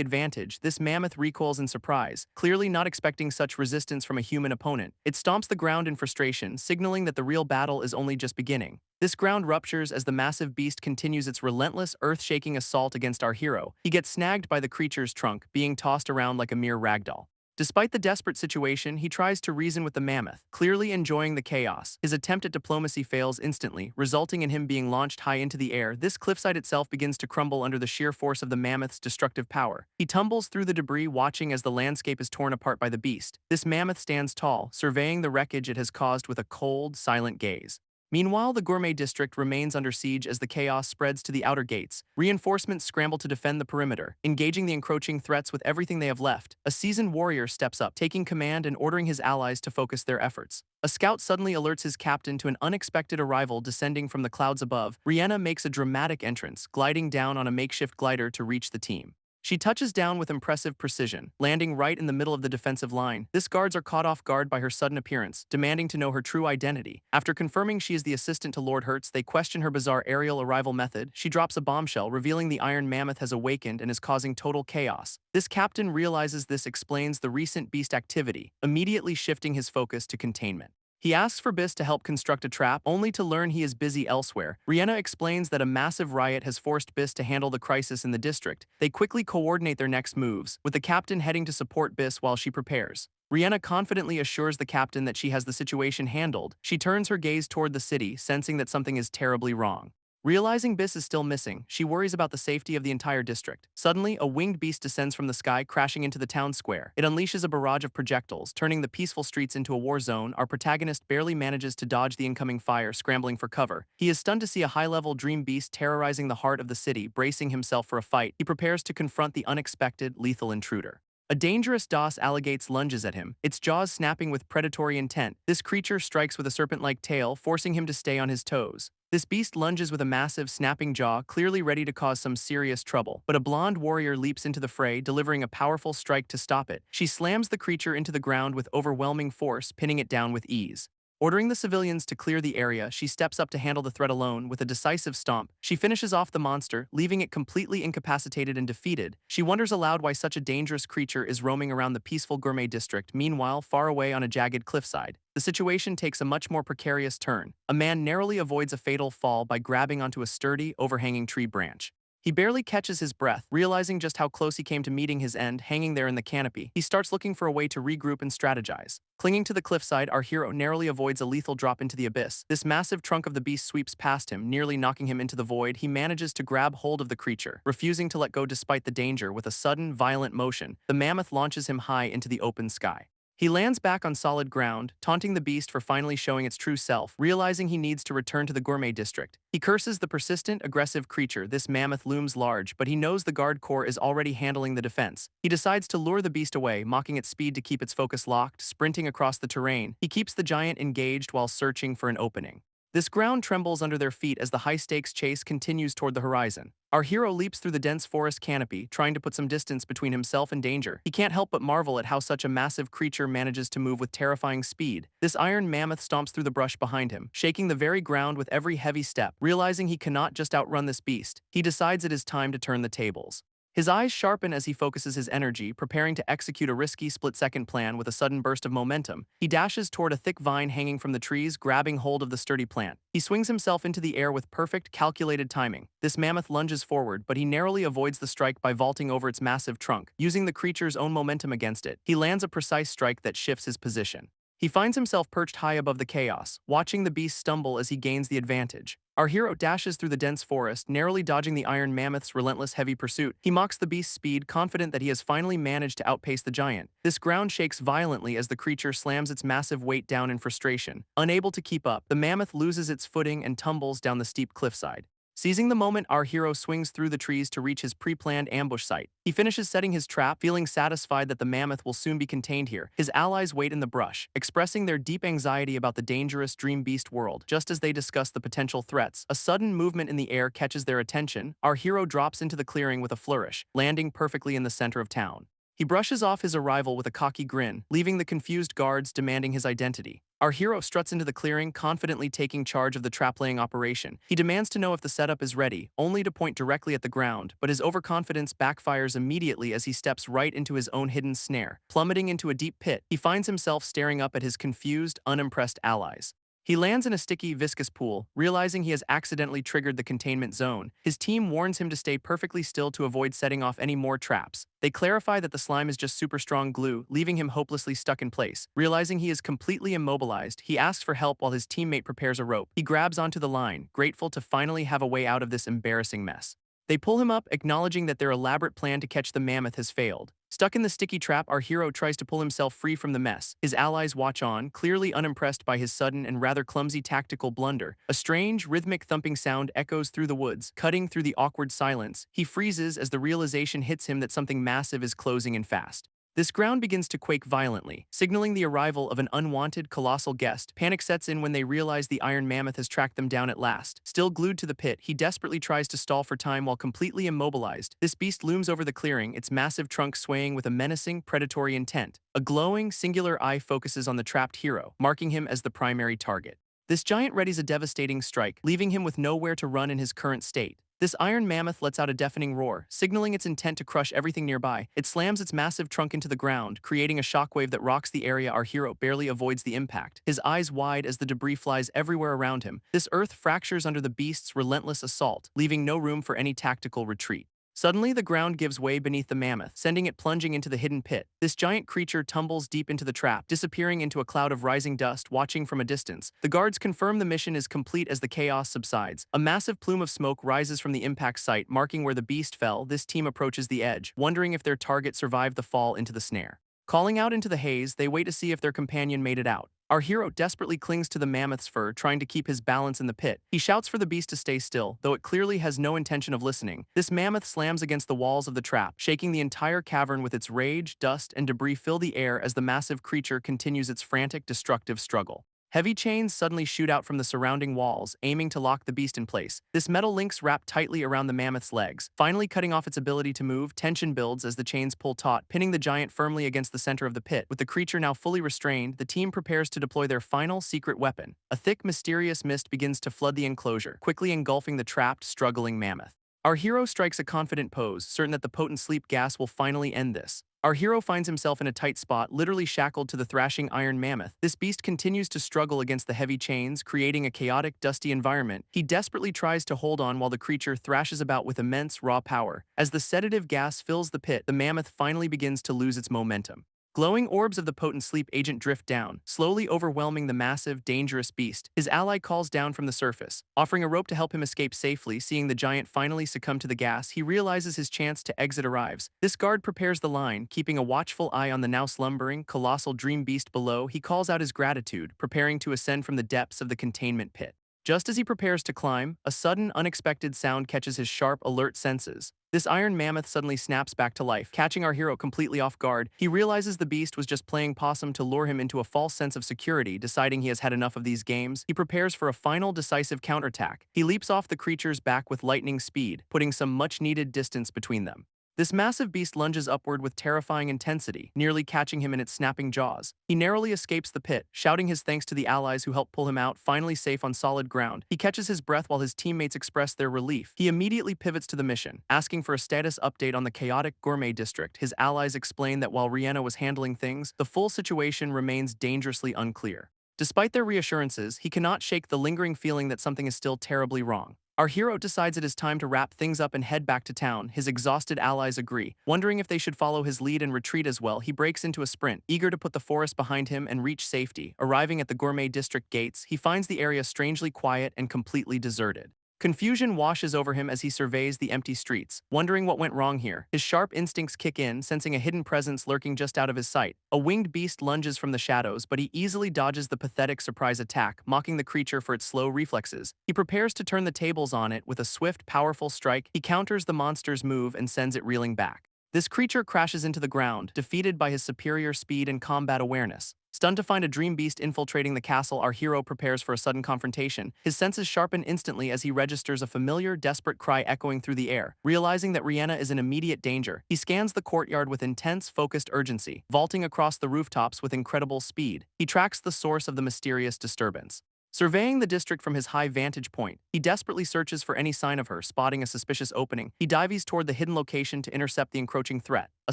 advantage. This mammoth recoils in surprise, clearly not expecting such resistance from a human opponent. It stomps the ground in frustration, signaling that the real battle is only just beginning. This ground ruptures as the massive beast continues its relentless, earth-shaking assault against our hero. He gets snagged by the creature's trunk, being tossed around like a mere ragdoll. Despite the desperate situation, he tries to reason with the mammoth, clearly enjoying the chaos. His attempt at diplomacy fails instantly, resulting in him being launched high into the air. This cliffside itself begins to crumble under the sheer force of the mammoth's destructive power. He tumbles through the debris, watching as the landscape is torn apart by the beast. This mammoth stands tall, surveying the wreckage it has caused with a cold, silent gaze. Meanwhile, the gourmet district remains under siege as the chaos spreads to the outer gates. Reinforcements scramble to defend the perimeter, engaging the encroaching threats with everything they have left. A seasoned warrior steps up, taking command and ordering his allies to focus their efforts. A scout suddenly alerts his captain to an unexpected arrival descending from the clouds above. Rihanna makes a dramatic entrance, gliding down on a makeshift glider to reach the team. She touches down with impressive precision, landing right in the middle of the defensive line. This guards are caught off guard by her sudden appearance, demanding to know her true identity. After confirming she is the assistant to Lord Hertz, they question her bizarre aerial arrival method. She drops a bombshell, revealing the Iron Mammoth has awakened and is causing total chaos. This captain realizes this explains the recent beast activity, immediately shifting his focus to containment. He asks for Biss to help construct a trap, only to learn he is busy elsewhere. Rihanna explains that a massive riot has forced Biss to handle the crisis in the district. They quickly coordinate their next moves, with the captain heading to support Biss while she prepares. Rihanna confidently assures the captain that she has the situation handled. She turns her gaze toward the city, sensing that something is terribly wrong. Realizing Biss is still missing, she worries about the safety of the entire district. Suddenly, a winged beast descends from the sky, crashing into the town square. It unleashes a barrage of projectiles, turning the peaceful streets into a war zone. Our protagonist barely manages to dodge the incoming fire, scrambling for cover. He is stunned to see a high-level dream beast terrorizing the heart of the city. Bracing himself for a fight, he prepares to confront the unexpected, lethal intruder. A dangerous DOS alligator lunges at him, its jaws snapping with predatory intent. This creature strikes with a serpent-like tail, forcing him to stay on his toes. This beast lunges with a massive, snapping jaw, clearly ready to cause some serious trouble. But a blonde warrior leaps into the fray, delivering a powerful strike to stop it. She slams the creature into the ground with overwhelming force, pinning it down with ease. Ordering the civilians to clear the area, she steps up to handle the threat alone. With a decisive stomp, she finishes off the monster, leaving it completely incapacitated and defeated. She wonders aloud why such a dangerous creature is roaming around the peaceful gourmet district. Meanwhile, far away on a jagged cliffside, the situation takes a much more precarious turn. A man narrowly avoids a fatal fall by grabbing onto a sturdy, overhanging tree branch. He barely catches his breath, realizing just how close he came to meeting his end. Hanging there in the canopy, he starts looking for a way to regroup and strategize. Clinging to the cliffside, our hero narrowly avoids a lethal drop into the abyss. This massive trunk of the beast sweeps past him, nearly knocking him into the void. He manages to grab hold of the creature, refusing to let go despite the danger. With a sudden, violent motion, the mammoth launches him high into the open sky. He lands back on solid ground, taunting the beast for finally showing its true self. Realizing he needs to return to the gourmet district, he curses the persistent, aggressive creature. This mammoth looms large, but he knows the guard corps is already handling the defense. He decides to lure the beast away, mocking its speed to keep its focus locked. Sprinting across the terrain, he keeps the giant engaged while searching for an opening. This ground trembles under their feet as the high-stakes chase continues toward the horizon. Our hero leaps through the dense forest canopy, trying to put some distance between himself and danger. He can't help but marvel at how such a massive creature manages to move with terrifying speed. This iron mammoth stomps through the brush behind him, shaking the very ground with every heavy step. Realizing he cannot just outrun this beast, he decides it is time to turn the tables. His eyes sharpen as he focuses his energy, preparing to execute a risky split-second plan. With a sudden burst of momentum, he dashes toward a thick vine hanging from the trees, grabbing hold of the sturdy plant. He swings himself into the air with perfect, calculated timing. This mammoth lunges forward, but he narrowly avoids the strike by vaulting over its massive trunk. Using the creature's own momentum against it, he lands a precise strike that shifts his position. He finds himself perched high above the chaos, watching the beast stumble as he gains the advantage. Our hero dashes through the dense forest, narrowly dodging the iron mammoth's relentless heavy pursuit. He mocks the beast's speed, confident that he has finally managed to outpace the giant. This ground shakes violently as the creature slams its massive weight down in frustration. Unable to keep up, the mammoth loses its footing and tumbles down the steep cliffside. Seizing the moment, our hero swings through the trees to reach his pre-planned ambush site. He finishes setting his trap, feeling satisfied that the mammoth will soon be contained here. His allies wait in the brush, expressing their deep anxiety about the dangerous dream beast world. Just as they discuss the potential threats, a sudden movement in the air catches their attention. Our hero drops into the clearing with a flourish, landing perfectly in the center of town. He brushes off his arrival with a cocky grin, leaving the confused guards demanding his identity. Our hero struts into the clearing, confidently taking charge of the trap-laying operation. He demands to know if the setup is ready, only to point directly at the ground, but his overconfidence backfires immediately as he steps right into his own hidden snare. Plummeting into a deep pit, he finds himself staring up at his confused, unimpressed allies. He lands in a sticky, viscous pool, realizing he has accidentally triggered the containment zone. His team warns him to stay perfectly still to avoid setting off any more traps. They clarify that the slime is just super strong glue, leaving him hopelessly stuck in place. Realizing he is completely immobilized, he asks for help while his teammate prepares a rope. He grabs onto the line, grateful to finally have a way out of this embarrassing mess. They pull him up, acknowledging that their elaborate plan to catch the mammoth has failed. Stuck in the sticky trap, our hero tries to pull himself free from the mess. His allies watch on, clearly unimpressed by his sudden and rather clumsy tactical blunder. A strange, rhythmic thumping sound echoes through the woods, cutting through the awkward silence. He freezes as the realization hits him that something massive is closing in fast. This ground begins to quake violently, signaling the arrival of an unwanted, colossal guest. Panic sets in when they realize the iron mammoth has tracked them down at last. Still glued to the pit, he desperately tries to stall for time while completely immobilized. This beast looms over the clearing, its massive trunk swaying with a menacing, predatory intent. A glowing, singular eye focuses on the trapped hero, marking him as the primary target. This giant readies a devastating strike, leaving him with nowhere to run in his current state. This iron mammoth lets out a deafening roar, signaling its intent to crush everything nearby. It slams its massive trunk into the ground, creating a shockwave that rocks the area. Our hero barely avoids the impact, his eyes wide as the debris flies everywhere around him. This earth fractures under the beast's relentless assault, leaving no room for any tactical retreat. Suddenly, the ground gives way beneath the mammoth, sending it plunging into the hidden pit. This giant creature tumbles deep into the trap, disappearing into a cloud of rising dust, watching from a distance. The guards confirm the mission is complete as the chaos subsides. A massive plume of smoke rises from the impact site, marking where the beast fell. This team approaches the edge, wondering if their target survived the fall into the snare. Calling out into the haze, they wait to see if their companion made it out. Our hero desperately clings to the mammoth's fur, trying to keep his balance in the pit. He shouts for the beast to stay still, though it clearly has no intention of listening. This mammoth slams against the walls of the trap, shaking the entire cavern with its rage. Dust and debris fill the air as the massive creature continues its frantic, destructive struggle. Heavy chains suddenly shoot out from the surrounding walls, aiming to lock the beast in place. This metal links wrap tightly around the mammoth's legs, finally cutting off its ability to move. Tension builds as the chains pull taut, pinning the giant firmly against the center of the pit. With the creature now fully restrained, the team prepares to deploy their final secret weapon. A thick, mysterious mist begins to flood the enclosure, quickly engulfing the trapped, struggling mammoth. Our hero strikes a confident pose, certain that the potent sleep gas will finally end this. Our hero finds himself in a tight spot, literally shackled to the thrashing iron mammoth. This beast continues to struggle against the heavy chains, creating a chaotic, dusty environment. He desperately tries to hold on while the creature thrashes about with immense, raw power. As the sedative gas fills the pit, the mammoth finally begins to lose its momentum. Glowing orbs of the potent sleep agent drift down, slowly overwhelming the massive, dangerous beast. His ally calls down from the surface, offering a rope to help him escape safely. Seeing the giant finally succumb to the gas, he realizes his chance to exit arrives. This guard prepares the line, keeping a watchful eye on the now slumbering, colossal dream beast below. He calls out his gratitude, preparing to ascend from the depths of the containment pit. Just as he prepares to climb, a sudden, unexpected sound catches his sharp, alert senses. This iron mammoth suddenly snaps back to life, catching our hero completely off guard. He realizes the beast was just playing possum to lure him into a false sense of security. Deciding he has had enough of these games, he prepares for a final, decisive counterattack. He leaps off the creature's back with lightning speed, putting some much-needed distance between them. This massive beast lunges upward with terrifying intensity, nearly catching him in its snapping jaws. He narrowly escapes the pit, shouting his thanks to the allies who helped pull him out. Finally safe on solid ground, he catches his breath while his teammates express their relief. He immediately pivots to the mission, asking for a status update on the chaotic gourmet district. His allies explain that while Rihanna was handling things, the full situation remains dangerously unclear. Despite their reassurances, he cannot shake the lingering feeling that something is still terribly wrong. Our hero decides it is time to wrap things up and head back to town. His exhausted allies agree, wondering if they should follow his lead and retreat as well. He breaks into a sprint, eager to put the forest behind him and reach safety. Arriving at the gourmet district gates, he finds the area strangely quiet and completely deserted. Confusion washes over him as he surveys the empty streets, wondering what went wrong here. His sharp instincts kick in, sensing a hidden presence lurking just out of his sight. A winged beast lunges from the shadows, but he easily dodges the pathetic surprise attack, mocking the creature for its slow reflexes. He prepares to turn the tables on it with a swift, powerful strike. He counters the monster's move and sends it reeling back. This creature crashes into the ground, defeated by his superior speed and combat awareness. Stunned to find a dream beast infiltrating the castle, our hero prepares for a sudden confrontation. His senses sharpen instantly as he registers a familiar, desperate cry echoing through the air. Realizing that Rihanna is in immediate danger, he scans the courtyard with intense, focused urgency, vaulting across the rooftops with incredible speed. He tracks the source of the mysterious disturbance. Surveying the district from his high vantage point, he desperately searches for any sign of her. Spotting a suspicious opening, he dives toward the hidden location to intercept the encroaching threat. A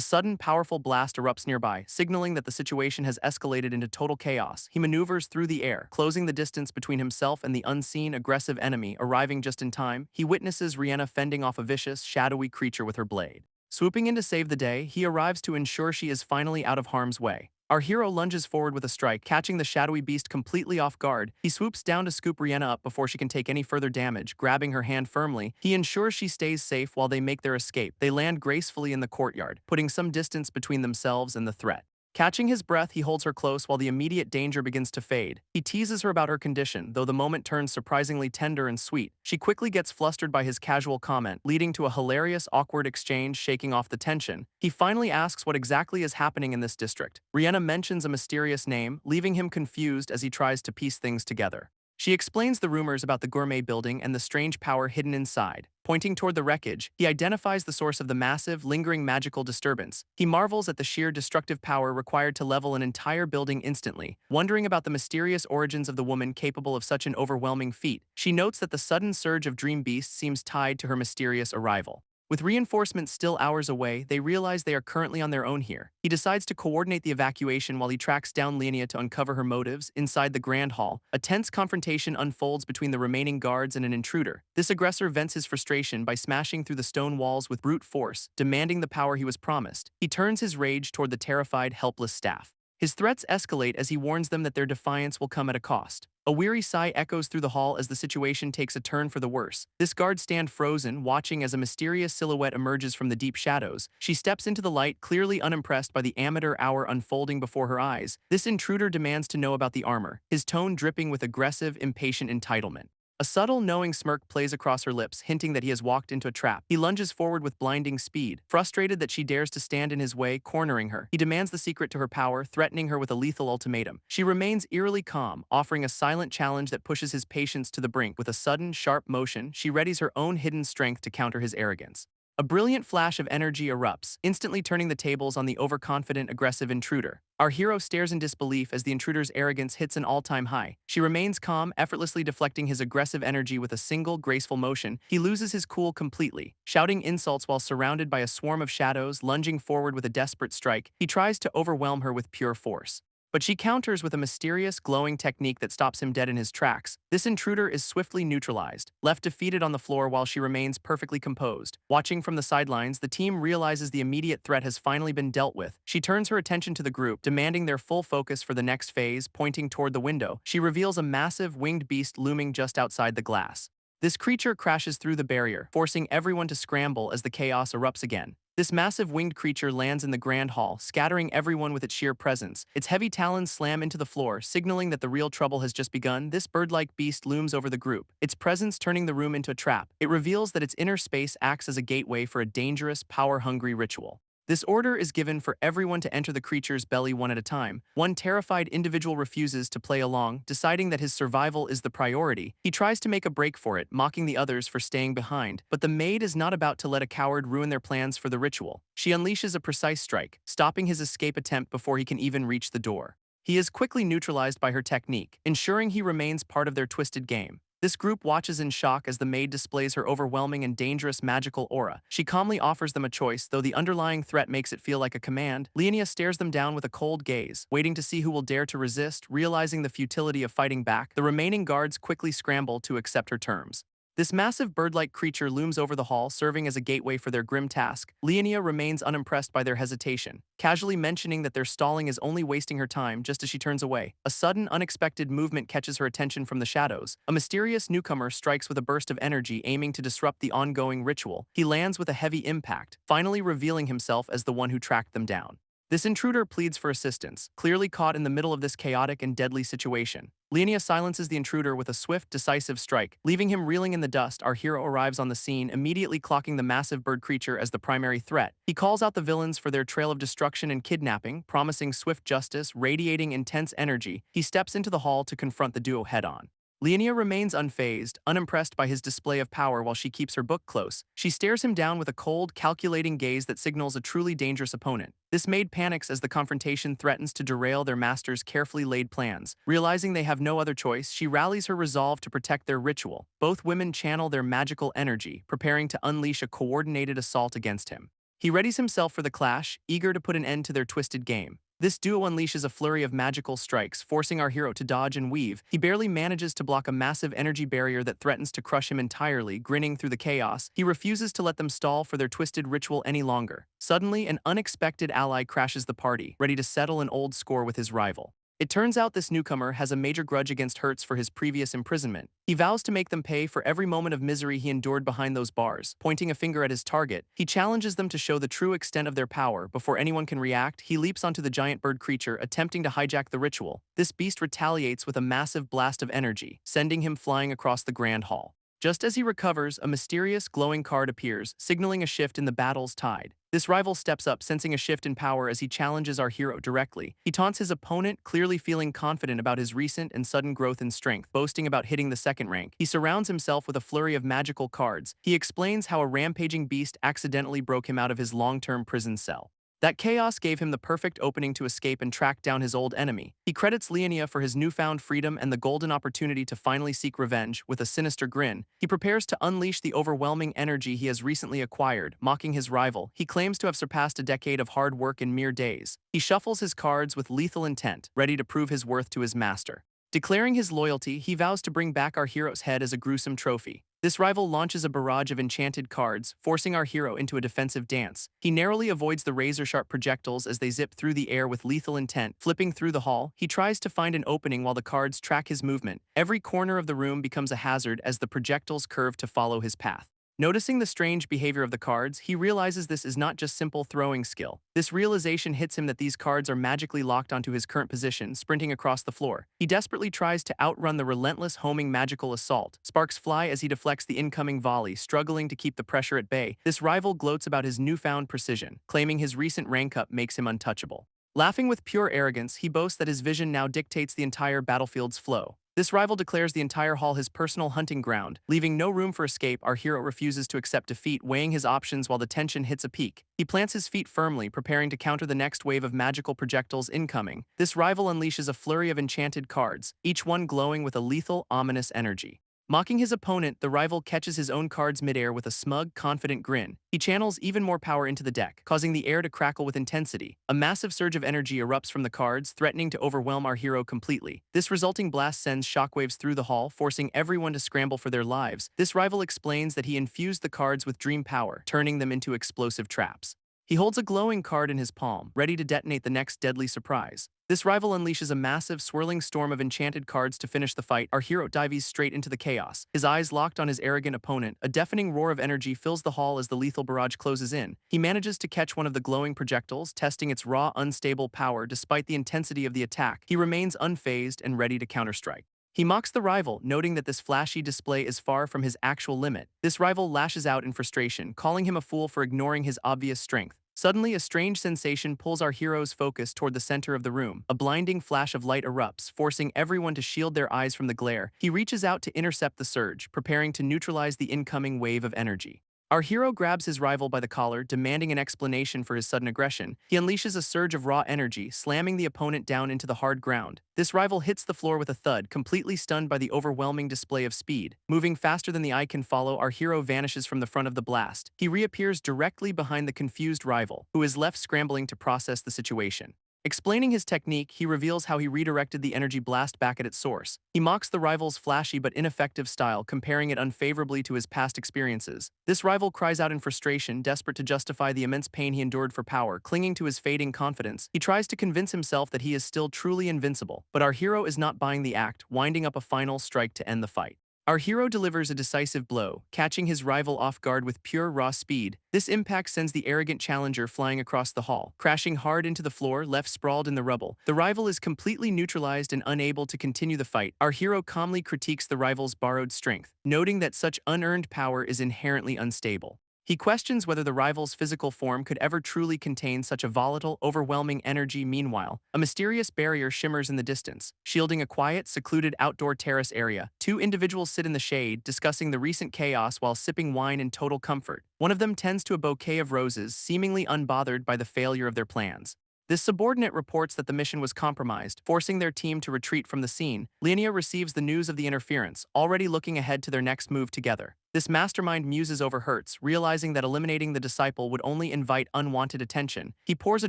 sudden, powerful blast erupts nearby, signaling that the situation has escalated into total chaos. He maneuvers through the air, closing the distance between himself and the unseen, aggressive enemy. Arriving just in time, he witnesses Rihanna fending off a vicious, shadowy creature with her blade. Swooping in to save the day, he arrives to ensure she is finally out of harm's way. Our hero lunges forward with a strike, catching the shadowy beast completely off guard. He swoops down to scoop Rihanna up before she can take any further damage. Grabbing her hand firmly, he ensures she stays safe while they make their escape. They land gracefully in the courtyard, putting some distance between themselves and the threat. Catching his breath, he holds her close while the immediate danger begins to fade. He teases her about her condition, though the moment turns surprisingly tender and sweet. She quickly gets flustered by his casual comment, leading to a hilarious, awkward exchange. Shaking off the tension, he finally asks what exactly is happening in this district. Rihanna mentions a mysterious name, leaving him confused as he tries to piece things together. She explains the rumors about the gourmet building and the strange power hidden inside. Pointing toward the wreckage, he identifies the source of the massive, lingering magical disturbance. He marvels at the sheer destructive power required to level an entire building instantly, wondering about the mysterious origins of the woman capable of such an overwhelming feat. She notes that the sudden surge of dream beasts seems tied to her mysterious arrival. With reinforcements still hours away, they realize they are currently on their own here. He decides to coordinate the evacuation while he tracks down Leonia to uncover her motives. Inside the Grand Hall, a tense confrontation unfolds between the remaining guards and an intruder. This aggressor vents his frustration by smashing through the stone walls with brute force, demanding the power he was promised. He turns his rage toward the terrified, helpless staff. His threats escalate as he warns them that their defiance will come at a cost. A weary sigh echoes through the hall as the situation takes a turn for the worse. This guard stands frozen, watching as a mysterious silhouette emerges from the deep shadows. She steps into the light, clearly unimpressed by the amateur hour unfolding before her eyes. This intruder demands to know about the armor, his tone dripping with aggressive, impatient entitlement. A subtle, knowing smirk plays across her lips, hinting that he has walked into a trap. He lunges forward with blinding speed. Frustrated that she dares to stand in his way, cornering her, he demands the secret to her power, threatening her with a lethal ultimatum. She remains eerily calm, offering a silent challenge that pushes his patience to the brink. With a sudden, sharp motion, she readies her own hidden strength to counter his arrogance. A brilliant flash of energy erupts, instantly turning the tables on the overconfident, aggressive intruder. Our hero stares in disbelief as the intruder's arrogance hits an all-time high. She remains calm, effortlessly deflecting his aggressive energy with a single, graceful motion. He loses his cool completely, shouting insults while surrounded by a swarm of shadows, lunging forward with a desperate strike. He tries to overwhelm her with pure force. But she counters with a mysterious, glowing technique that stops him dead in his tracks. This intruder is swiftly neutralized, left defeated on the floor while she remains perfectly composed. Watching from the sidelines, the team realizes the immediate threat has finally been dealt with. She turns her attention to the group, demanding their full focus for the next phase. Pointing toward the window, she reveals a massive, winged beast looming just outside the glass. This creature crashes through the barrier, forcing everyone to scramble as the chaos erupts again. This massive winged creature lands in the Grand Hall, scattering everyone with its sheer presence. Its heavy talons slam into the floor, signaling that the real trouble has just begun. This bird-like beast looms over the group, its presence turning the room into a trap. It reveals that its inner space acts as a gateway for a dangerous, power-hungry ritual. This order is given for everyone to enter the creature's belly one at a time. One terrified individual refuses to play along, deciding that his survival is the priority. He tries to make a break for it, mocking the others for staying behind. But the maid is not about to let a coward ruin their plans for the ritual. She unleashes a precise strike, stopping his escape attempt before he can even reach the door. He is quickly neutralized by her technique, ensuring he remains part of their twisted game. This group watches in shock as the maid displays her overwhelming and dangerous magical aura. She calmly offers them a choice, though the underlying threat makes it feel like a command. Leonia stares them down with a cold gaze, waiting to see who will dare to resist. Realizing the futility of fighting back, the remaining guards quickly scramble to accept her terms. This massive bird-like creature looms over the hall, serving as a gateway for their grim task. Leonia remains unimpressed by their hesitation, casually mentioning that their stalling is only wasting her time just as she turns away. A sudden, unexpected movement catches her attention from the shadows. A mysterious newcomer strikes with a burst of energy, aiming to disrupt the ongoing ritual. He lands with a heavy impact, finally revealing himself as the one who tracked them down. This intruder pleads for assistance, clearly caught in the middle of this chaotic and deadly situation. Leonia silences the intruder with a swift, decisive strike, leaving him reeling in the dust. Our hero arrives on the scene, immediately clocking the massive bird creature as the primary threat. He calls out the villains for their trail of destruction and kidnapping, promising swift justice. Radiating intense energy, he steps into the hall to confront the duo head-on. Leonia remains unfazed, unimpressed by his display of power while she keeps her book close. She stares him down with a cold, calculating gaze that signals a truly dangerous opponent. This maid panics as the confrontation threatens to derail their master's carefully laid plans. Realizing they have no other choice, she rallies her resolve to protect their ritual. Both women channel their magical energy, preparing to unleash a coordinated assault against him. He readies himself for the clash, eager to put an end to their twisted game. This duo unleashes a flurry of magical strikes, forcing our hero to dodge and weave. He barely manages to block a massive energy barrier that threatens to crush him entirely. Grinning through the chaos, he refuses to let them stall for their twisted ritual any longer. Suddenly, an unexpected ally crashes the party, ready to settle an old score with his rival. It turns out this newcomer has a major grudge against Hertz for his previous imprisonment. He vows to make them pay for every moment of misery he endured behind those bars. Pointing a finger at his target, he challenges them to show the true extent of their power. Before anyone can react, he leaps onto the giant bird creature, attempting to hijack the ritual. This beast retaliates with a massive blast of energy, sending him flying across the Grand Hall. Just as he recovers, a mysterious, glowing card appears, signaling a shift in the battle's tide. This rival steps up, sensing a shift in power as he challenges our hero directly. He taunts his opponent, clearly feeling confident about his recent and sudden growth in strength, boasting about hitting the second rank. He surrounds himself with a flurry of magical cards. He explains how a rampaging beast accidentally broke him out of his long-term prison cell. That chaos gave him the perfect opening to escape and track down his old enemy. He credits Leonia for his newfound freedom and the golden opportunity to finally seek revenge. With a sinister grin, he prepares to unleash the overwhelming energy he has recently acquired. Mocking his rival, he claims to have surpassed a decade of hard work in mere days. He shuffles his cards with lethal intent, ready to prove his worth to his master. Declaring his loyalty, he vows to bring back our hero's head as a gruesome trophy. This rival launches a barrage of enchanted cards, forcing our hero into a defensive dance. He narrowly avoids the razor-sharp projectiles as they zip through the air with lethal intent. Flipping through the hall, he tries to find an opening while the cards track his movement. Every corner of the room becomes a hazard as the projectiles curve to follow his path. Noticing the strange behavior of the cards, he realizes this is not just simple throwing skill. This realization hits him that these cards are magically locked onto his current position, sprinting across the floor. He desperately tries to outrun the relentless homing magical assault. Sparks fly as he deflects the incoming volley, struggling to keep the pressure at bay. This rival gloats about his newfound precision, claiming his recent rank up makes him untouchable. Laughing with pure arrogance, he boasts that his vision now dictates the entire battlefield's flow. This rival declares the entire hall his personal hunting ground. Leaving no room for escape, our hero refuses to accept defeat, weighing his options while the tension hits a peak. He plants his feet firmly, preparing to counter the next wave of magical projectiles incoming. This rival unleashes a flurry of enchanted cards, each one glowing with a lethal, ominous energy. Mocking his opponent, the rival catches his own cards midair with a smug, confident grin. He channels even more power into the deck, causing the air to crackle with intensity. A massive surge of energy erupts from the cards, threatening to overwhelm our hero completely. This resulting blast sends shockwaves through the hall, forcing everyone to scramble for their lives. This rival explains that he infused the cards with dream power, turning them into explosive traps. He holds a glowing card in his palm, ready to detonate the next deadly surprise. This rival unleashes a massive, swirling storm of enchanted cards to finish the fight. Our hero dives straight into the chaos. His eyes locked on his arrogant opponent, a deafening roar of energy fills the hall as the lethal barrage closes in. He manages to catch one of the glowing projectiles, testing its raw, unstable power. Despite the intensity of the attack, he remains unfazed and ready to counterstrike. He mocks the rival, noting that this flashy display is far from his actual limit. This rival lashes out in frustration, calling him a fool for ignoring his obvious strength. Suddenly, a strange sensation pulls our hero's focus toward the center of the room. A blinding flash of light erupts, forcing everyone to shield their eyes from the glare. He reaches out to intercept the surge, preparing to neutralize the incoming wave of energy. Our hero grabs his rival by the collar, demanding an explanation for his sudden aggression. He unleashes a surge of raw energy, slamming the opponent down into the hard ground. This rival hits the floor with a thud, completely stunned by the overwhelming display of speed. Moving faster than the eye can follow, our hero vanishes from the front of the blast. He reappears directly behind the confused rival, who is left scrambling to process the situation. Explaining his technique, he reveals how he redirected the energy blast back at its source. He mocks the rival's flashy but ineffective style, comparing it unfavorably to his past experiences. This rival cries out in frustration, desperate to justify the immense pain he endured for power. Clinging to his fading confidence, he tries to convince himself that he is still truly invincible. But our hero is not buying the act, winding up a final strike to end the fight. Our hero delivers a decisive blow, catching his rival off guard with pure raw speed. This impact sends the arrogant challenger flying across the hall, crashing hard into the floor, left sprawled in the rubble. The rival is completely neutralized and unable to continue the fight. Our hero calmly critiques the rival's borrowed strength, noting that such unearned power is inherently unstable. He questions whether the rival's physical form could ever truly contain such a volatile, overwhelming energy. Meanwhile, a mysterious barrier shimmers in the distance, shielding a quiet, secluded outdoor terrace area. Two individuals sit in the shade, discussing the recent chaos while sipping wine in total comfort. One of them tends to a bouquet of roses, seemingly unbothered by the failure of their plans. This subordinate reports that the mission was compromised, forcing their team to retreat from the scene. Leonia receives the news of the interference, already looking ahead to their next move together. This mastermind muses over Hertz, realizing that eliminating the disciple would only invite unwanted attention. He pours a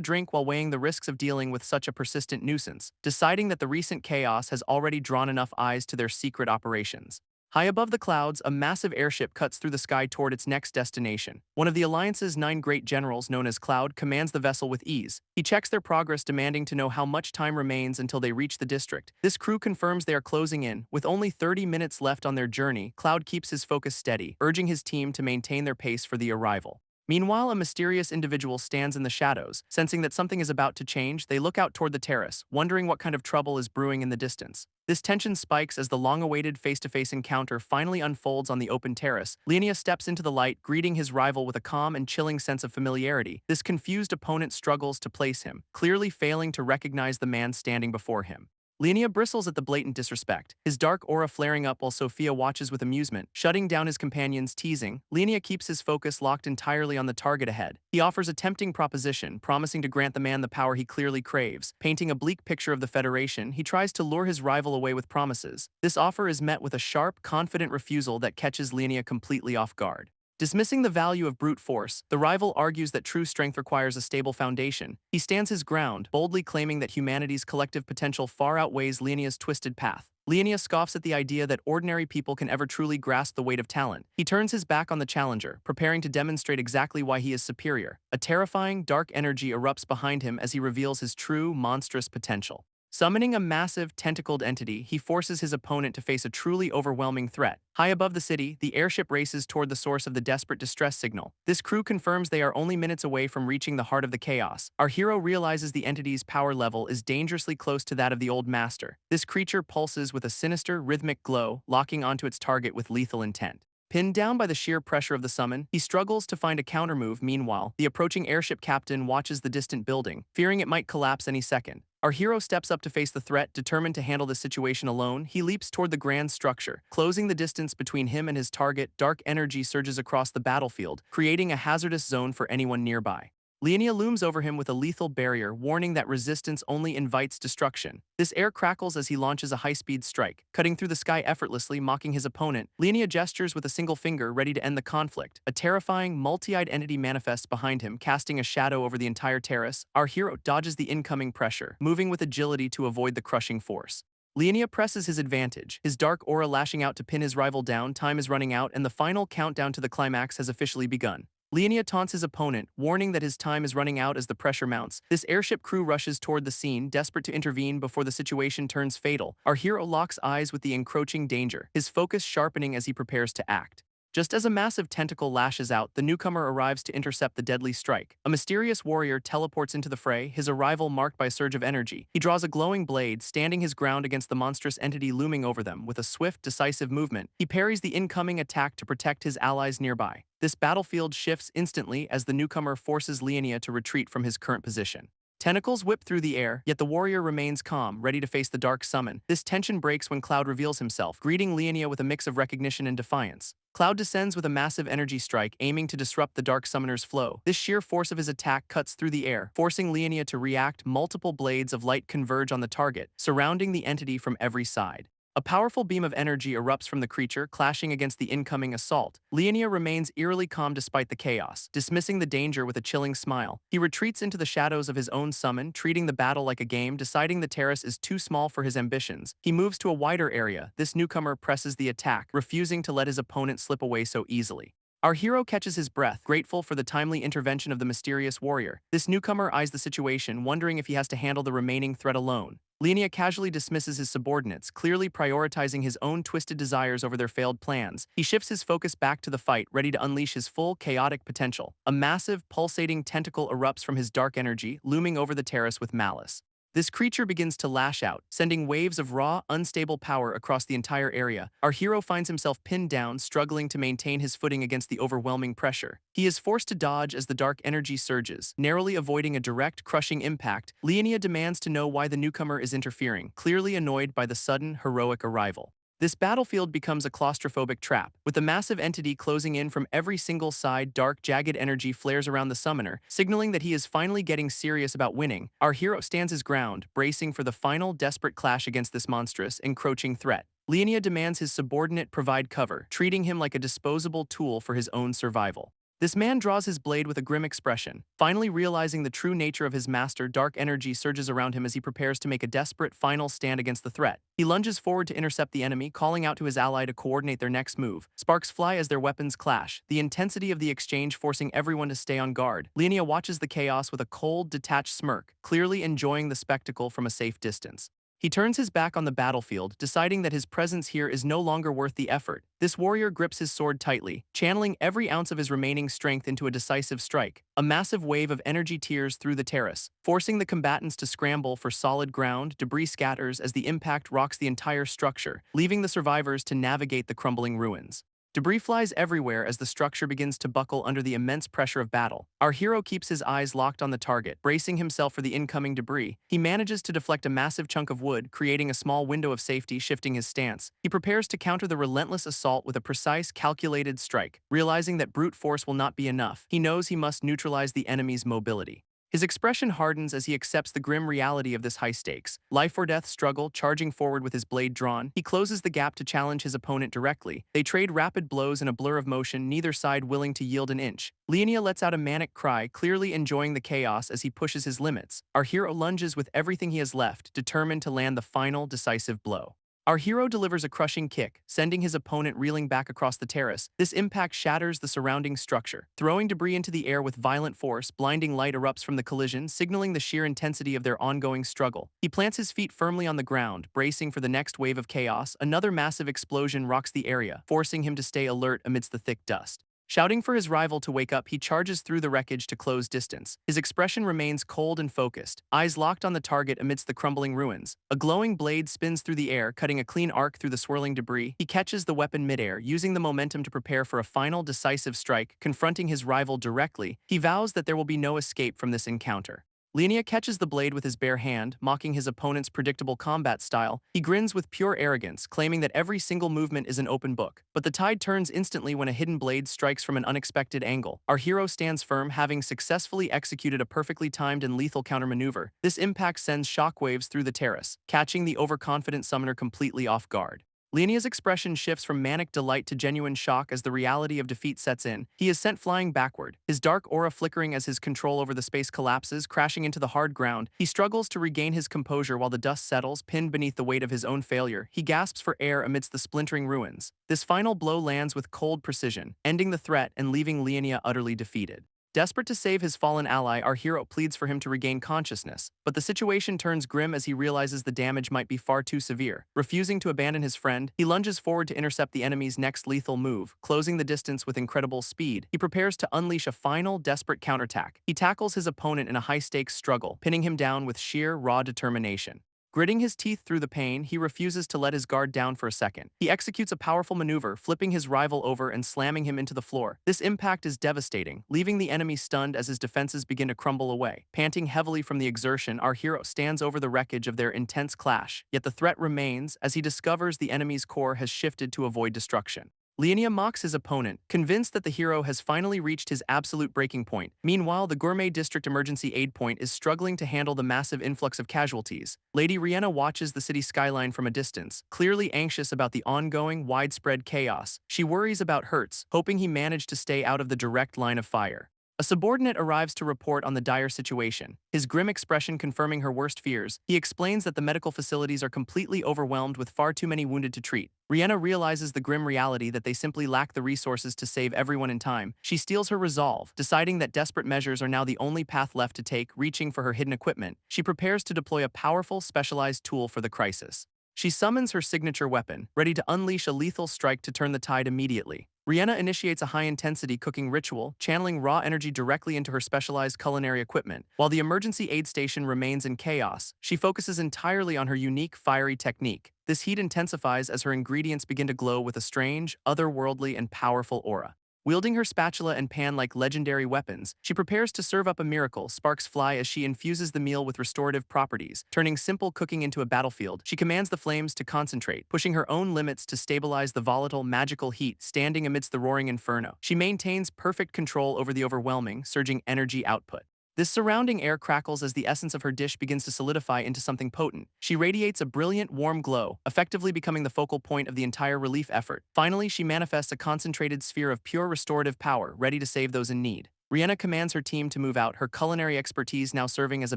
drink while weighing the risks of dealing with such a persistent nuisance, deciding that the recent chaos has already drawn enough eyes to their secret operations. High above the clouds, a massive airship cuts through the sky toward its next destination. One of the Alliance's 9 great generals, known as Cloud, commands the vessel with ease. He checks their progress, demanding to know how much time remains until they reach the district. This crew confirms they are closing in. With only 30 minutes left on their journey, Cloud keeps his focus steady, urging his team to maintain their pace for the arrival. Meanwhile, a mysterious individual stands in the shadows. Sensing that something is about to change, they look out toward the terrace, wondering what kind of trouble is brewing in the distance. This tension spikes as the long-awaited face-to-face encounter finally unfolds on the open terrace. Leonia steps into the light, greeting his rival with a calm and chilling sense of familiarity. This confused opponent struggles to place him, clearly failing to recognize the man standing before him. Linnea bristles at the blatant disrespect, his dark aura flaring up while Sophia watches with amusement, shutting down his companion's teasing. Linnea keeps his focus locked entirely on the target ahead. He offers a tempting proposition, promising to grant the man the power he clearly craves. Painting a bleak picture of the Federation, he tries to lure his rival away with promises. This offer is met with a sharp, confident refusal that catches Linnea completely off guard. Dismissing the value of brute force, the rival argues that true strength requires a stable foundation. He stands his ground, boldly claiming that humanity's collective potential far outweighs Linea's twisted path. Linnea scoffs at the idea that ordinary people can ever truly grasp the weight of talent. He turns his back on the challenger, preparing to demonstrate exactly why he is superior. A terrifying, dark energy erupts behind him as he reveals his true, monstrous potential. Summoning a massive, tentacled entity, he forces his opponent to face a truly overwhelming threat. High above the city, the airship races toward the source of the desperate distress signal. This crew confirms they are only minutes away from reaching the heart of the chaos. Our hero realizes the entity's power level is dangerously close to that of the old master. This creature pulses with a sinister, rhythmic glow, locking onto its target with lethal intent. Pinned down by the sheer pressure of the summon, he struggles to find a countermove. Meanwhile, the approaching airship captain watches the distant building, fearing it might collapse any second. Our hero steps up to face the threat, determined to handle the situation alone. He leaps toward the grand structure, closing the distance between him and his target. Dark energy surges across the battlefield, creating a hazardous zone for anyone nearby. Linnea looms over him with a lethal barrier, warning that resistance only invites destruction. This air crackles as he launches a high-speed strike, cutting through the sky effortlessly, mocking his opponent. Linnea gestures with a single finger, ready to end the conflict. A terrifying, multi-eyed entity manifests behind him, casting a shadow over the entire terrace. Our hero dodges the incoming pressure, moving with agility to avoid the crushing force. Linnea presses his advantage, his dark aura lashing out to pin his rival down. Time is running out, and the final countdown to the climax has officially begun. Linnea taunts his opponent, warning that his time is running out as the pressure mounts. This airship crew rushes toward the scene, desperate to intervene before the situation turns fatal. Our hero locks eyes with the encroaching danger, his focus sharpening as he prepares to act. Just as a massive tentacle lashes out, the newcomer arrives to intercept the deadly strike. A mysterious warrior teleports into the fray, his arrival marked by a surge of energy. He draws a glowing blade, standing his ground against the monstrous entity looming over them. With a swift, decisive movement, he parries the incoming attack to protect his allies nearby. This battlefield shifts instantly as the newcomer forces Linnea to retreat from his current position. Tentacles whip through the air, yet the warrior remains calm, ready to face the dark summon. This tension breaks when Cloud reveals himself, greeting Linnea with a mix of recognition and defiance. Cloud descends with a massive energy strike, aiming to disrupt the dark summoner's flow. This sheer force of his attack cuts through the air, forcing Linnea to react. Multiple blades of light converge on the target, surrounding the entity from every side. A powerful beam of energy erupts from the creature, clashing against the incoming assault. Linnea remains eerily calm despite the chaos, dismissing the danger with a chilling smile. He retreats into the shadows of his own summon, treating the battle like a game. Deciding the terrace is too small for his ambitions, he moves to a wider area. This newcomer presses the attack, refusing to let his opponent slip away so easily. Our hero catches his breath, grateful for the timely intervention of the mysterious warrior. This newcomer eyes the situation, wondering if he has to handle the remaining threat alone. Linnea casually dismisses his subordinates, clearly prioritizing his own twisted desires over their failed plans. He shifts his focus back to the fight, ready to unleash his full, chaotic potential. A massive, pulsating tentacle erupts from his dark energy, looming over the terrace with malice. This creature begins to lash out, sending waves of raw, unstable power across the entire area. Our hero finds himself pinned down, struggling to maintain his footing against the overwhelming pressure. He is forced to dodge as the dark energy surges, narrowly avoiding a direct, crushing impact. Linnea demands to know why the newcomer is interfering, clearly annoyed by the sudden, heroic arrival. This battlefield becomes a claustrophobic trap. With the massive entity closing in from every single side, dark, jagged energy flares around the summoner, signaling that he is finally getting serious about winning. Our hero stands his ground, bracing for the final, desperate clash against this monstrous, encroaching threat. Linnea demands his subordinate provide cover, treating him like a disposable tool for his own survival. This man draws his blade with a grim expression. Finally realizing the true nature of his master, dark energy surges around him as he prepares to make a desperate final stand against the threat. He lunges forward to intercept the enemy, calling out to his ally to coordinate their next move. Sparks fly as their weapons clash, the intensity of the exchange forcing everyone to stay on guard. Linnea watches the chaos with a cold, detached smirk, clearly enjoying the spectacle from a safe distance. He turns his back on the battlefield, deciding that his presence here is no longer worth the effort. This warrior grips his sword tightly, channeling every ounce of his remaining strength into a decisive strike. A massive wave of energy tears through the terrace, forcing the combatants to scramble for solid ground. Debris scatters as the impact rocks the entire structure, leaving the survivors to navigate the crumbling ruins. Debris flies everywhere as the structure begins to buckle under the immense pressure of battle. Our hero keeps his eyes locked on the target, bracing himself for the incoming debris. He manages to deflect a massive chunk of wood, creating a small window of safety, shifting his stance. He prepares to counter the relentless assault with a precise, calculated strike. Realizing that brute force will not be enough, he knows he must neutralize the enemy's mobility. His expression hardens as he accepts the grim reality of this high-stakes, life-or-death struggle. Charging forward with his blade drawn, he closes the gap to challenge his opponent directly. They trade rapid blows in a blur of motion, neither side willing to yield an inch. Leonia lets out a manic cry, clearly enjoying the chaos as he pushes his limits. Our hero lunges with everything he has left, determined to land the final, decisive blow. Our hero delivers a crushing kick, sending his opponent reeling back across the terrace. This impact shatters the surrounding structure, throwing debris into the air with violent force. Blinding light erupts from the collision, signaling the sheer intensity of their ongoing struggle. He plants his feet firmly on the ground, bracing for the next wave of chaos. Another massive explosion rocks the area, forcing him to stay alert amidst the thick dust. Shouting for his rival to wake up, he charges through the wreckage to close distance. His expression remains cold and focused, eyes locked on the target amidst the crumbling ruins. A glowing blade spins through the air, cutting a clean arc through the swirling debris. He catches the weapon midair, using the momentum to prepare for a final decisive strike. Confronting his rival directly, he vows that there will be no escape from this encounter. Leonia catches the blade with his bare hand, mocking his opponent's predictable combat style. He grins with pure arrogance, claiming that every single movement is an open book. But the tide turns instantly when a hidden blade strikes from an unexpected angle. Our hero stands firm, having successfully executed a perfectly timed and lethal countermaneuver. This impact sends shockwaves through the terrace, catching the overconfident summoner completely off guard. Leonia's expression shifts from manic delight to genuine shock as the reality of defeat sets in. He is sent flying backward, his dark aura flickering as his control over the space collapses, crashing into the hard ground. He struggles to regain his composure while the dust settles, pinned beneath the weight of his own failure. He gasps for air amidst the splintering ruins. This final blow lands with cold precision, ending the threat and leaving Leonia utterly defeated. Desperate to save his fallen ally, our hero pleads for him to regain consciousness, but the situation turns grim as he realizes the damage might be far too severe. Refusing to abandon his friend, he lunges forward to intercept the enemy's next lethal move, closing the distance with incredible speed. He prepares to unleash a final, desperate counterattack. He tackles his opponent in a high-stakes struggle, pinning him down with sheer, raw determination. Gritting his teeth through the pain, he refuses to let his guard down for a second. He executes a powerful maneuver, flipping his rival over and slamming him into the floor. This impact is devastating, leaving the enemy stunned as his defenses begin to crumble away. Panting heavily from the exertion, our hero stands over the wreckage of their intense clash, yet the threat remains as he discovers the enemy's core has shifted to avoid destruction. Leonia mocks his opponent, convinced that the hero has finally reached his absolute breaking point. Meanwhile, the Gourmet District Emergency Aid Point is struggling to handle the massive influx of casualties. Lady Rihanna watches the city skyline from a distance, clearly anxious about the ongoing, widespread chaos. She worries about Hertz, hoping he managed to stay out of the direct line of fire. A subordinate arrives to report on the dire situation, his grim expression confirming her worst fears. He explains that the medical facilities are completely overwhelmed with far too many wounded to treat. Rihanna realizes the grim reality that they simply lack the resources to save everyone in time. She steels her resolve, deciding that desperate measures are now the only path left to take. Reaching for her hidden equipment, she prepares to deploy a powerful, specialized tool for the crisis. She summons her signature weapon, ready to unleash a lethal strike to turn the tide immediately. Rihanna initiates a high-intensity cooking ritual, channeling raw energy directly into her specialized culinary equipment. While the emergency aid station remains in chaos, she focuses entirely on her unique fiery technique. This heat intensifies as her ingredients begin to glow with a strange, otherworldly, and powerful aura. Wielding her spatula and pan like legendary weapons, she prepares to serve up a miracle. Sparks fly as she infuses the meal with restorative properties, turning simple cooking into a battlefield. She commands the flames to concentrate, pushing her own limits to stabilize the volatile, magical heat. Standing amidst the roaring inferno, she maintains perfect control over the overwhelming, surging energy output. This surrounding air crackles as the essence of her dish begins to solidify into something potent. She radiates a brilliant, warm glow, effectively becoming the focal point of the entire relief effort. Finally, she manifests a concentrated sphere of pure restorative power, ready to save those in need. Rihanna commands her team to move out, her culinary expertise now serving as a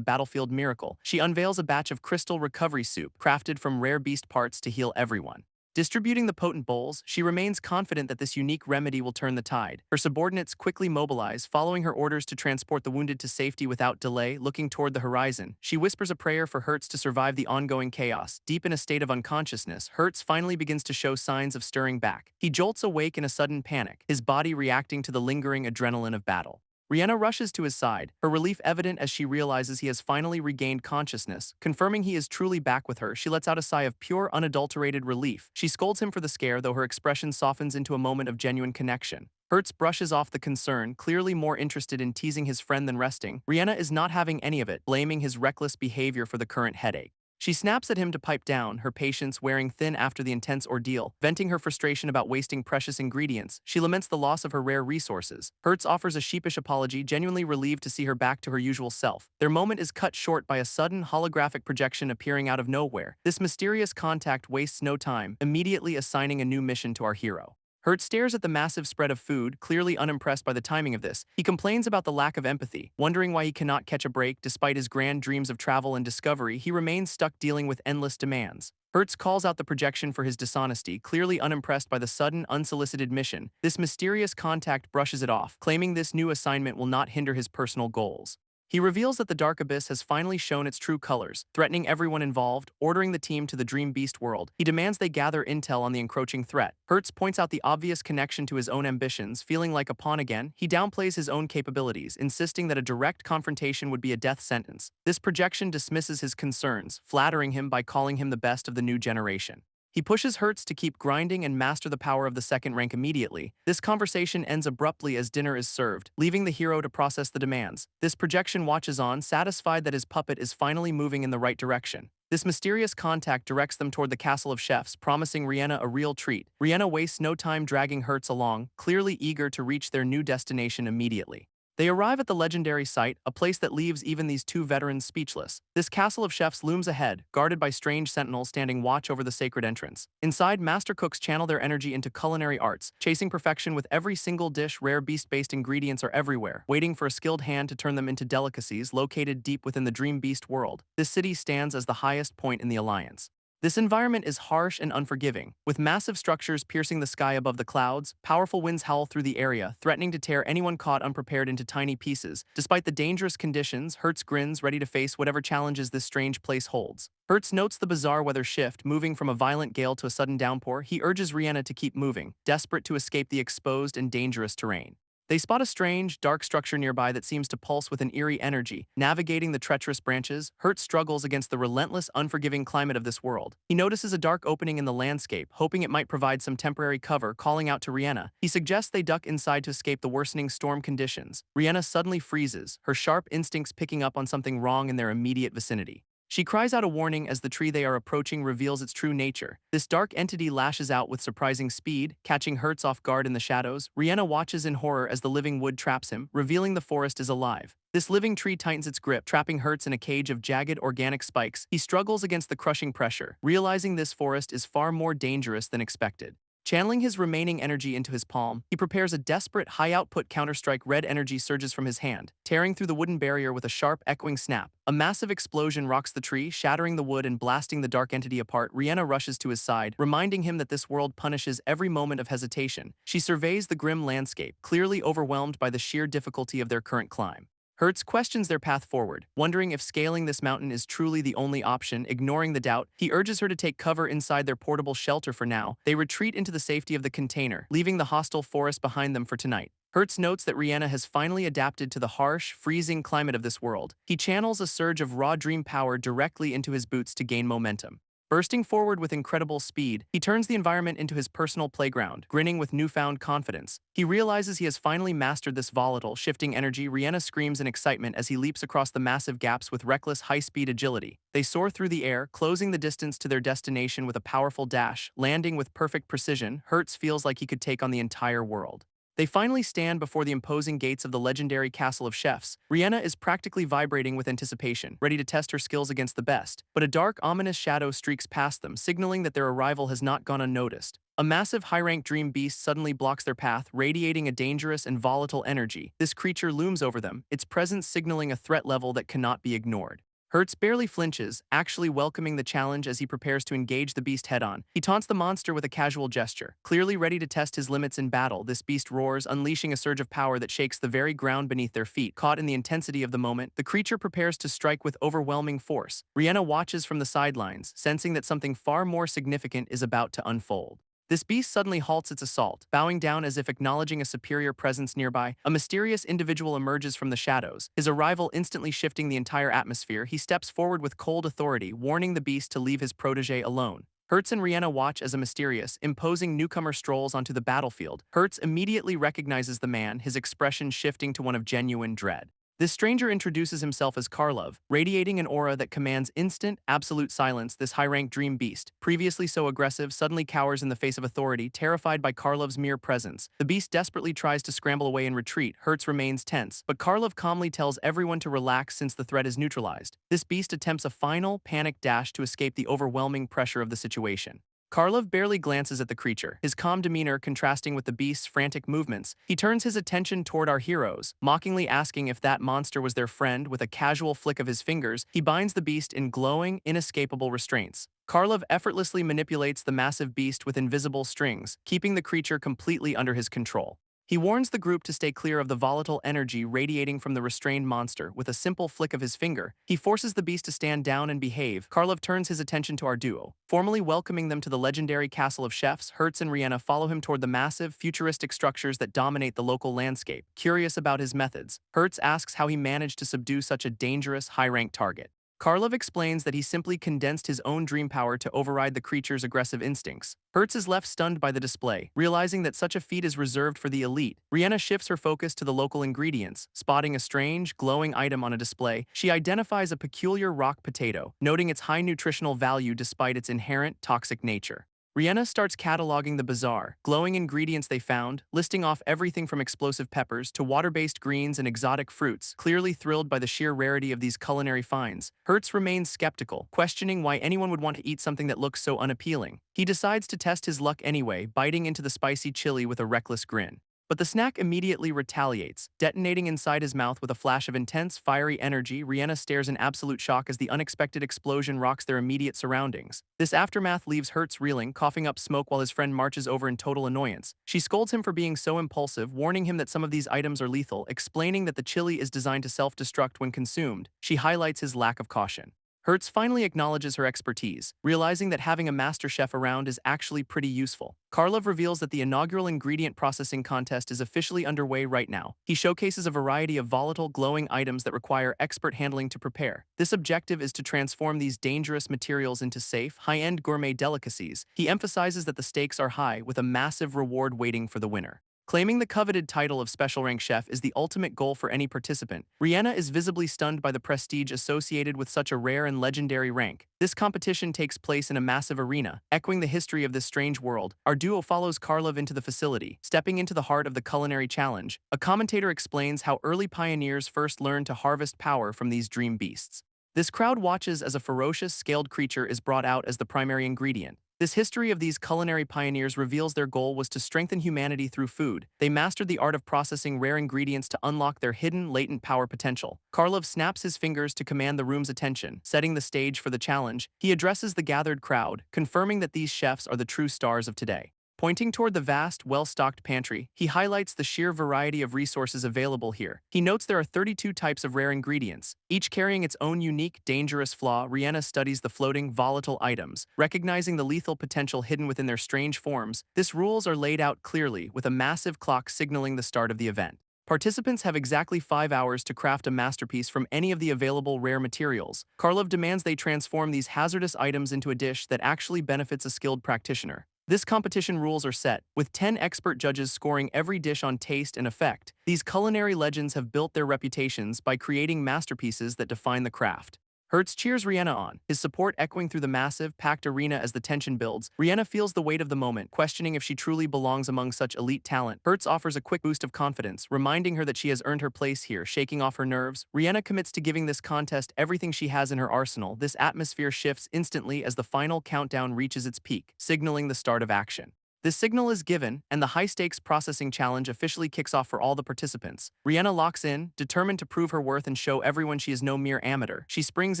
battlefield miracle. She unveils a batch of crystal recovery soup, crafted from rare beast parts to heal everyone. Distributing the potent bowls, she remains confident that this unique remedy will turn the tide. Her subordinates quickly mobilize, following her orders to transport the wounded to safety without delay. Looking toward the horizon, she whispers a prayer for Hertz to survive the ongoing chaos. Deep in a state of unconsciousness, Hertz finally begins to show signs of stirring back. He jolts awake in a sudden panic, his body reacting to the lingering adrenaline of battle. Rihanna rushes to his side, her relief evident as she realizes he has finally regained consciousness. Confirming he is truly back with her, she lets out a sigh of pure, unadulterated relief. She scolds him for the scare, though her expression softens into a moment of genuine connection. Hertz brushes off the concern, clearly more interested in teasing his friend than resting. Rihanna is not having any of it, blaming his reckless behavior for the current headache. She snaps at him to pipe down, her patience wearing thin after the intense ordeal. Venting her frustration about wasting precious ingredients, she laments the loss of her rare resources. Hertz offers a sheepish apology, genuinely relieved to see her back to her usual self. Their moment is cut short by a sudden holographic projection appearing out of nowhere. This mysterious contact wastes no time, immediately assigning a new mission to our hero. Hertz stares at the massive spread of food, clearly unimpressed by the timing of this. He complains about the lack of empathy, wondering why he cannot catch a break. Despite his grand dreams of travel and discovery, he remains stuck dealing with endless demands. Hertz calls out the projection for his dishonesty, clearly unimpressed by the sudden, unsolicited mission. This mysterious contact brushes it off, claiming this new assignment will not hinder his personal goals. He reveals that the Dark Abyss has finally shown its true colors, threatening everyone involved, ordering the team to the Dream Beast world. He demands they gather intel on the encroaching threat. Hertz points out the obvious connection to his own ambitions, feeling like a pawn again. He downplays his own capabilities, insisting that a direct confrontation would be a death sentence. This projection dismisses his concerns, flattering him by calling him the best of the new generation. He pushes Hertz to keep grinding and master the power of the second rank immediately. This conversation ends abruptly as dinner is served, leaving the hero to process the demands. This projection watches on, satisfied that his puppet is finally moving in the right direction. This mysterious contact directs them toward the Castle of Chefs, promising Rihanna a real treat. Rihanna wastes no time dragging Hertz along, clearly eager to reach their new destination immediately. They arrive at the legendary site, a place that leaves even these two veterans speechless. This castle of chefs looms ahead, guarded by strange sentinels standing watch over the sacred entrance. Inside, master cooks channel their energy into culinary arts, chasing perfection with every single dish. Rare beast-based ingredients are everywhere, waiting for a skilled hand to turn them into delicacies located deep within the Dream Beast world. This city stands as the highest point in the Alliance. This environment is harsh and unforgiving, with massive structures piercing the sky above the clouds. Powerful winds howl through the area, threatening to tear anyone caught unprepared into tiny pieces. Despite the dangerous conditions, Hertz grins, ready to face whatever challenges this strange place holds. Hertz notes the bizarre weather shift, moving from a violent gale to a sudden downpour. He urges Rihanna to keep moving, desperate to escape the exposed and dangerous terrain. They spot a strange, dark structure nearby that seems to pulse with an eerie energy. Navigating the treacherous branches, Hertz struggles against the relentless, unforgiving climate of this world. He notices a dark opening in the landscape, hoping it might provide some temporary cover. Calling out to Rihanna, he suggests they duck inside to escape the worsening storm conditions. Rihanna suddenly freezes, her sharp instincts picking up on something wrong in their immediate vicinity. She cries out a warning as the tree they are approaching reveals its true nature. This dark entity lashes out with surprising speed, catching Hertz off guard in the shadows. Rihanna watches in horror as the living wood traps him, revealing the forest is alive. This living tree tightens its grip, trapping Hertz in a cage of jagged organic spikes. He struggles against the crushing pressure, realizing this forest is far more dangerous than expected. Channeling his remaining energy into his palm, he prepares a desperate, high-output counterstrike. Red energy surges from his hand, tearing through the wooden barrier with a sharp, echoing snap. A massive explosion rocks the tree, shattering the wood and blasting the dark entity apart. Rihanna rushes to his side, reminding him that this world punishes every moment of hesitation. She surveys the grim landscape, clearly overwhelmed by the sheer difficulty of their current climb. Hertz questions their path forward, wondering if scaling this mountain is truly the only option. Ignoring the doubt, he urges her to take cover inside their portable shelter for now. They retreat into the safety of the container, leaving the hostile forest behind them for tonight. Hertz notes that Rihanna has finally adapted to the harsh, freezing climate of this world. He channels a surge of raw dream power directly into his boots to gain momentum. Bursting forward with incredible speed, he turns the environment into his personal playground, grinning with newfound confidence. He realizes he has finally mastered this volatile, shifting energy. Rihanna screams in excitement as he leaps across the massive gaps with reckless, high-speed agility. They soar through the air, closing the distance to their destination with a powerful dash, landing with perfect precision. Hertz feels like he could take on the entire world. They finally stand before the imposing gates of the legendary Castle of Chefs. Rihanna is practically vibrating with anticipation, ready to test her skills against the best. But a dark, ominous shadow streaks past them, signaling that their arrival has not gone unnoticed. A massive, high-ranked dream beast suddenly blocks their path, radiating a dangerous and volatile energy. This creature looms over them, its presence signaling a threat level that cannot be ignored. Hertz barely flinches, actually welcoming the challenge as he prepares to engage the beast head-on. He taunts the monster with a casual gesture. Clearly ready to test his limits in battle, this beast roars, unleashing a surge of power that shakes the very ground beneath their feet. Caught in the intensity of the moment, the creature prepares to strike with overwhelming force. Rihanna watches from the sidelines, sensing that something far more significant is about to unfold. This beast suddenly halts its assault, bowing down as if acknowledging a superior presence nearby. A mysterious individual emerges from the shadows, his arrival instantly shifting the entire atmosphere. He steps forward with cold authority, warning the beast to leave his protege alone. Hertz and Rihanna watch as a mysterious, imposing newcomer strolls onto the battlefield. Hertz immediately recognizes the man, his expression shifting to one of genuine dread. This stranger introduces himself as Karlov, radiating an aura that commands instant, absolute silence. This high-ranked dream beast, previously so aggressive, suddenly cowers in the face of authority, terrified by Karlov's mere presence. The beast desperately tries to scramble away and retreat. Hertz remains tense, but Karlov calmly tells everyone to relax since the threat is neutralized. This beast attempts a final, panicked dash to escape the overwhelming pressure of the situation. Karlov barely glances at the creature, his calm demeanor contrasting with the beast's frantic movements. He turns his attention toward our heroes, mockingly asking if that monster was their friend. With a casual flick of his fingers, he binds the beast in glowing, inescapable restraints. Karlov effortlessly manipulates the massive beast with invisible strings, keeping the creature completely under his control. He warns the group to stay clear of the volatile energy radiating from the restrained monster. With a simple flick of his finger, he forces the beast to stand down and behave. Karlov turns his attention to our duo, formally welcoming them to the legendary castle of chefs. Hertz and Rihanna follow him toward the massive, futuristic structures that dominate the local landscape. Curious about his methods, Hertz asks how he managed to subdue such a dangerous, high-ranked target. Karlov explains that he simply condensed his own dream power to override the creature's aggressive instincts. Hertz is left stunned by the display, realizing that such a feat is reserved for the elite. Rihanna shifts her focus to the local ingredients, spotting a strange, glowing item on a display. She identifies a peculiar rock potato, noting its high nutritional value despite its inherent toxic nature. Rihanna starts cataloging the bizarre, glowing ingredients they found, listing off everything from explosive peppers to water-based greens and exotic fruits. Clearly thrilled by the sheer rarity of these culinary finds, Hertz remains skeptical, questioning why anyone would want to eat something that looks so unappealing. He decides to test his luck anyway, biting into the spicy chili with a reckless grin. But the snack immediately retaliates, detonating inside his mouth with a flash of intense, fiery energy. Rihanna stares in absolute shock as the unexpected explosion rocks their immediate surroundings. This aftermath leaves Hertz reeling, coughing up smoke while his friend marches over in total annoyance. She scolds him for being so impulsive, warning him that some of these items are lethal, explaining that the chili is designed to self-destruct when consumed. She highlights his lack of caution. Hertz finally acknowledges her expertise, realizing that having a master chef around is actually pretty useful. Karlov reveals that the inaugural ingredient processing contest is officially underway right now. He showcases a variety of volatile, glowing items that require expert handling to prepare. This objective is to transform these dangerous materials into safe, high-end gourmet delicacies. He emphasizes that the stakes are high, with a massive reward waiting for the winner. Claiming the coveted title of Special Rank Chef is the ultimate goal for any participant. Rihanna is visibly stunned by the prestige associated with such a rare and legendary rank. This competition takes place in a massive arena, echoing the history of this strange world. Our duo follows Karlov into the facility, stepping into the heart of the culinary challenge. A commentator explains how early pioneers first learned to harvest power from these dream beasts. This crowd watches as a ferocious, scaled creature is brought out as the primary ingredient. This history of these culinary pioneers reveals their goal was to strengthen humanity through food. They mastered the art of processing rare ingredients to unlock their hidden, latent power potential. Karlov snaps his fingers to command the room's attention, setting the stage for the challenge. He addresses the gathered crowd, confirming that these chefs are the true stars of today. Pointing toward the vast, well-stocked pantry, he highlights the sheer variety of resources available here. He notes there are 32 types of rare ingredients, each carrying its own unique, dangerous flaw. Rihanna studies the floating, volatile items, recognizing the lethal potential hidden within their strange forms. These rules are laid out clearly, with a massive clock signaling the start of the event. Participants have exactly 5 hours to craft a masterpiece from any of the available rare materials. Karlov demands they transform these hazardous items into a dish that actually benefits a skilled practitioner. This competition rules are set, with 10 expert judges scoring every dish on taste and effect. These culinary legends have built their reputations by creating masterpieces that define the craft. Hertz cheers Rihanna on, his support echoing through the massive, packed arena as the tension builds. Rihanna feels the weight of the moment, questioning if she truly belongs among such elite talent. Hertz offers a quick boost of confidence, reminding her that she has earned her place here. Shaking off her nerves, Rihanna commits to giving this contest everything she has in her arsenal. This atmosphere shifts instantly as the final countdown reaches its peak, signaling the start of action. This signal is given, and the high-stakes processing challenge officially kicks off for all the participants. Rihanna locks in, determined to prove her worth and show everyone she is no mere amateur. She springs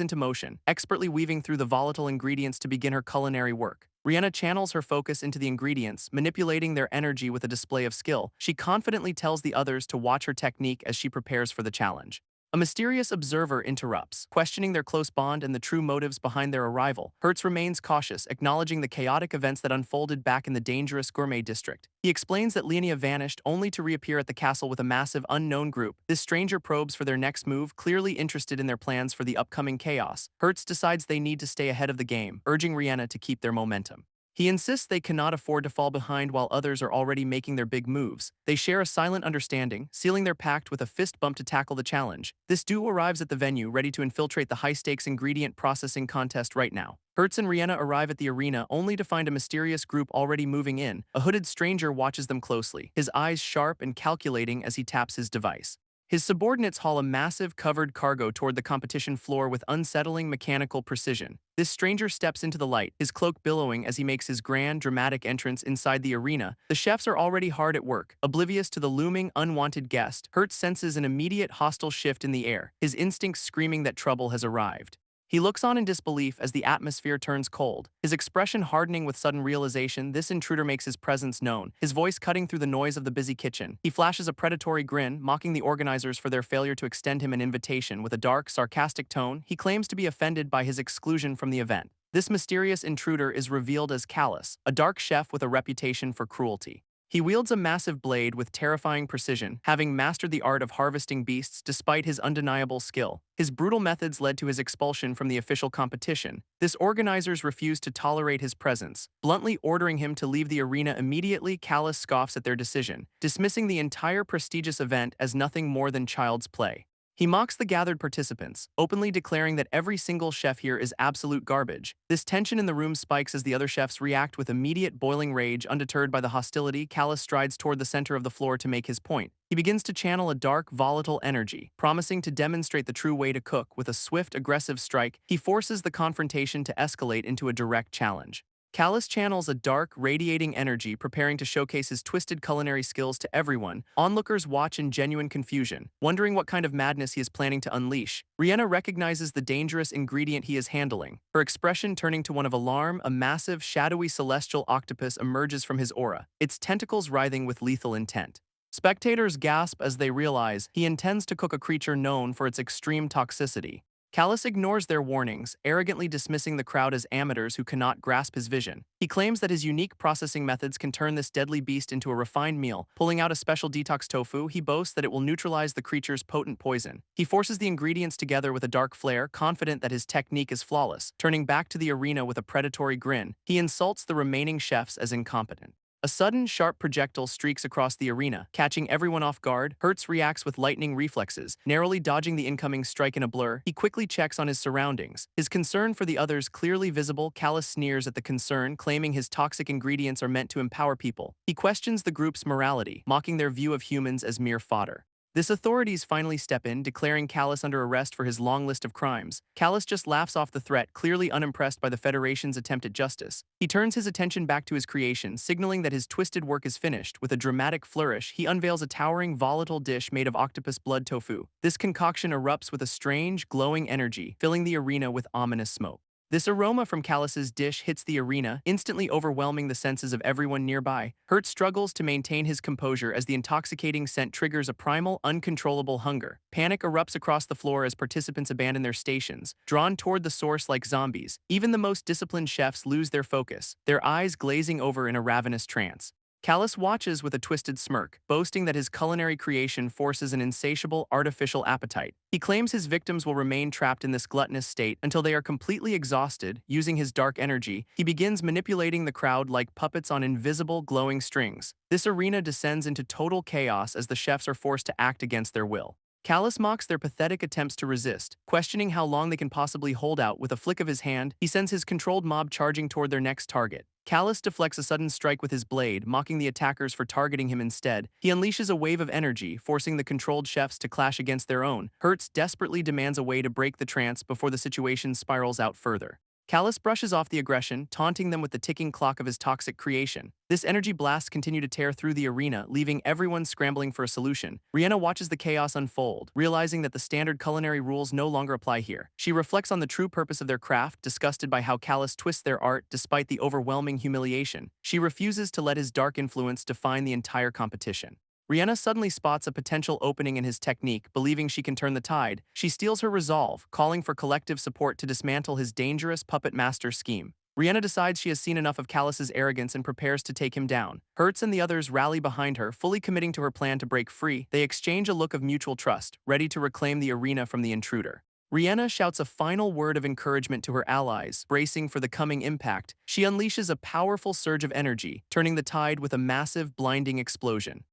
into motion, expertly weaving through the volatile ingredients to begin her culinary work. Rihanna channels her focus into the ingredients, manipulating their energy with a display of skill. She confidently tells the others to watch her technique as she prepares for the challenge. A mysterious observer interrupts, questioning their close bond and the true motives behind their arrival. Hertz remains cautious, acknowledging the chaotic events that unfolded back in the dangerous gourmet district. He explains that Leonia vanished only to reappear at the castle with a massive unknown group. This stranger probes for their next move, clearly interested in their plans for the upcoming chaos. Hertz decides they need to stay ahead of the game, urging Rihanna to keep their momentum. He insists they cannot afford to fall behind while others are already making their big moves. They share a silent understanding, sealing their pact with a fist bump to tackle the challenge. This duo arrives at the venue, ready to infiltrate the high-stakes ingredient processing contest right now. Hertz and Rihanna arrive at the arena only to find a mysterious group already moving in. A hooded stranger watches them closely, his eyes sharp and calculating as he taps his device. His subordinates haul a massive covered cargo toward the competition floor with unsettling mechanical precision. This stranger steps into the light, his cloak billowing as he makes his grand, dramatic entrance inside the arena. The chefs are already hard at work, oblivious to the looming, unwanted guest. Hertz senses an immediate hostile shift in the air, his instincts screaming that trouble has arrived. He looks on in disbelief as the atmosphere turns cold, his expression hardening with sudden realization this intruder makes his presence known, his voice cutting through the noise of the busy kitchen. He flashes a predatory grin, mocking the organizers for their failure to extend him an invitation. With a dark, sarcastic tone, he claims to be offended by his exclusion from the event. This mysterious intruder is revealed as Callus, a dark chef with a reputation for cruelty. He wields a massive blade with terrifying precision, having mastered the art of harvesting beasts despite his undeniable skill. His brutal methods led to his expulsion from the official competition. This organizers refused to tolerate his presence, bluntly ordering him to leave the arena immediately. Callus scoffs at their decision, dismissing the entire prestigious event as nothing more than child's play. He mocks the gathered participants, openly declaring that every single chef here is absolute garbage. This tension in the room spikes as the other chefs react with immediate boiling rage. Undeterred by the hostility, Callus strides toward the center of the floor to make his point. He begins to channel a dark, volatile energy, promising to demonstrate the true way to cook. With a swift, aggressive strike, he forces the confrontation to escalate into a direct challenge. Callus channels a dark, radiating energy, preparing to showcase his twisted culinary skills to everyone. Onlookers watch in genuine confusion, wondering what kind of madness he is planning to unleash. Rihanna recognizes the dangerous ingredient he is handling, her expression turning to one of alarm. A massive, shadowy celestial octopus emerges from his aura, its tentacles writhing with lethal intent. Spectators gasp as they realize he intends to cook a creature known for its extreme toxicity. Callus ignores their warnings, arrogantly dismissing the crowd as amateurs who cannot grasp his vision. He claims that his unique processing methods can turn this deadly beast into a refined meal. Pulling out a special detox tofu, he boasts that it will neutralize the creature's potent poison. He forces the ingredients together with a dark flare, confident that his technique is flawless. Turning back to the arena with a predatory grin, he insults the remaining chefs as incompetent. A sudden, sharp projectile streaks across the arena, catching everyone off guard. Hertz reacts with lightning reflexes, narrowly dodging the incoming strike in a blur. He quickly checks on his surroundings, his concern for the others clearly visible. Callus sneers at the concern, claiming his toxic ingredients are meant to empower people. He questions the group's morality, mocking their view of humans as mere fodder. This authorities finally step in, declaring Callus under arrest for his long list of crimes. Callus just laughs off the threat, clearly unimpressed by the Federation's attempt at justice. He turns his attention back to his creation, signaling that his twisted work is finished. With a dramatic flourish, he unveils a towering, volatile dish made of octopus blood tofu. This concoction erupts with a strange, glowing energy, filling the arena with ominous smoke. This aroma from Callus's dish hits the arena, instantly overwhelming the senses of everyone nearby. Hertz struggles to maintain his composure as the intoxicating scent triggers a primal, uncontrollable hunger. Panic erupts across the floor as participants abandon their stations, drawn toward the source like zombies. Even the most disciplined chefs lose their focus, their eyes glazing over in a ravenous trance. Callus watches with a twisted smirk, boasting that his culinary creation forces an insatiable, artificial appetite. He claims his victims will remain trapped in this gluttonous state until they are completely exhausted. Using his dark energy, he begins manipulating the crowd like puppets on invisible, glowing strings. This arena descends into total chaos as the chefs are forced to act against their will. Callus mocks their pathetic attempts to resist, questioning how long they can possibly hold out. With a flick of his hand, he sends his controlled mob charging toward their next target. Callus deflects a sudden strike with his blade, mocking the attackers for targeting him instead. He unleashes a wave of energy, forcing the controlled chefs to clash against their own. Hertz desperately demands a way to break the trance before the situation spirals out further. Callus brushes off the aggression, taunting them with the ticking clock of his toxic creation. This energy blast continues to tear through the arena, leaving everyone scrambling for a solution. Rihanna watches the chaos unfold, realizing that the standard culinary rules no longer apply here. She reflects on the true purpose of their craft, disgusted by how Callus twists their art despite the overwhelming humiliation. She refuses to let his dark influence define the entire competition. Rihanna suddenly spots a potential opening in his technique, believing she can turn the tide. She steals her resolve, calling for collective support to dismantle his dangerous puppet master scheme. Rihanna decides she has seen enough of Callus's arrogance and prepares to take him down. Hertz and the others rally behind her, fully committing to her plan to break free. They exchange a look of mutual trust, ready to reclaim the arena from the intruder. Rihanna shouts a final word of encouragement to her allies, bracing for the coming impact. She unleashes a powerful surge of energy, turning the tide with a massive, blinding explosion.